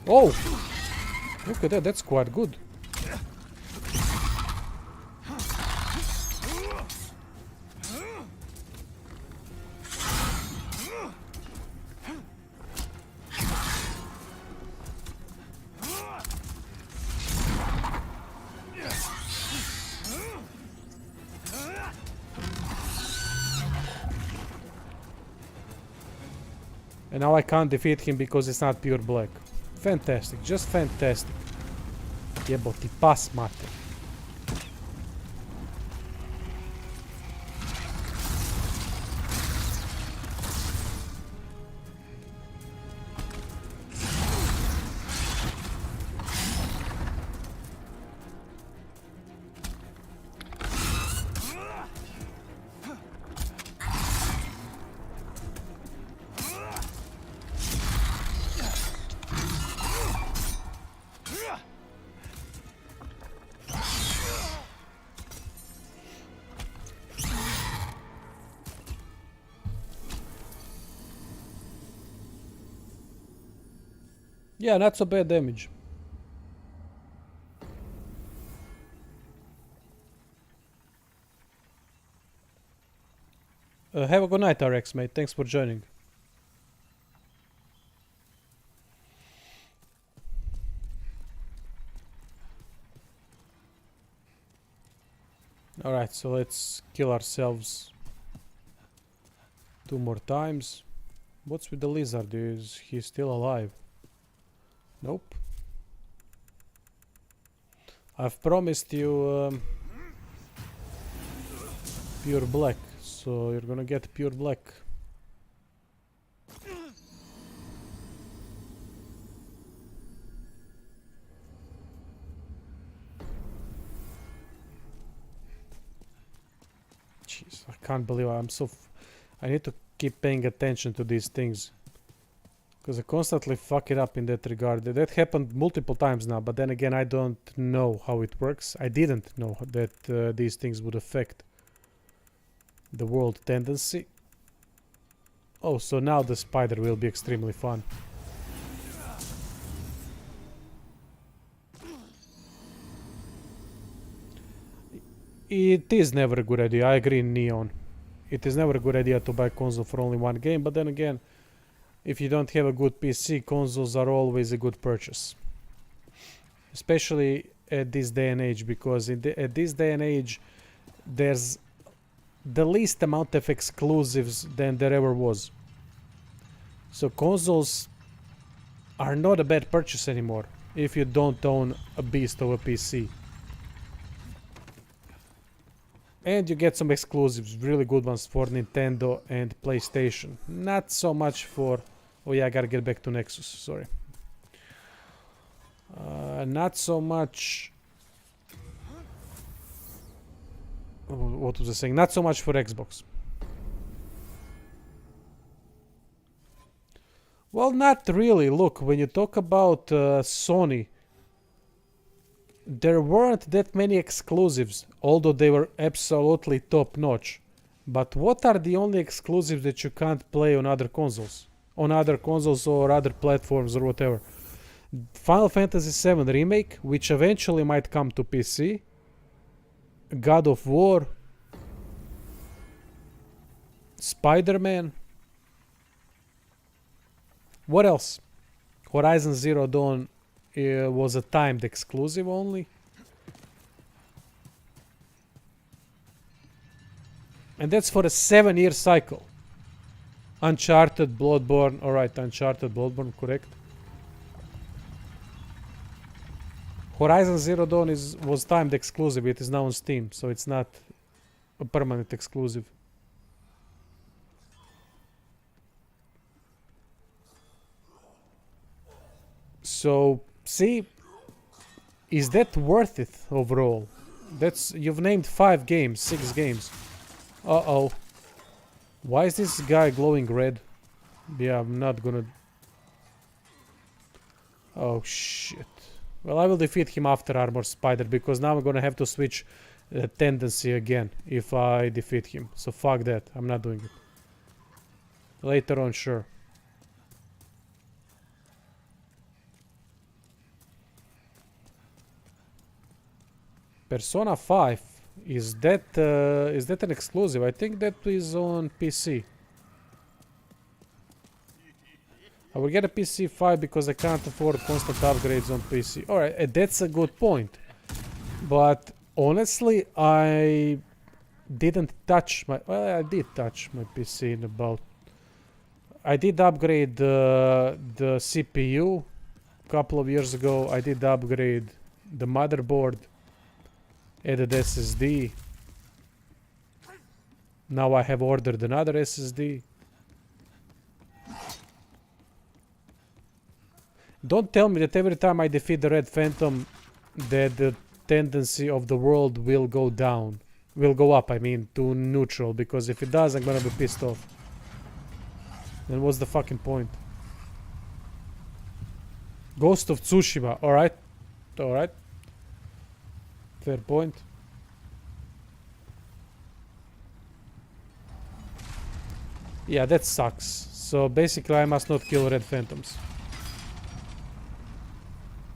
Oh! Look at that, that's quite good. And now I can't defeat him because it's not pure black. Fantastic, just fantastic. Jeboti pas mater. Yeah, not so bad damage. Have a good night, RX, mate. Thanks for joining. Alright, so let's kill ourselves 2 more times. What's with the lizard? Is he still alive? Nope. I've promised you pure black, so you're gonna get pure black. Jeez, I can't believe I'm so... I need to keep paying attention to these things. Because I constantly fuck it up in that regard. That happened multiple times now, but then again I don't know how it works. I didn't know that these things would affect the world tendency. Oh, so now the spider will be extremely fun. It is never a good idea, I agree, Neon. It is never a good idea to buy a console for only one game, but then again, if you don't have a good PC, consoles are always a good purchase. Especially at this day and age, because at this day and age, there's the least amount of exclusives than there ever was. So consoles are not a bad purchase anymore if you don't own a beast of a PC. And you get some exclusives, really good ones for Nintendo and PlayStation. Not so much for... Oh yeah, I gotta get back to Nexus, sorry. Not so much... What was I saying? Not so much for Xbox. Well, not really. Look, when you talk about Sony, there weren't that many exclusives, although they were absolutely top-notch. But what are the only exclusives that you can't play on other consoles? On other consoles or other platforms or whatever. Final Fantasy VII Remake, which eventually might come to PC. God of War. Spider-Man. What else? Horizon Zero Dawn was a timed exclusive only. And that's for a 7-year cycle. Uncharted, Bloodborne. Alright, Uncharted, Bloodborne, correct. Horizon Zero Dawn was timed exclusive. It is now on Steam, so it's not a permanent exclusive. So, see, is that worth it overall? You've named 5 games, 6 games. Uh-oh. Why is this guy glowing red? Yeah, I'm not gonna... Oh, shit. Well, I will defeat him after Armor Spider, because now I'm gonna have to switch tendency again if I defeat him. So fuck that, I'm not doing it. Later on, sure. Persona 5, is that an exclusive? I think that is on PC. I will get a PC 5 because I can't afford constant upgrades on PC. Alright, that's a good point. But honestly, I didn't touch my... Well, I did touch my PC in about... I did upgrade the CPU a couple of years ago. I did upgrade the motherboard. Added SSD. Now I have ordered another SSD. Don't tell me that every time I defeat the Red Phantom that the tendency of the world will go down. Will go up, I mean, to neutral, because if it does, I'm gonna be pissed off. Then what's the fucking point? Ghost of Tsushima, alright. Alright. Fair point. Yeah, that sucks. So basically I must not kill Red Phantoms.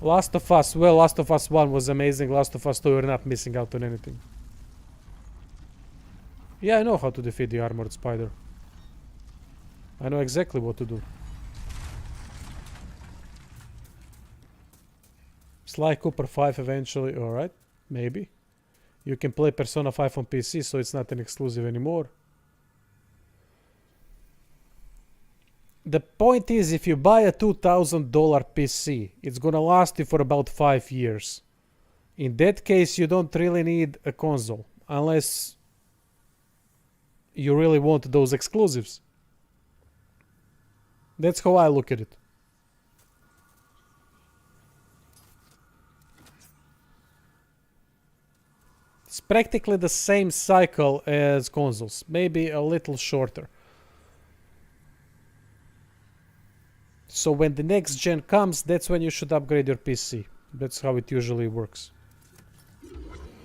Last of Us, well, Last of Us 1 was amazing. Last of Us 2, you're not missing out on anything. Yeah, I know how to defeat the Armored Spider. I know exactly what to do. Sly Cooper 5 eventually, alright, maybe. You can play Persona 5 on PC, so it's not an exclusive anymore. The point is, if you buy a $2,000 PC, it's gonna last you for about 5 years. In that case, you don't really need a console, unless you really want those exclusives. That's how I look at it. It's practically the same cycle as consoles, maybe a little shorter. So when the next gen comes, that's when you should upgrade your PC. That's how it usually works.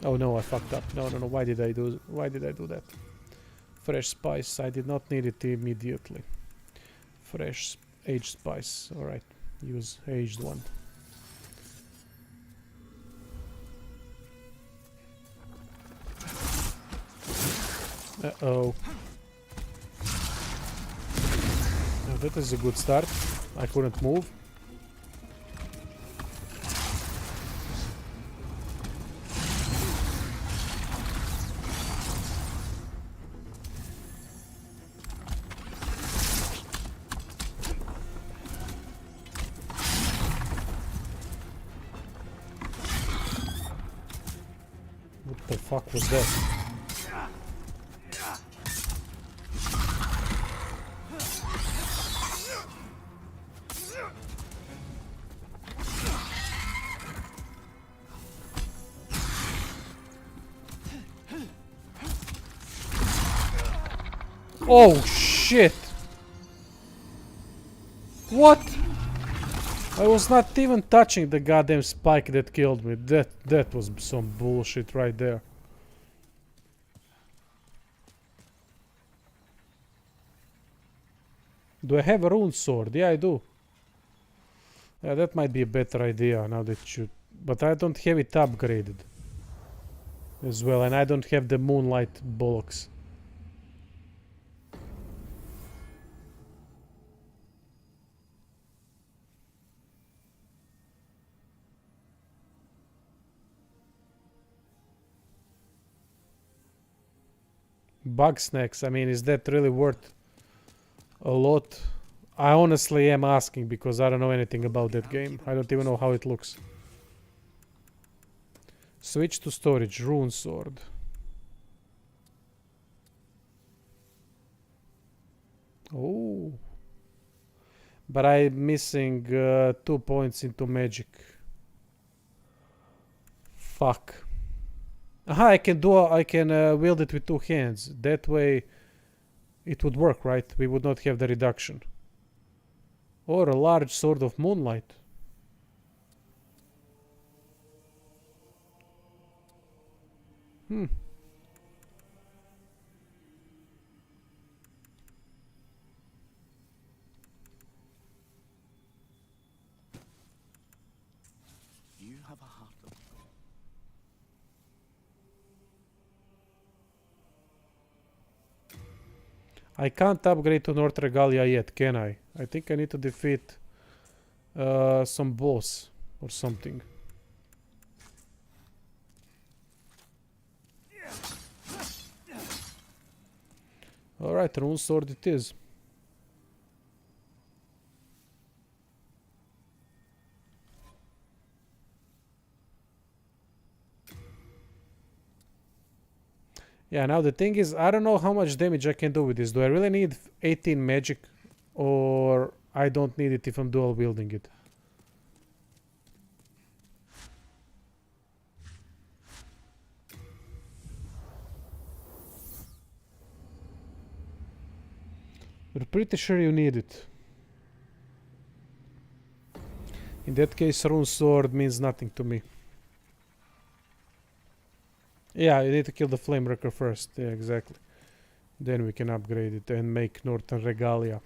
Oh no, I fucked up. No, why did I do that? Fresh spice, I did not need it immediately. Fresh aged spice, alright. Use aged one. Uh-oh. That is a good start. I couldn't move. What the fuck was that? Oh shit! What? I was not even touching the goddamn spike that killed me. That was some bullshit right there. Do I have a rune sword? Yeah, I do. Yeah, that might be a better idea now that you... But I don't have it upgraded as well, and I don't have the moonlight bollocks. Bug snacks, I mean, is that really worth a lot? I honestly am asking because I don't know anything about that game. I don't even know how it looks. Switch to storage, rune sword. Oh. But I'm missing 2 points into magic. Fuck. Aha, I can wield it with 2 hands. That way it would work, right? We would not have the reduction. Or a large sword of moonlight. Hmm. You have a heart of gold. I can't upgrade to North Regalia yet, can I? I think I need to defeat some boss or something. Alright, rune sword it is. Yeah, now the thing is, I don't know how much damage I can do with this. Do I really need 18 magic? Or I don't need it if I'm dual wielding it? We're pretty sure you need it. In that case, rune sword means nothing to me. Yeah, you need to kill the flame wrecker first. Yeah, exactly. Then we can upgrade it and make Northern Regalia.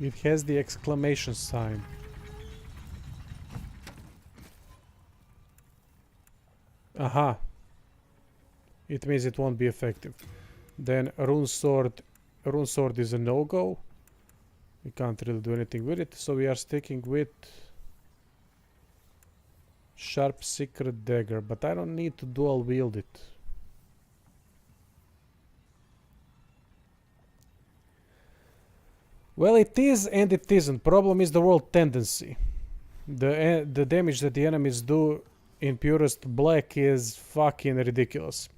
It has the exclamation sign. Aha. It means it won't be effective. Then rune sword is a no-go. We can't really do anything with it, so we are sticking with sharp secret dagger, but I don't need to dual wield it. Well, it is and it isn't. Problem is the world tendency. The damage that the enemies do in purest black is fucking ridiculous.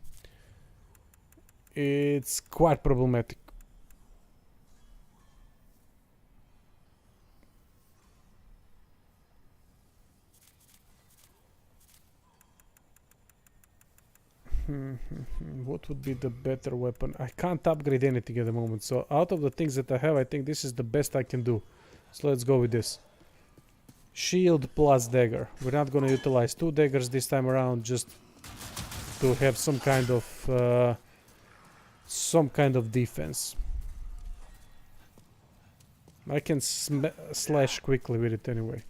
It's quite problematic. What would be the better weapon? I can't upgrade anything at the moment, so out of the things that I have, I think this is the best I can do. So let's go with this. Shield plus dagger. We're not gonna utilize 2 daggers this time around, just to have some kind of defense. I can slash quickly with it anyway.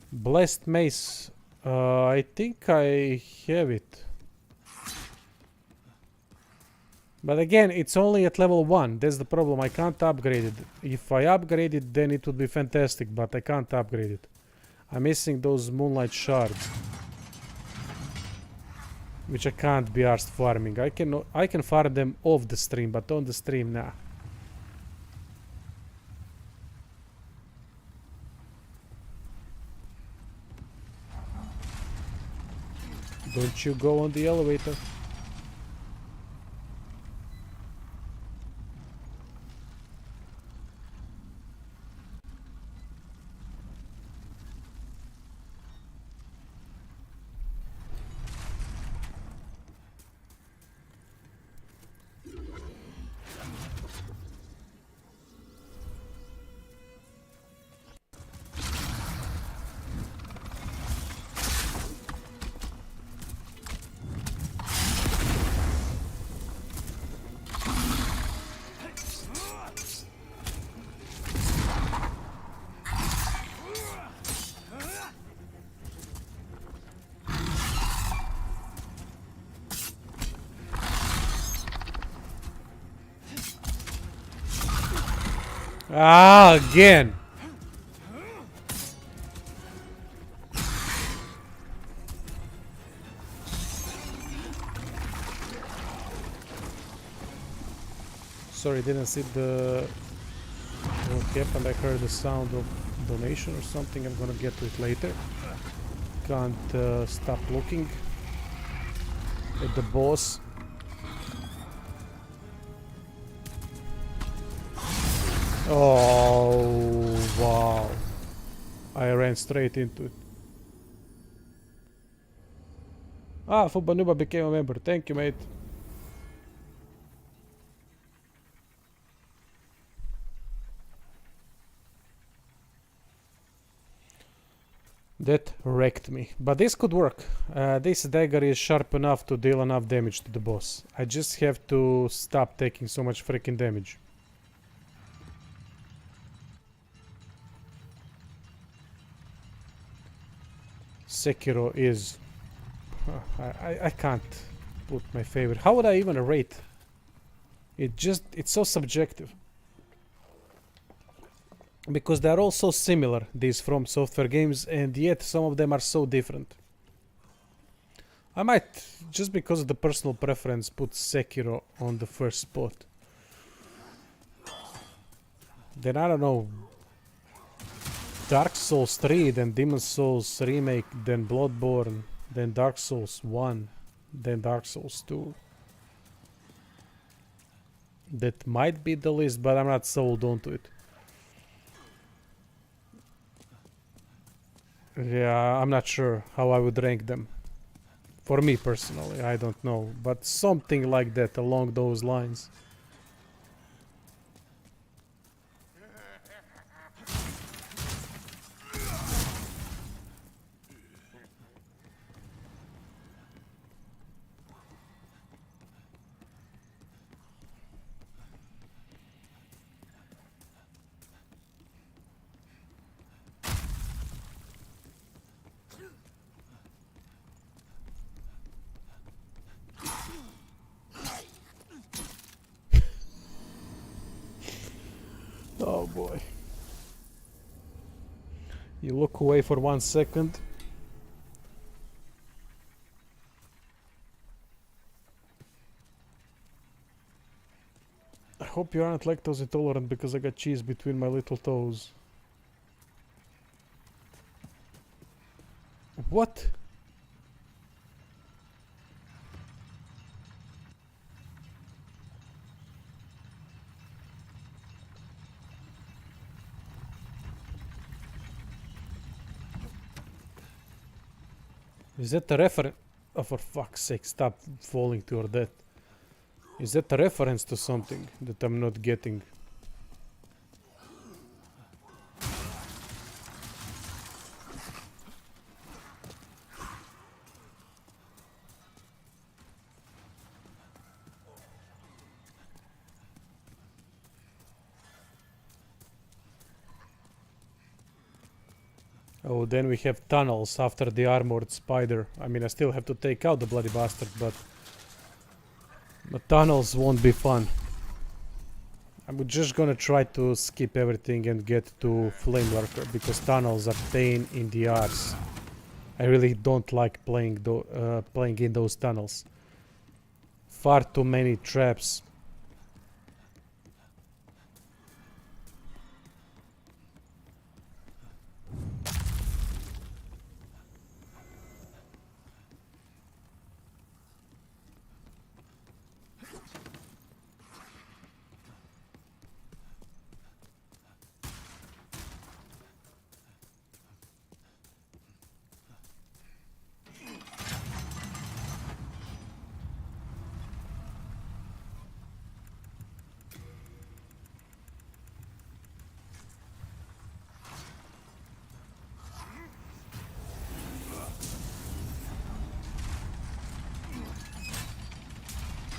Blessed mace. I think I have it. But again, it's only at level 1. That's the problem. I can't upgrade it. If I upgrade it, then it would be fantastic, but I can't upgrade it. I'm missing those moonlight shards, which I can't be arsed farming. I can farm them off the stream, but on the stream, nah. Don't you go on the elevator. Ah, again. Sorry, didn't see what happened. I heard the sound of donation or something. I'm gonna get to it later. Can't stop looking at the boss. Oh, wow. I ran straight into it. Ah, Fubanuba became a member. Thank you, mate. That wrecked me. But this could work. This dagger is sharp enough to deal enough damage to the boss. I just have to stop taking so much freaking damage. Sekiro is... I can't put my favorite. How would I even rate? It's so subjective. Because they're all so similar, these From Software games, and yet some of them are so different. I might, just because of the personal preference, put Sekiro on the first spot. Then I don't know, Dark Souls 3, then Demon Souls Remake, then Bloodborne, then Dark Souls 1, then Dark Souls 2. That might be the list, but I'm not sold onto it. Yeah, I'm not sure how I would rank them. For me personally, I don't know, but something like that, along those lines. Oh boy. You look away for 1 second. I hope you aren't lactose intolerant because I got cheese between my little toes. What? Is that a reference? Oh, for fuck's sake, stop falling to your death. Is that a reference to something that I'm not getting? Oh, then we have tunnels after the armored spider. I mean, I still have to take out the bloody bastard, but tunnels won't be fun. I'm just gonna try to skip everything and get to Flame Lurker, because tunnels are pain in the arse. I really don't like playing in those tunnels. Far too many traps.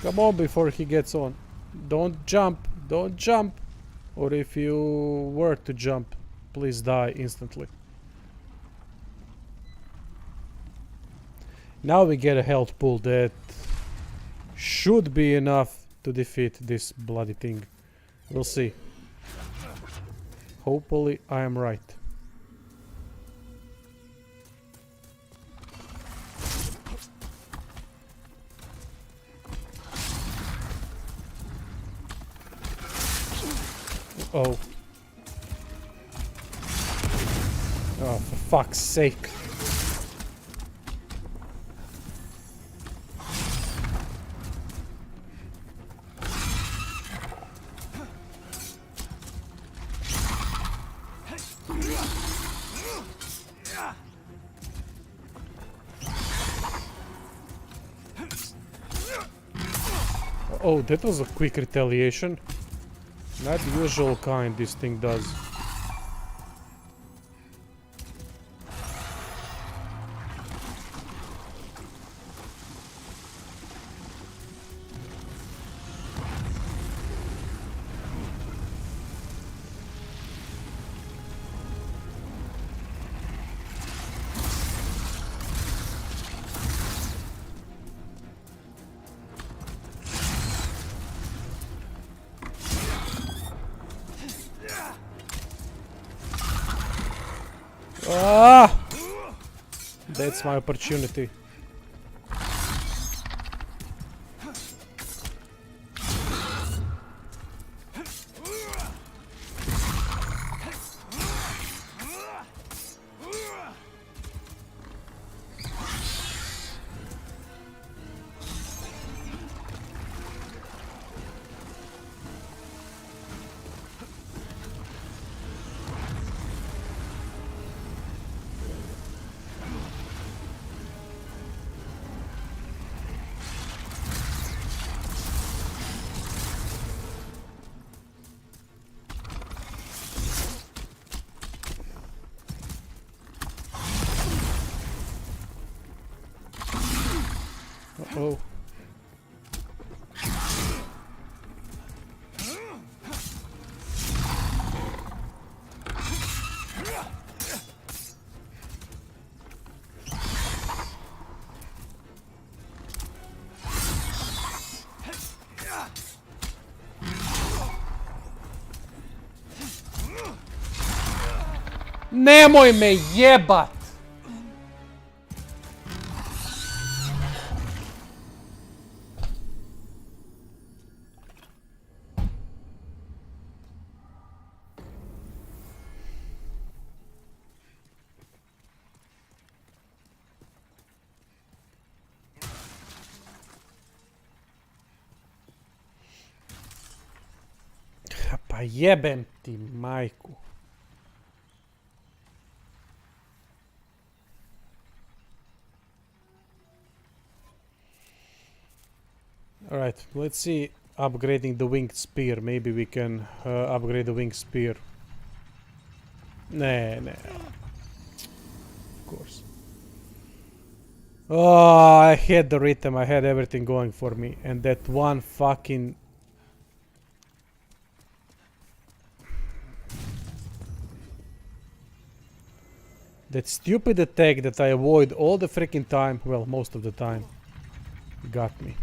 Come on before he gets on. Don't jump. Don't jump. Or if you were to jump, please die instantly. Now we get a health pool that should be enough to defeat this bloody thing. We'll see. Hopefully I am right. Oh. Oh, for fuck's sake. Oh, that was a quick retaliation. Not the usual kind this thing does. Ah! That's my opportunity. Uh-oh. Nemoj me jebat! Pa jebem ti majku. Alright, let's see upgrading the winged spear. Maybe we can upgrade the winged spear. Nah. Of course. Oh, I had the rhythm, I had everything going for me. And that one fucking... That stupid attack that I avoid all the freaking time, well, most of the time, got me.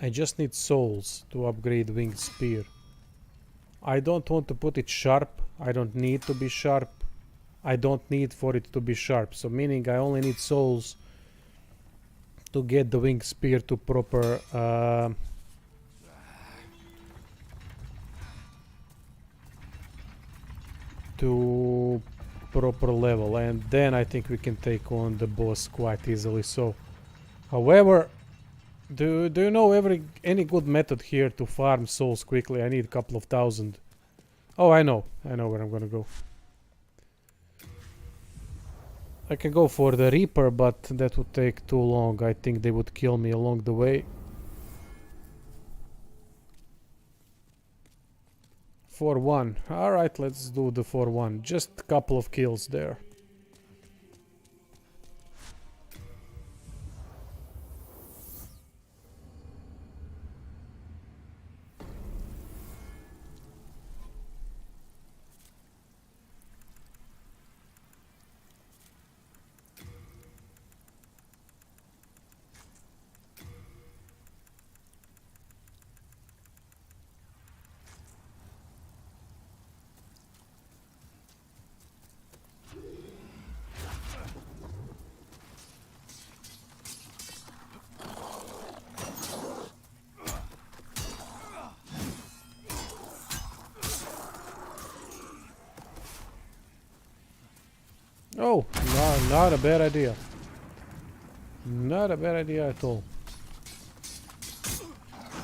I just need souls to upgrade winged spear. I don't want to put it sharp. I don't need to be sharp. I don't need for it to be sharp. So meaning I only need souls to get the winged spear to proper level, and then I think we can take on the boss quite easily. So, however, do you know any good method here to farm souls quickly? I need a couple of thousand. Oh, I know where I'm gonna go. I can go for the Reaper, but that would take too long. I think they would kill me along the way. 4-1. Alright, let's do the 4-1. Just a couple of kills there. Oh, no, not a bad idea. Not a bad idea at all.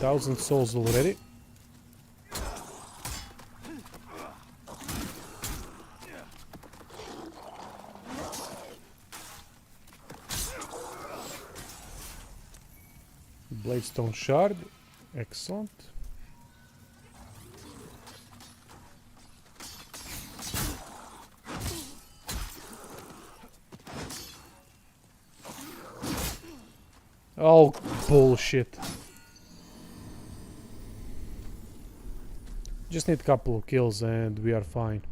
1,000 souls already. Bladestone shard. Excellent. Oh, bullshit. Just need a couple of kills and we are fine.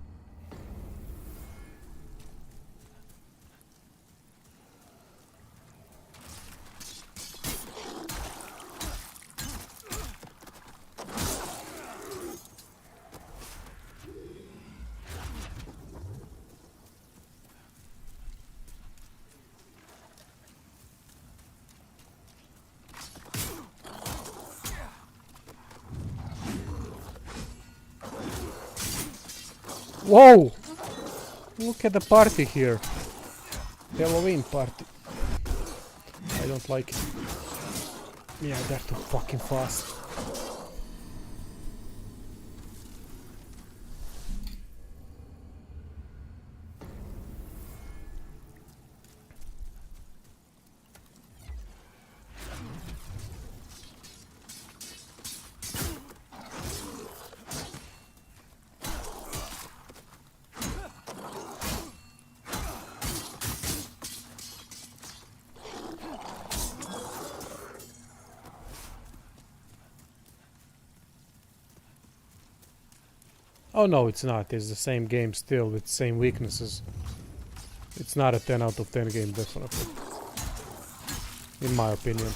Whoa! Look at the party here. Halloween party. I don't like it. Yeah, they're too fucking fast. Oh no, it's not. It's the same game still with same weaknesses. It's not a 10 out of 10 game, definitely. In my opinion.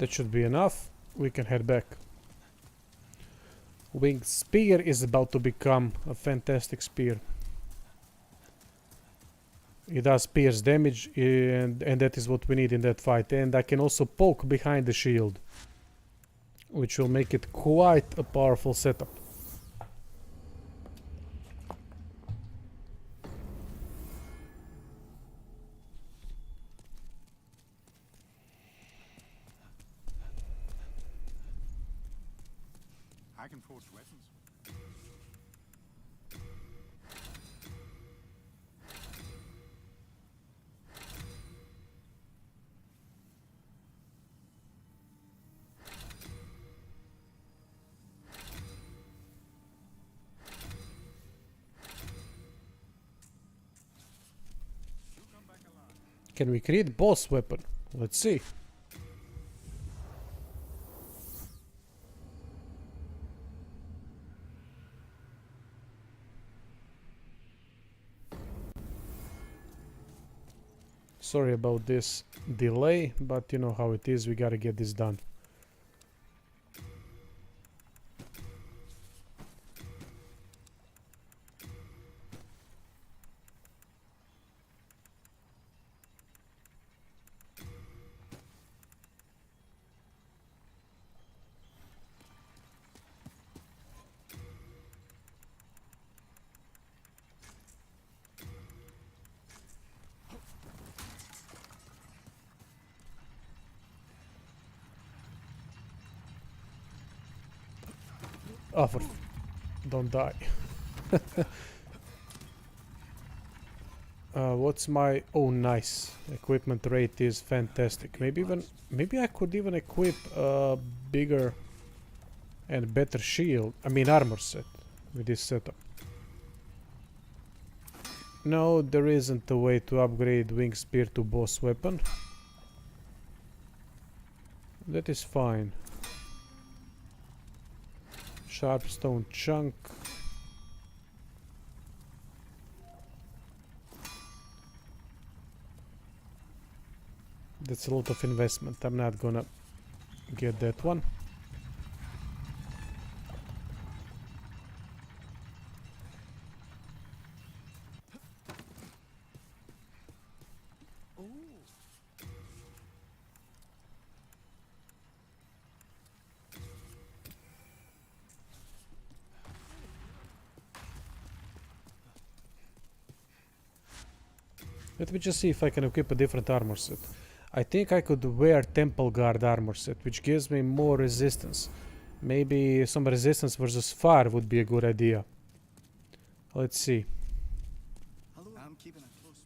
That should be enough. We can head back. Winged spear is about to become a fantastic spear. It does pierce damage, and that is what we need in that fight. And I can also poke behind the shield, which will make it quite a powerful setup. I can forge weapons. You come back alive. Can we create boss weapon? Let's see. Sorry about this delay, but you know how it is, we gotta get this done. Oh, don't die. What's my... Oh, nice. Equipment rate is fantastic. Maybe I could even equip a bigger and better shield. I mean armor set with this setup. No, there isn't a way to upgrade Wing Spear to boss weapon. That is fine. Sharp stone chunk. That's a lot of investment. I'm not gonna get that one. Let me just see if I can equip a different armor set. I think I could wear Temple Guard armor set, which gives me more resistance. Maybe some resistance versus fire would be a good idea. Let's see. Hello, I'm keeping it close.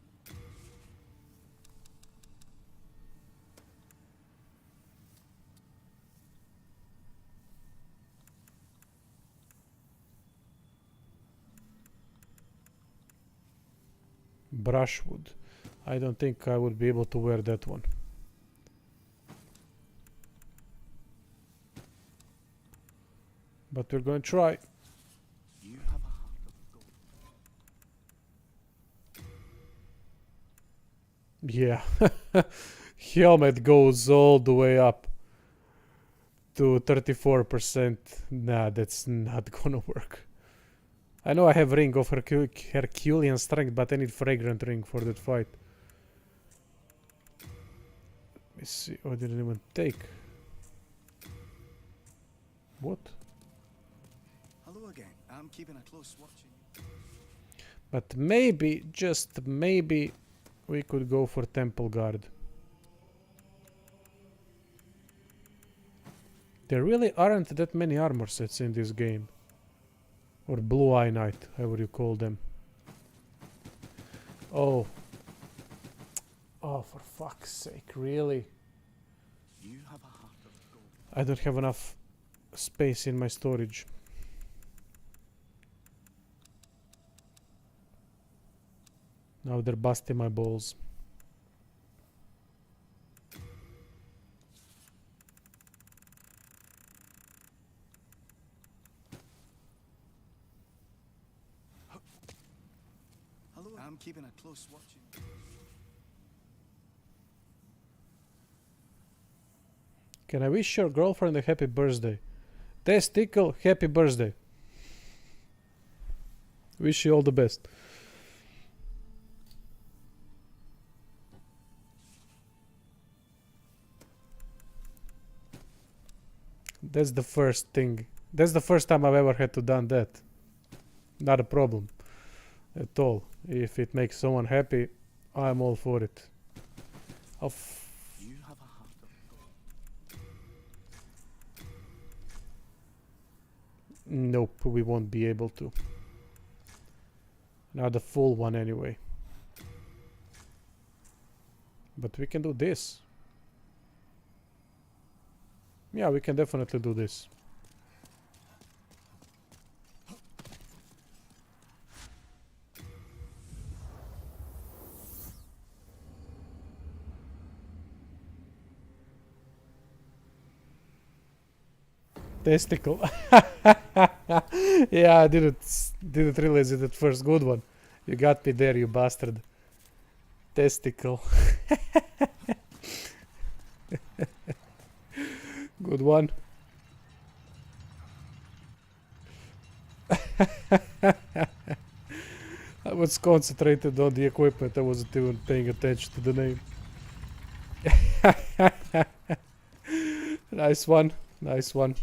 Brushwood. I don't think I would be able to wear that one. But we're going to try. You have a heart of gold. Yeah. Helmet goes all the way up to 34%. Nah, that's not gonna work. I know I have ring of Herculean strength, but I need fragrant ring for that fight. Let me see. Oh, I didn't even take. What? Hello again. I'm keeping a close watch on you. But maybe, just maybe, we could go for Temple Guard. There really aren't that many armor sets in this game. Or Blue Eye Knight, however you call them. Oh. Oh, for fuck's sake, really? You have a heart of gold. I don't have enough space in my storage. Now they're busting my balls. Hello, I'm keeping a close watch on you. Can I wish your girlfriend a happy birthday? Testicle, happy birthday. Wish you all the best. That's the first thing. That's the first time I've ever had to done that. Not a problem at all. If it makes someone happy, I'm all for it. You have a heart of gold. Nope, we won't be able to. Not the full one anyway. But we can do this. Yeah, we can definitely do this. Testicle. Yeah, I didn't realize it at first. Good one. You got me there, you bastard. Testicle. Good one. I was concentrated on the equipment. I wasn't even paying attention to the name. Nice one. Nice one.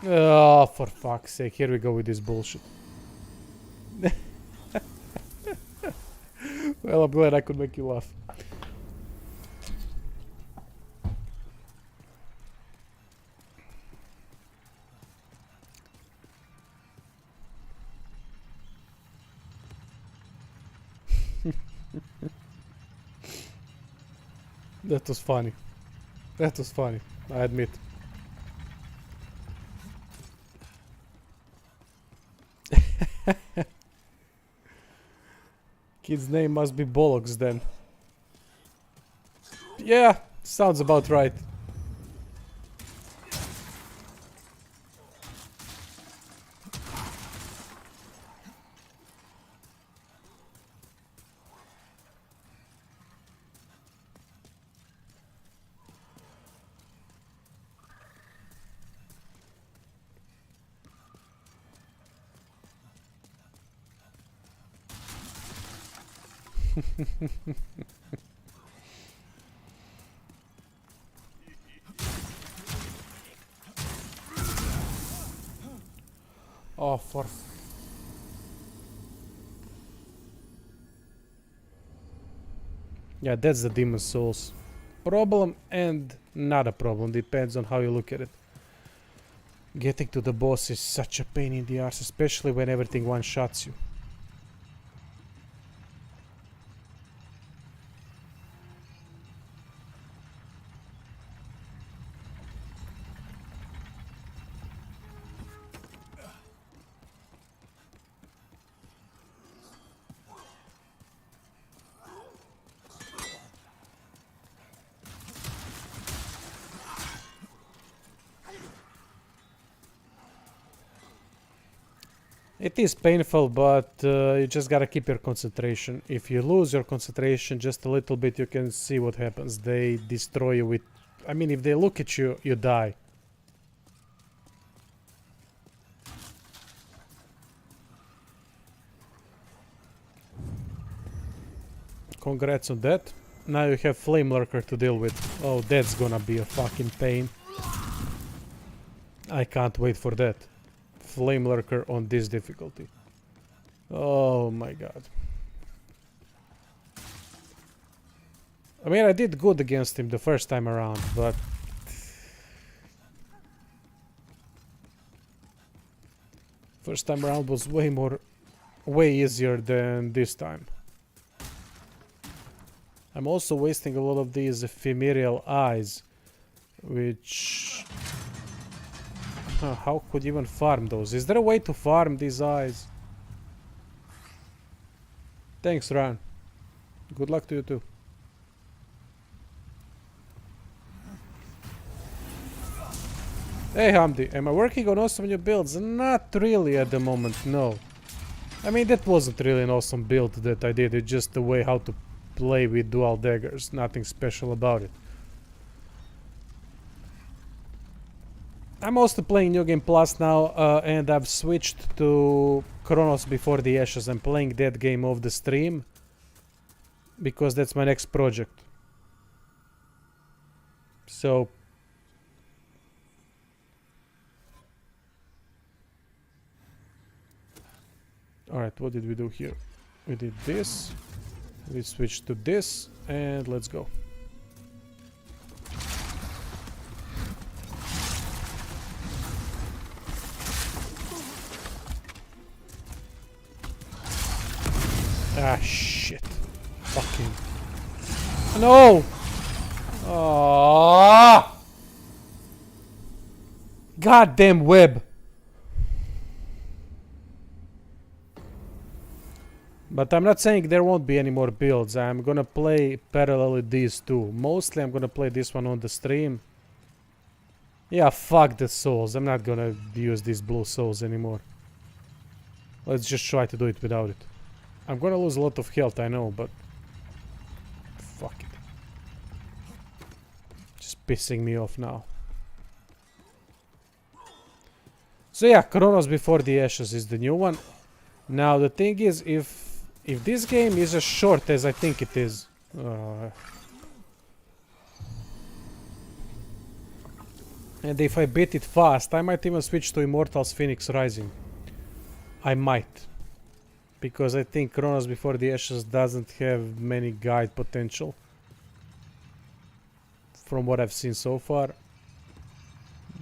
Oh, for fuck's sake. Here we go with this bullshit. Well, I'm glad I could make you laugh. That was funny. That was funny, I admit. Kid's name must be Bollocks then. Yeah, sounds about right. Oh, for... Yeah, that's the Demon's Souls. Problem and not a problem, depends on how you look at it. Getting to the boss is such a pain in the arse, especially when everything one-shots you. It is painful, but you just gotta keep your concentration. If you lose your concentration just a little bit, you can see what happens. They destroy you with... I mean, if they look at you, you die. Congrats on that. Now you have Flame Lurker to deal with. Oh, that's gonna be a fucking pain. I can't wait for that. Flame Lurker on this difficulty. Oh my god. I mean, I did good against him the first time around, but... First time around was way easier than this time. I'm also wasting a lot of these ephemeral eyes, which... How could you even farm those? Is there a way to farm these eyes? Thanks, Ran. Good luck to you too. Hey Hamdi, am I working on awesome new builds? Not really at the moment, no. I mean, that wasn't really an awesome build that I did, it's just the way how to play with dual daggers, nothing special about it. I'm also playing New Game Plus now, and I've switched to Chronos Before the Ashes. I'm playing that game off the stream, because that's my next project. So... Alright, what did we do here? We did this, we switched to this, and let's go. Ah, shit. Fucking... No! Oh! Goddamn web! But I'm not saying there won't be any more builds. I'm gonna play parallelly these two. Mostly I'm gonna play this one on the stream. Yeah, fuck the souls. I'm not gonna use these blue souls anymore. Let's just try to do it without it. I'm gonna lose a lot of health, I know, but... Fuck it. Just pissing me off now. So yeah, Chronos Before the Ashes is the new one. Now the thing is, if this game is as short as I think it is, and if I beat it fast, I might even switch to Immortals Phoenix Rising. I might. Because I think Chronos Before the Ashes doesn't have many guide potential. From what I've seen so far.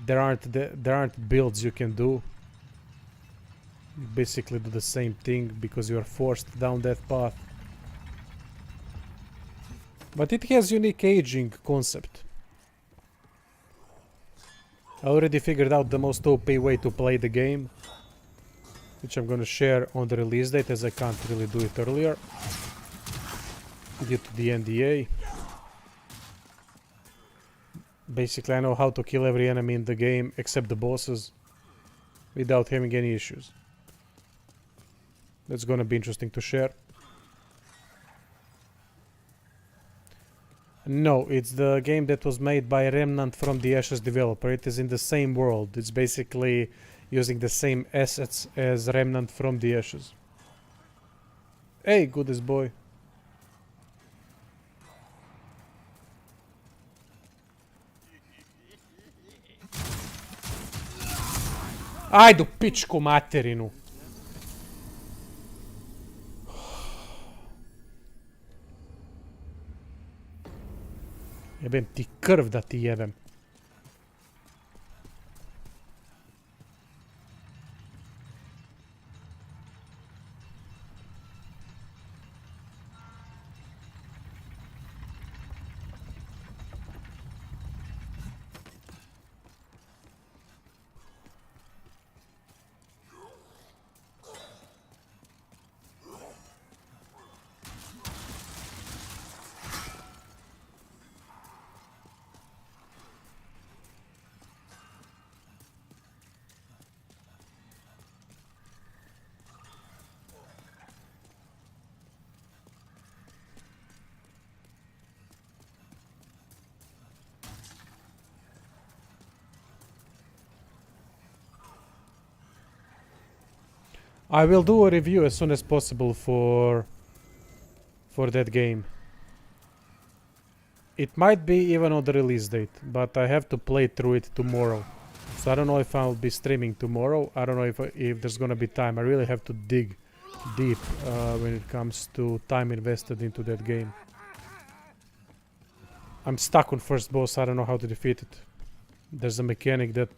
There aren't builds you can do. You basically do the same thing because you are forced down that path. But it has unique aging concept. I already figured out the most OP way to play the game, which I'm gonna share on the release date, as I can't really do it earlier due to the NDA. Basically, I know how to kill every enemy in the game except the bosses without having any issues. That's gonna be interesting to share. No, it's the game that was made by Remnant from the Ashes developer. It is in the same world. It's basically using the same assets as Remnant from the Ashes. Hey, goodest boy. Ajde u pičku materinu. Jebem ti krv da ti jebem. I will do a review as soon as possible for that game. It might be even on the release date, but I have to play through it tomorrow. So I don't know if I'll be streaming tomorrow. I don't know if there's gonna be time. I really have to dig deep when it comes to time invested into that game. I'm stuck on first boss. I don't know how to defeat it. There's a mechanic that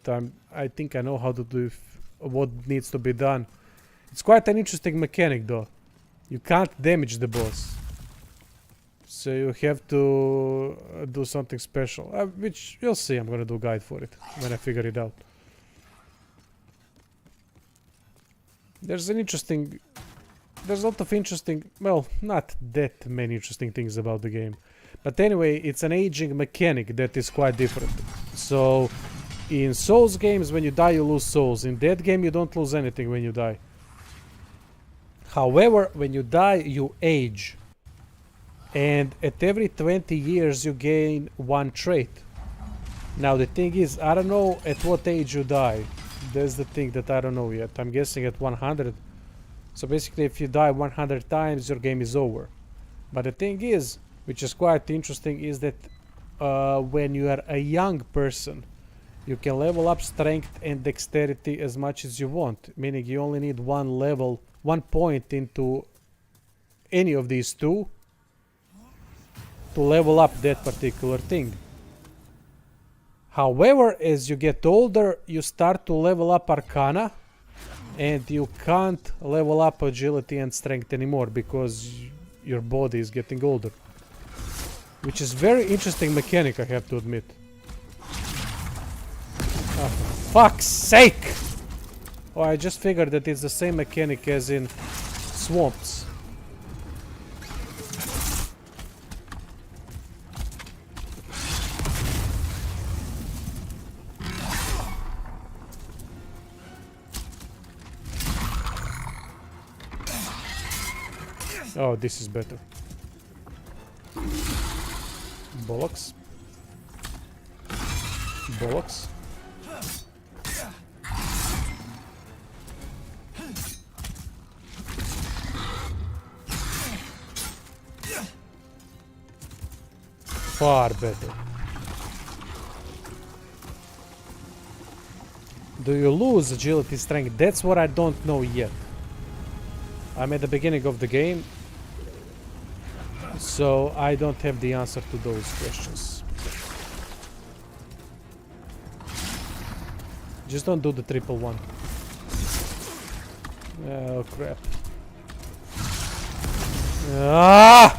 I think I know how to do what needs to be done. It's quite an interesting mechanic though. You can't damage the boss. So you have to do something special. Which you'll see, I'm gonna do a guide for it when I figure it out. There's a lot of interesting, well, not that many interesting things about the game. But anyway, it's an aging mechanic that is quite different. So In Souls games, when you die, you lose souls. In that game, you don't lose anything when you die. However, when you die, you age. And at every 20 years, you gain one trait. Now, the thing is, I don't know at what age you die. That's the thing that I don't know yet. I'm guessing at 100. So basically, if you die 100 times, your game is over. But the thing is, which is quite interesting, is that when you are a young person, you can level up strength and dexterity as much as you want. Meaning you only need one point into any of these two to level up that particular thing. However, as you get older, you start to level up Arcana, and you can't level up agility and strength anymore because your body is getting older. Which is very interesting mechanic, I have to admit. Oh, for fuck's sake! Oh, I just figured that it's the same mechanic as in swamps. Oh, this is better. Bollocks. Bollocks. Far better. Do you lose agility strength? That's what I don't know yet. I'm at the beginning of the game, so I don't have the answer to those questions. Just don't do the triple one. Oh crap. Ah!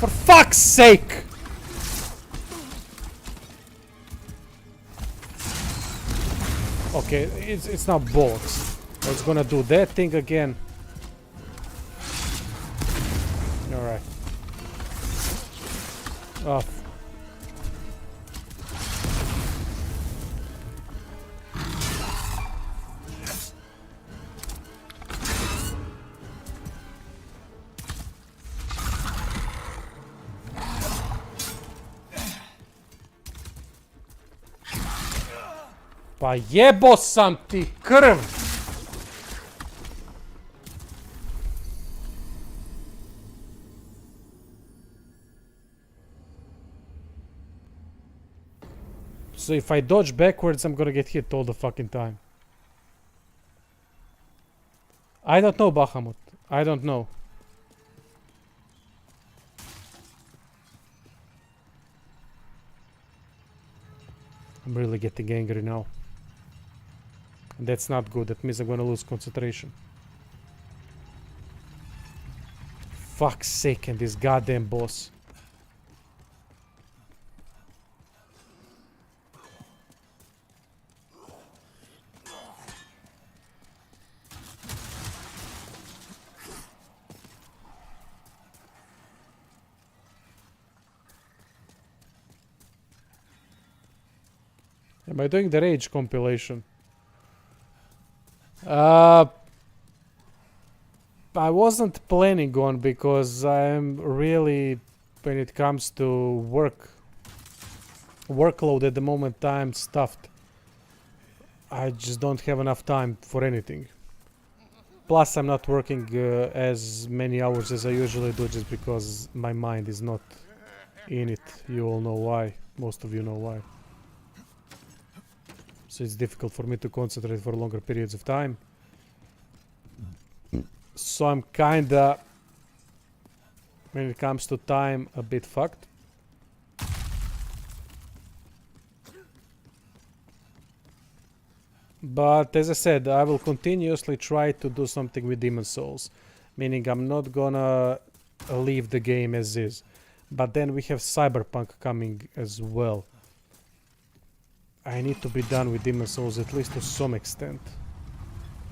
For fuck's sake! Okay, it's not bollocks. I was gonna do that thing again. Alright. Oh. Pa jebo sam ti krv! So if I dodge backwards, I'm gonna get hit all the fucking time. I don't know, Bahamut. I don't know. I'm really getting angry now. And that's not good. That means I'm gonna lose concentration. Fuck's sake, and this goddamn boss. Am I doing the Rage compilation? I wasn't planning on, because I'm really, when it comes to workload at the moment, I'm stuffed. I just don't have enough time for anything. Plus, I'm not working as many hours as I usually do, just because my mind is not in it. You all know why. Most of you know why. So it's difficult for me to concentrate for longer periods of time. So I'm kinda, when it comes to time, a bit fucked. But as I said, I will continuously try to do something with Demon Souls. Meaning I'm not gonna leave the game as is. But then we have Cyberpunk coming as well. I need to be done with Demon Souls, at least to some extent,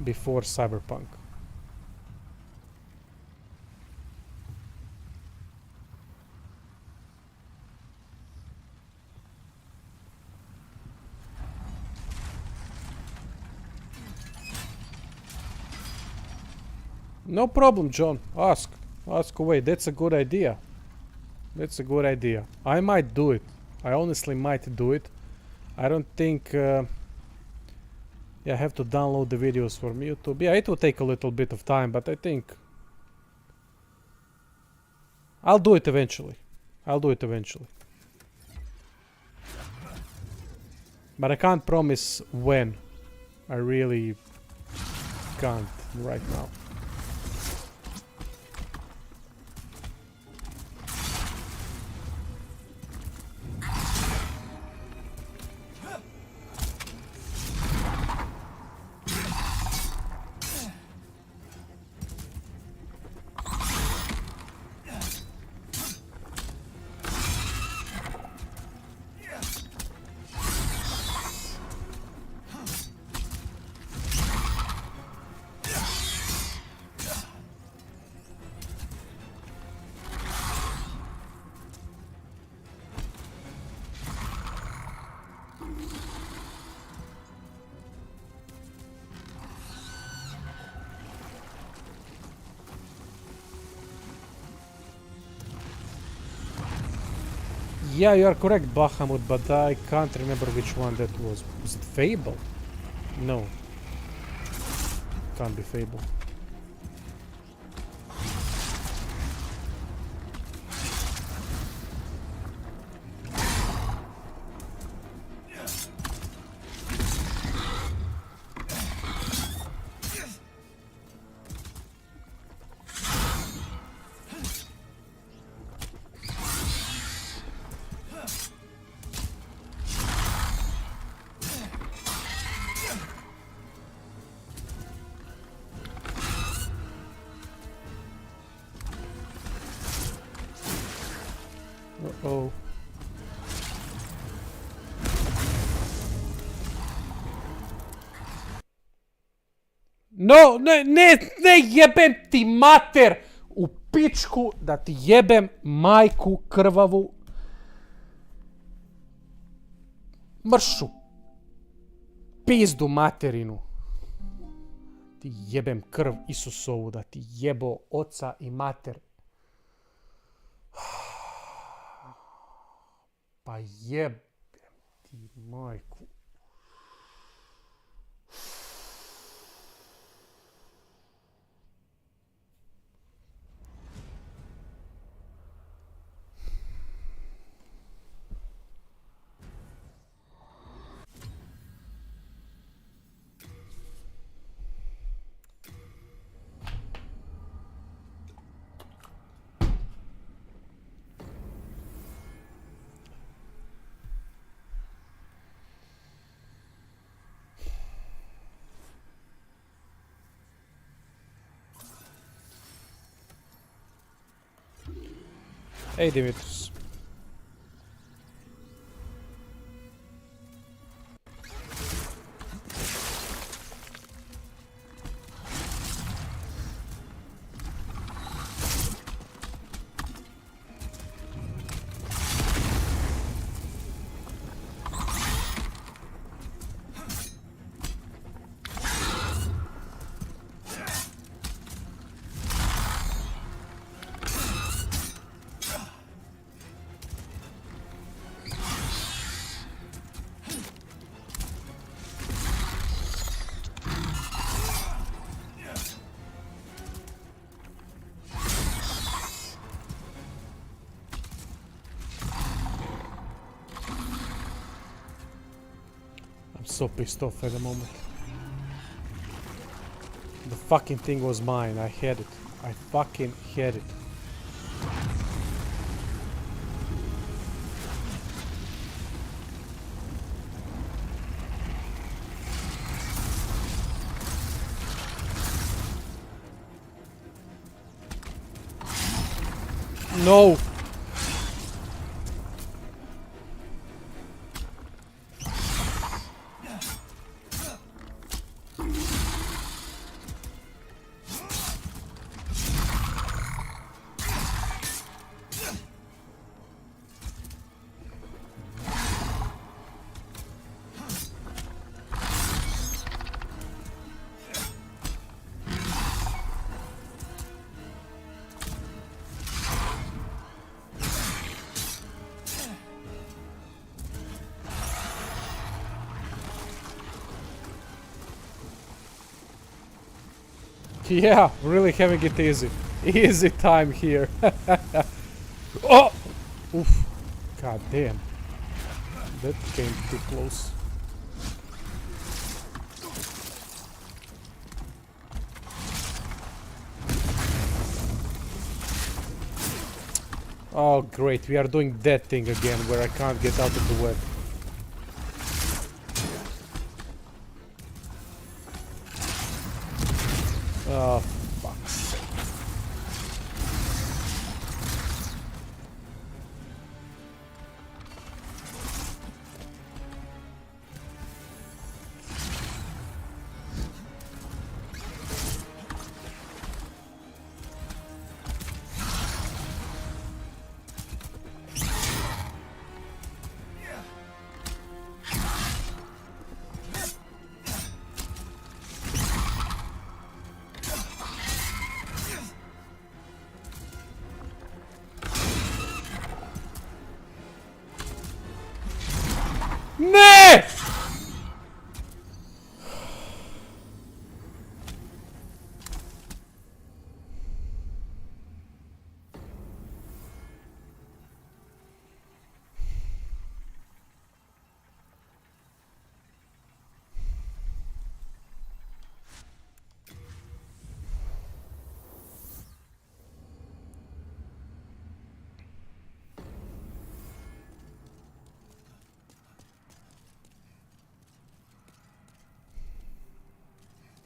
before Cyberpunk. No problem, John. Ask. Ask away. That's a good idea. That's a good idea. I might do it. I honestly might do it. I don't think... yeah, I have to download the videos from YouTube. Yeah, it will take a little bit of time, but I think... I'll do it eventually. I'll do it eventually. But I can't promise when. I really can't right now. Yeah, you are correct, Bahamut, but I can't remember which one that was. Was it Fable? No. Can't be Fable. Uh-oh. No, ne jebem ti mater u pičku da ti jebem majku krvavu mršu pizdu materinu. Ti jebem krv Isusovu da ti jebo oca i mater. Pa jebem ti majku. Hey, Dimitris. So pissed off at the moment. The fucking thing was mine. I had it. I fucking had it. No! Yeah, really having it easy. Easy time here. Oh! Oof. God damn. That came too close. Oh great, we are doing that thing again where I can't get out of the web. Oh, fuck's sake. Nee!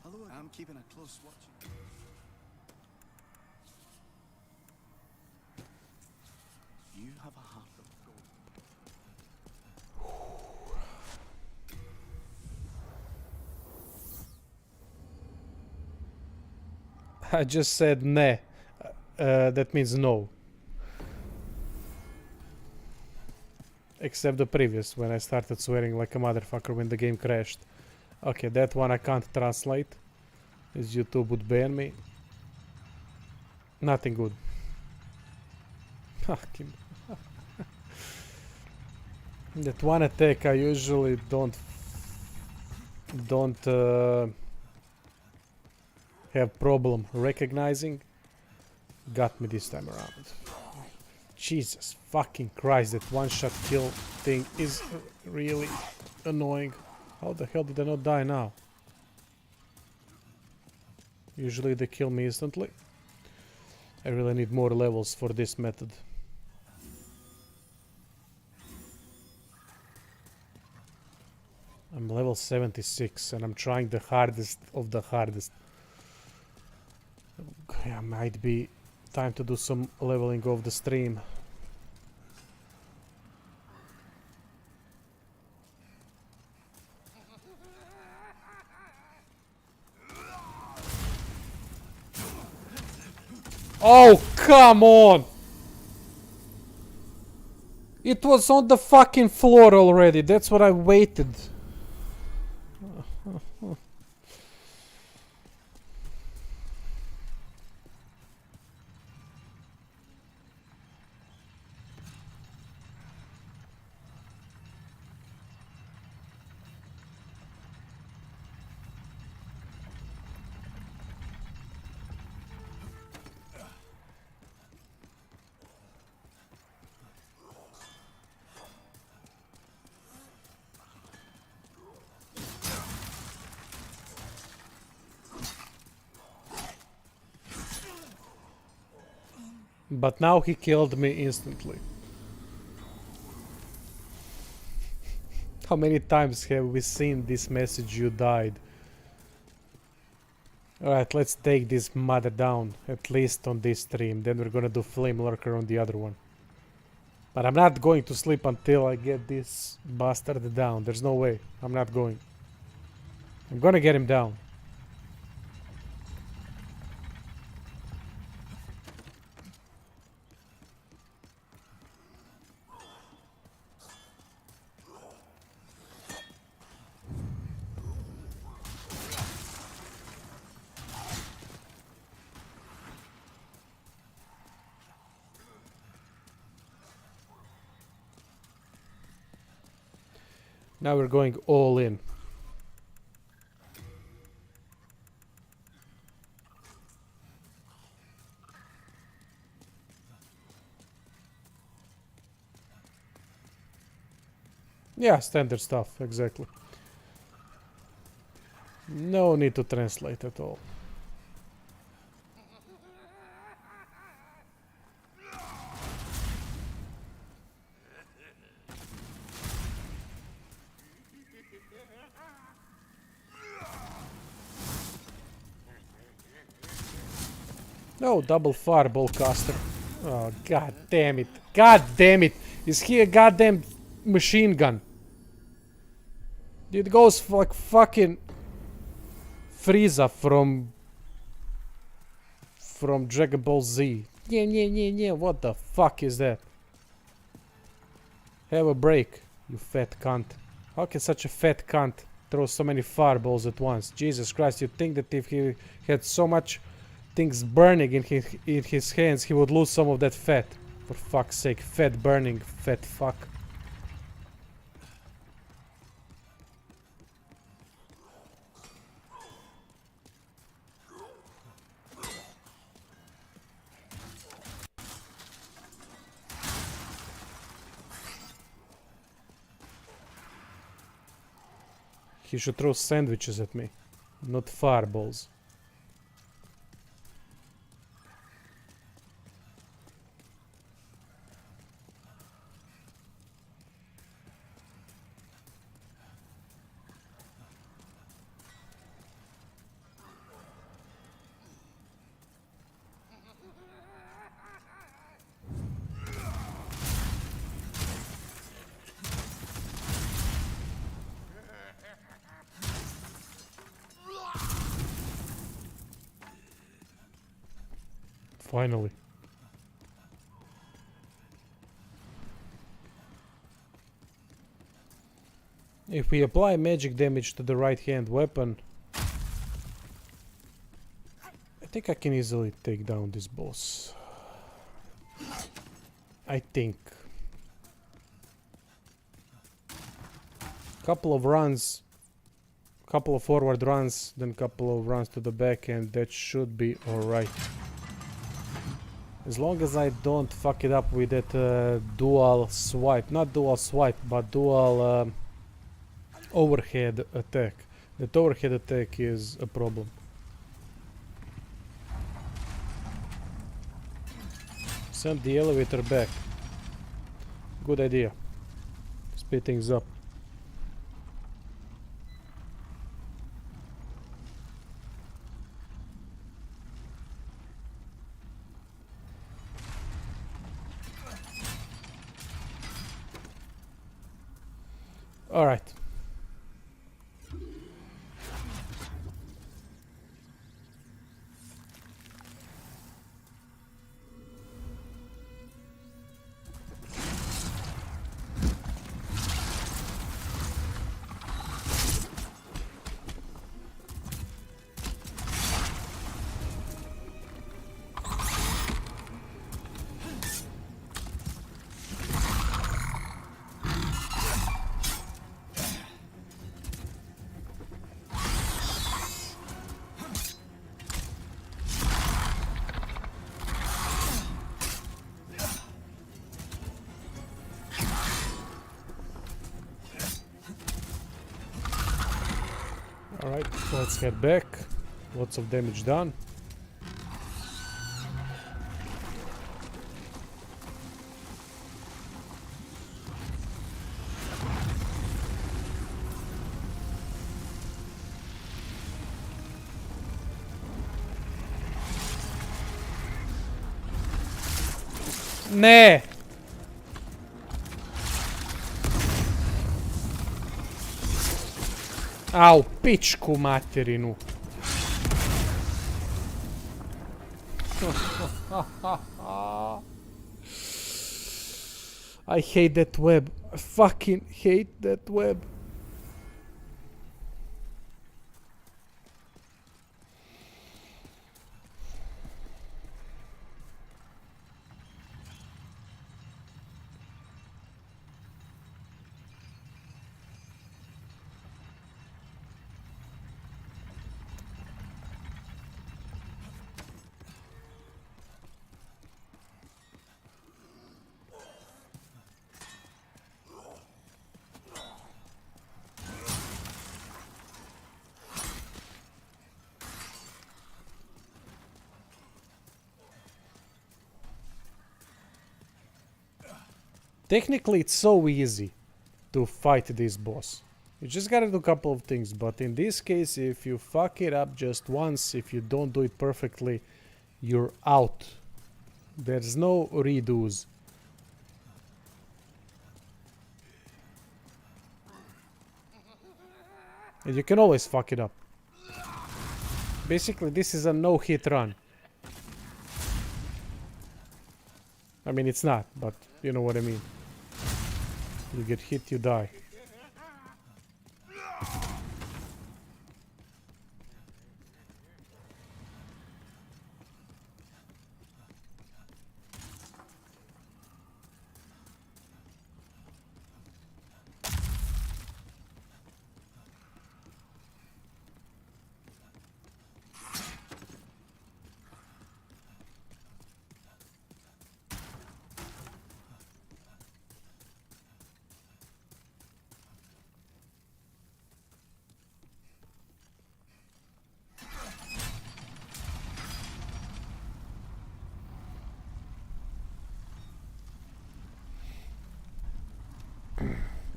Hello, I'm keeping a close watch. You have a heart of gold. I just said ne. That means no. Except the previous, when I started swearing like a motherfucker when the game crashed. Okay, that one I can't translate, as YouTube would ban me. Nothing good. Fucking. That one attack I usually don't have problem recognizing. Got me this time around. Jesus fucking Christ, that one-shot kill thing is really annoying. How the hell did I not die now? Usually they kill me instantly. I really need more levels for this method. I'm level 76 and I'm trying the hardest of the hardest. Yeah, might be time to do some leveling of the stream. Oh, come on! It was on the fucking floor already, that's what I waited. But now he killed me instantly. How many times have we seen this message, you died? Alright, let's take this mother down, at least on this stream. Then we're gonna do Flame Lurker on the other one. But I'm not going to sleep until I get this bastard down. There's no way. I'm not going. I'm gonna get him down. Now we're going all in. Yeah, standard stuff, exactly. No need to translate at all. No, double fireball caster. Oh, god damn it. God damn it. Is he a goddamn machine gun? It goes like fucking Frieza from Dragon Ball Z. Yeah, what the fuck is that? Have a break, you fat cunt. How can such a fat cunt throw so many fireballs at once? Jesus Christ, you'd think that if he had so much things burning in his hands, he would lose some of that fat. For fuck's sake, fat burning, fat fuck. He should throw sandwiches at me, not fireballs. Finally. If we apply magic damage to the right hand weapon, I think I can easily take down this boss. I think. Couple of runs, couple of forward runs, then couple of runs to the back, and that should be alright. As long as I don't fuck it up with that dual swipe, not dual swipe, but dual overhead attack. That overhead attack is a problem. Send the elevator back. Good idea. Speed things up. All right. Alright, let's head back. Lots of damage done. Ne! Au, pičku materinu. I hate that web. I fucking hate that web. Technically, it's so easy to fight this boss. You just gotta do a couple of things, but in this case, if you fuck it up just once, if you don't do it perfectly, you're out. There's no redos. And you can always fuck it up. Basically, this is a no-hit run. I mean, it's not, but you know what I mean. You get hit, you die.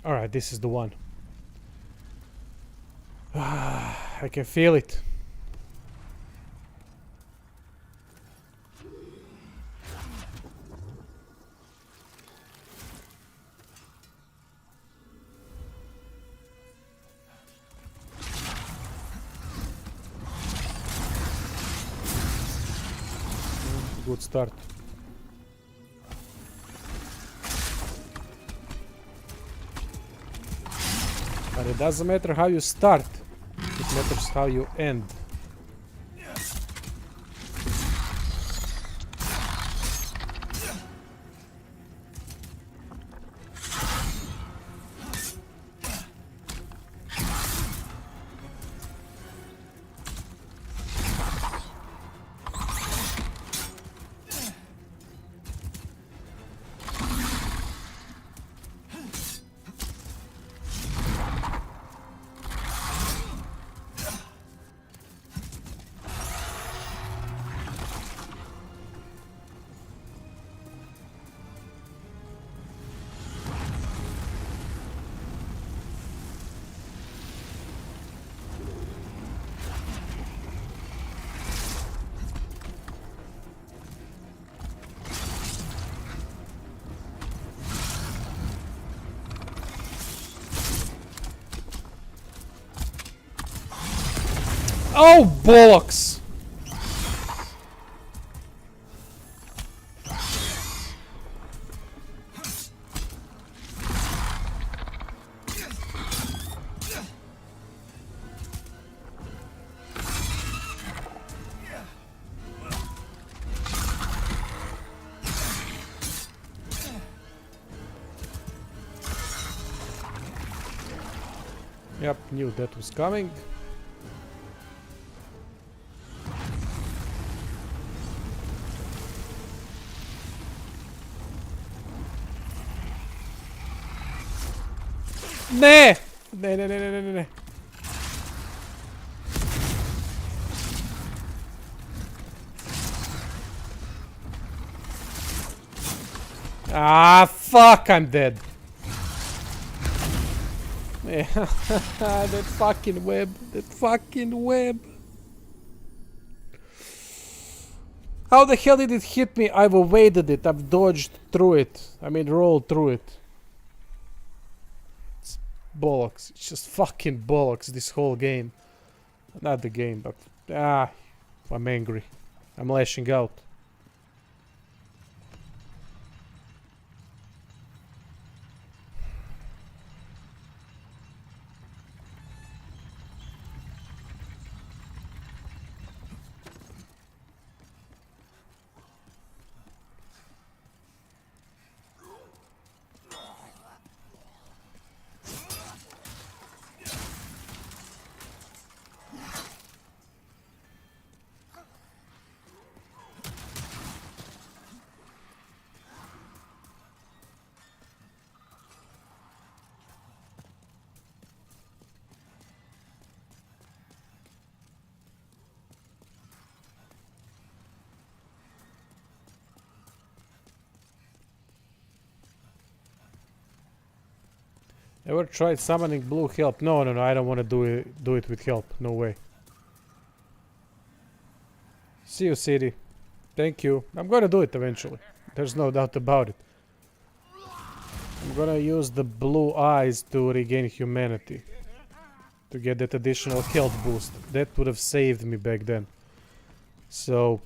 Alright, this is the one. I can feel it. Good start. But it doesn't matter how you start, it matters how you end. Oh, bollocks! Yep, knew that was coming. Ne! Ne. Ah, fuck, I'm dead. Yeah, that fucking web. That fucking web. How the hell did it hit me? I've evaded it. I've dodged through it. I mean, rolled through it. It's bollocks. It's just fucking bollocks, this whole game. Not the game, but... I'm angry. I'm lashing out. Ever tried summoning blue help? No, no, no, I don't want to do it with help. No way. See you, city. Thank you. I'm gonna do it eventually. There's no doubt about it. I'm gonna use the blue eyes to regain humanity. To get that additional health boost. That would have saved me back then. So...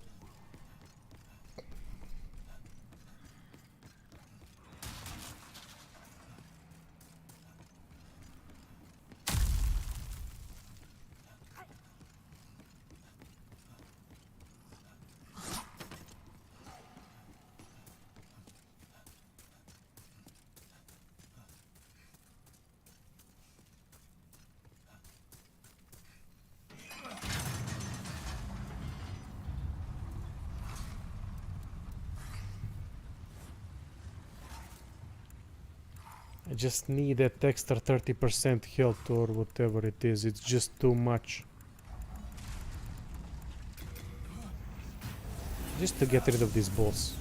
I just need that extra 30% health or whatever it is. It's just too much. Just to get rid of these balls.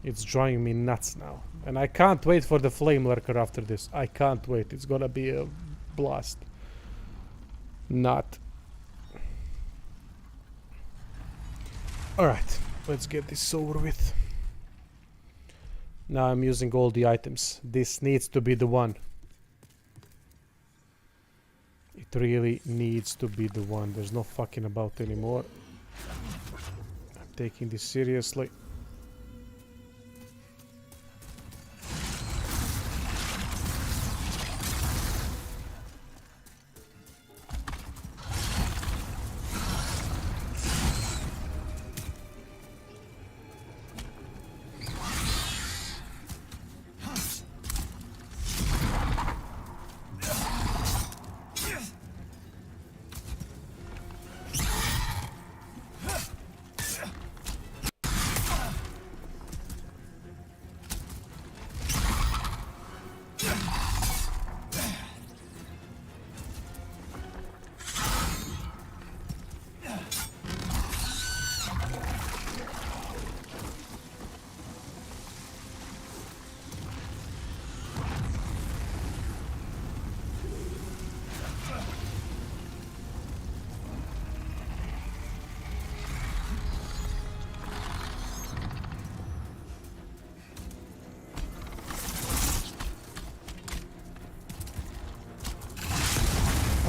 It's driving me nuts now. And I can't wait for the flame lurker after this. I can't wait. It's gonna be a blast. Not. Alright, let's get this over with. Now I'm using all the items. This needs to be the one. It really needs to be the one. There's no fucking about anymore. I'm taking this seriously.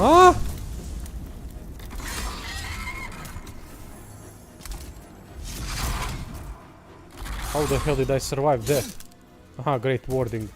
Ah! How the hell did I survive that? Aha, great warding.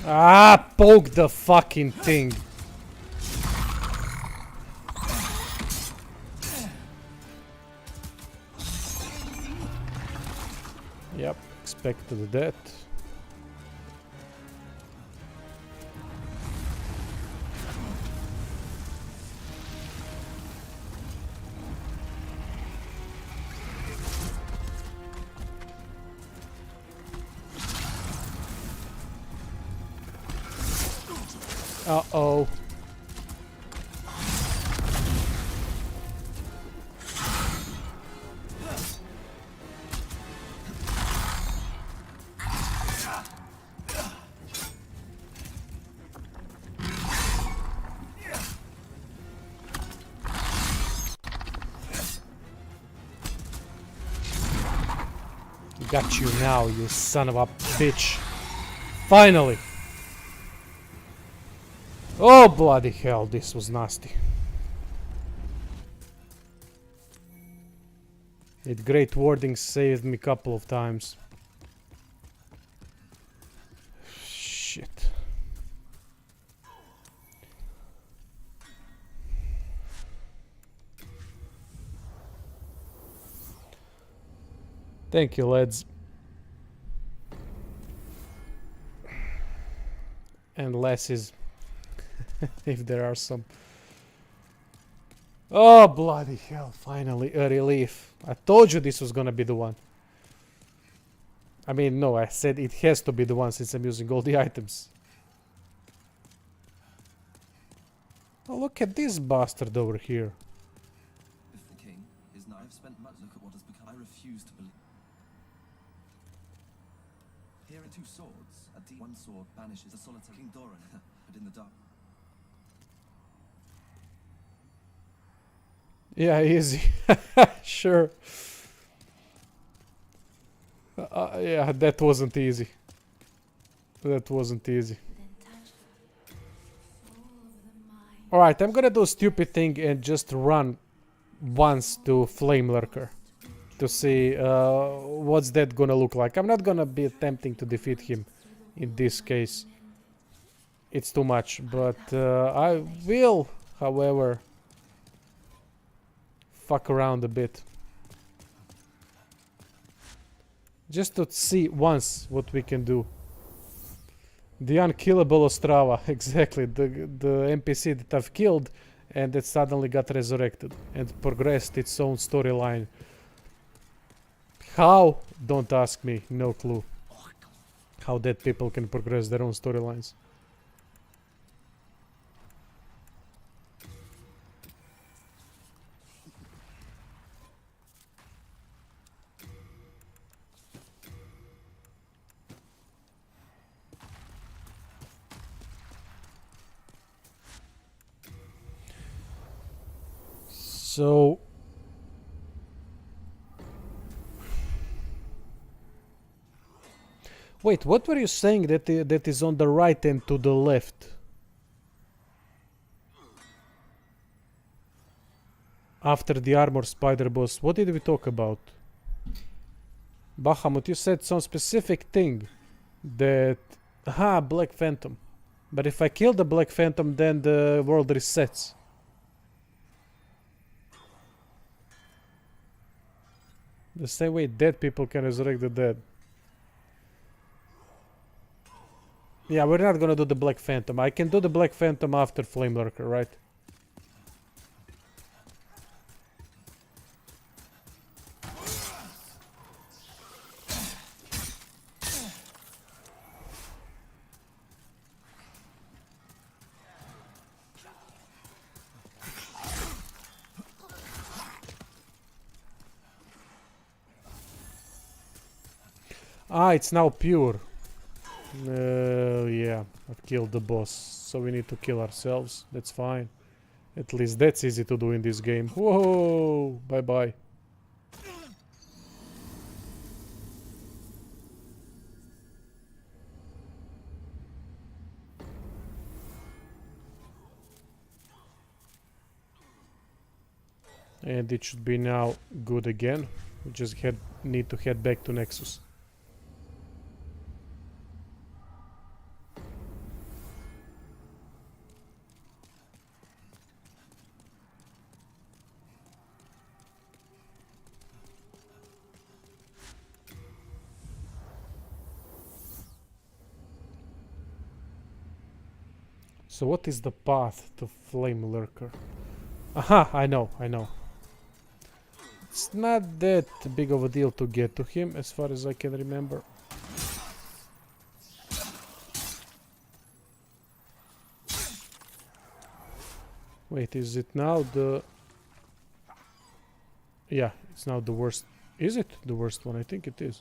Ah, poke the fucking thing. Yep, expected that. Uh-oh. Got you now, you son of a bitch. Finally! Oh, bloody hell, this was nasty. It great wording saved me a couple of times. Shit. Thank you, lads. And lasses. If there are some. Oh, bloody hell, finally a relief. I told you this was gonna be the one. I mean, no, I said it has to be the one since I'm using all the items. Oh, look at this bastard over here. If the king is not, I've spent much. Look at what has become. I refuse to believe. Here are 2 swords. One sword banishes the solitary King Doran, but in the dark. Yeah, easy. Sure. Yeah, that wasn't easy. That wasn't easy. Alright, I'm gonna do a stupid thing and just run once to Flame Lurker to see what's that gonna look like. I'm not gonna be attempting to defeat him in this case. It's too much, but I will, however, fuck around a bit. Just to see once what we can do. The unkillable Ostrava, exactly. The NPC that I've killed and that suddenly got resurrected and progressed its own storyline. How? Don't ask me, no clue. How dead people can progress their own storylines. So wait, what were you saying that is on the right and to the left? After the armor spider boss, what did we talk about? Bahamut, you said some specific thing that... Aha, Black Phantom. But if I kill the Black Phantom, then the world resets. The same way dead people can resurrect the dead. Yeah, we're not gonna do the Black Phantom. I can do the Black Phantom after Flame Lurker, right? Ah, it's now pure. Yeah, I've killed the boss, so we need to kill ourselves. That's fine. At least that's easy to do in this game. Whoa! Bye-bye. And it should be now good again. We just need to head back to Nexus. So what is the path to Flame Lurker? Aha, I know. It's not that big of a deal to get to him, as far as I can remember. Wait, is it now the... Yeah, it's now the worst. Is it the worst one? I think it is.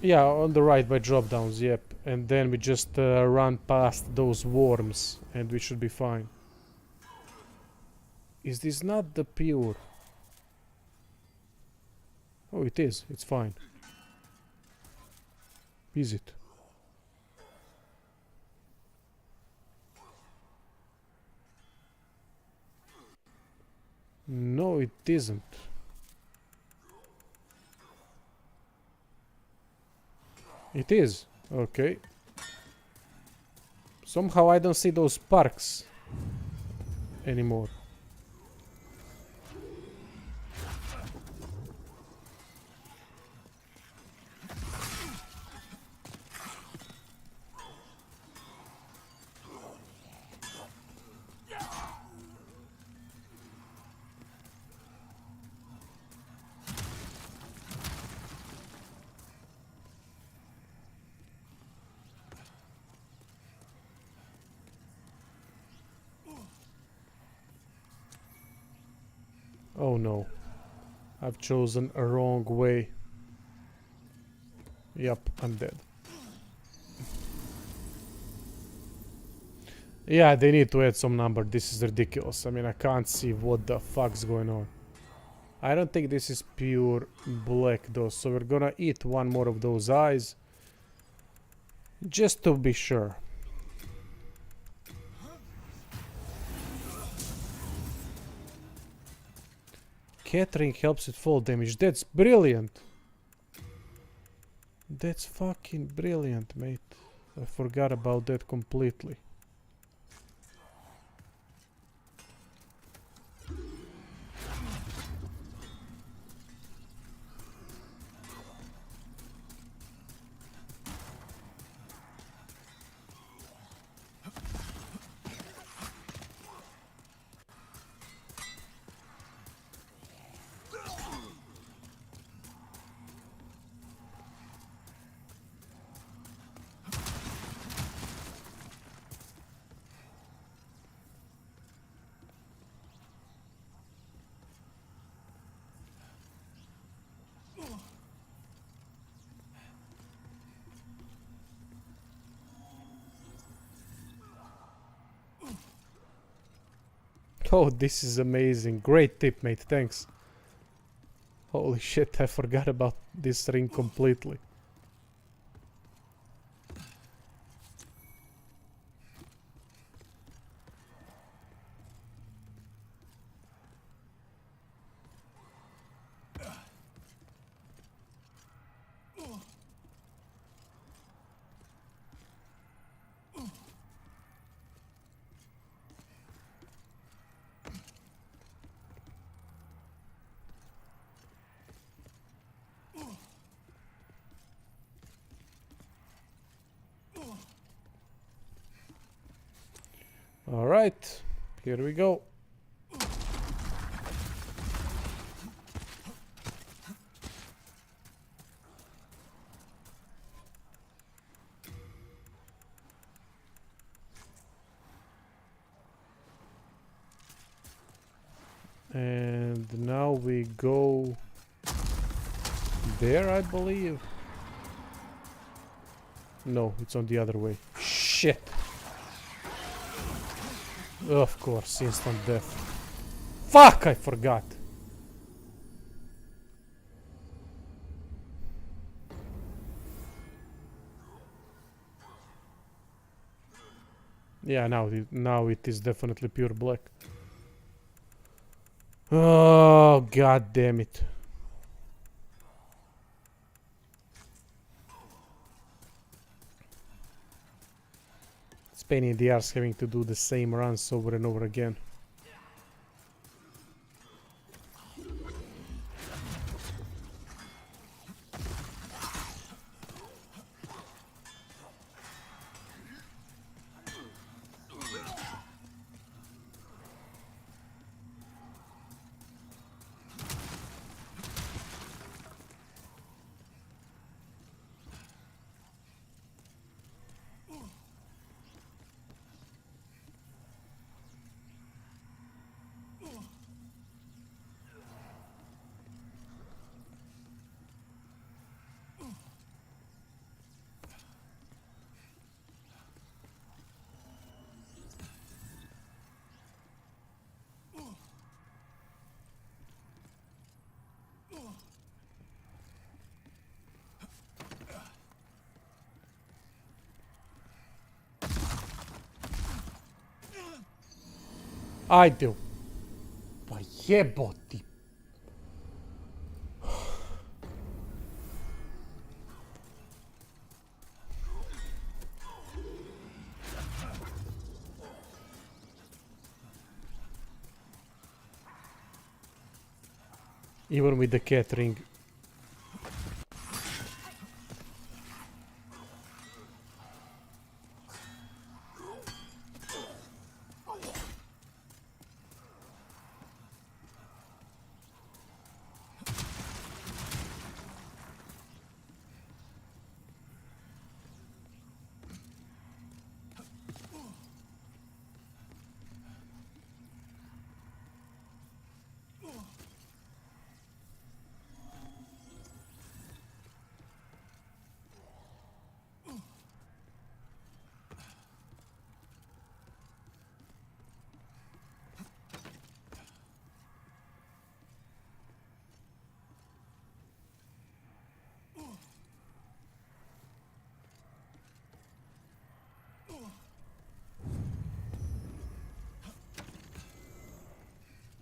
Yeah, on the right by drop downs, yep. And then we just run past those worms and we should be fine. Is this not the pure? Oh, it is. It's fine. Is it? No, it isn't. It is. Okay. Somehow I don't see those sparks anymore. Oh no. I've chosen a wrong way. Yup, I'm dead. Yeah, they need to add some number. This is ridiculous. I mean, I can't see what the fuck's going on. I don't think this is pure black though, so we're gonna eat one more of those eyes. Just to be sure. Catering helps with fall damage. That's brilliant. That's fucking brilliant, mate. I forgot about that completely. Oh, this is amazing. Great tip, mate. Thanks. Holy shit, I forgot about this ring completely. Alright, here we go. And now we go there, I believe. No, it's on the other way. Shit. Of course, instant death. Fuck, I forgot. Yeah, now it is definitely pure black. Oh, god damn it. It's pain in the arse having to do the same runs over and over again. Ajde. Pa jeboti. Even with the cat ring.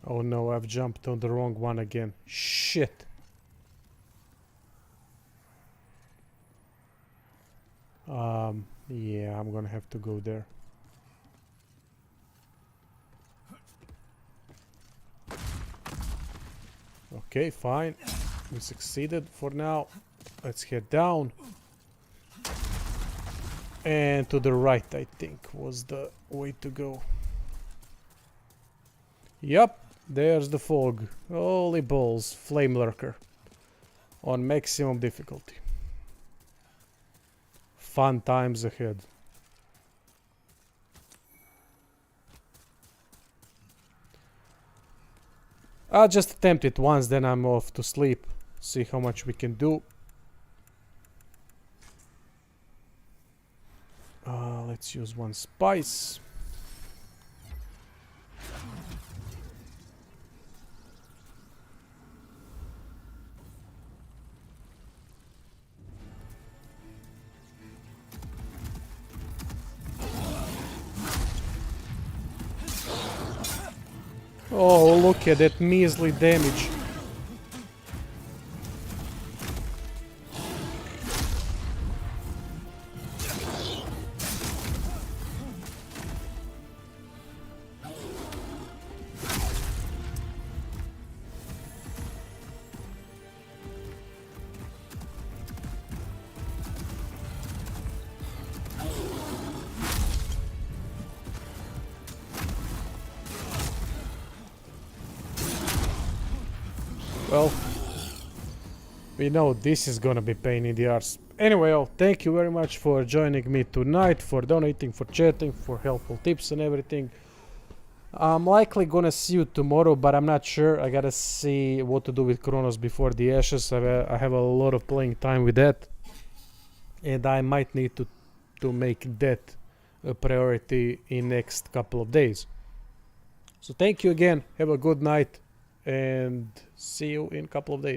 Oh no, I've jumped on the wrong one again. Shit. Yeah, I'm gonna have to go there. Okay, fine. We succeeded for now. Let's head down. And to the right, I think, was the way to go. Yup, there's the fog. Holy balls, flame lurker. On maximum difficulty. Fun times ahead. I'll just attempt it once, then I'm off to sleep. See how much we can do. Let's use one spice. Oh, look at that measly damage. Well, we know this is gonna be pain in the arse. Anyway, thank you very much for joining me tonight, for donating, for chatting, for helpful tips and everything. I'm likely gonna see you tomorrow, but I'm not sure. I gotta see what to do with Chronos before the Ashes. I have a lot of playing time with that, and I might need to make that a priority in next couple of days. So thank you again. Have a good night, and see you in a couple of days.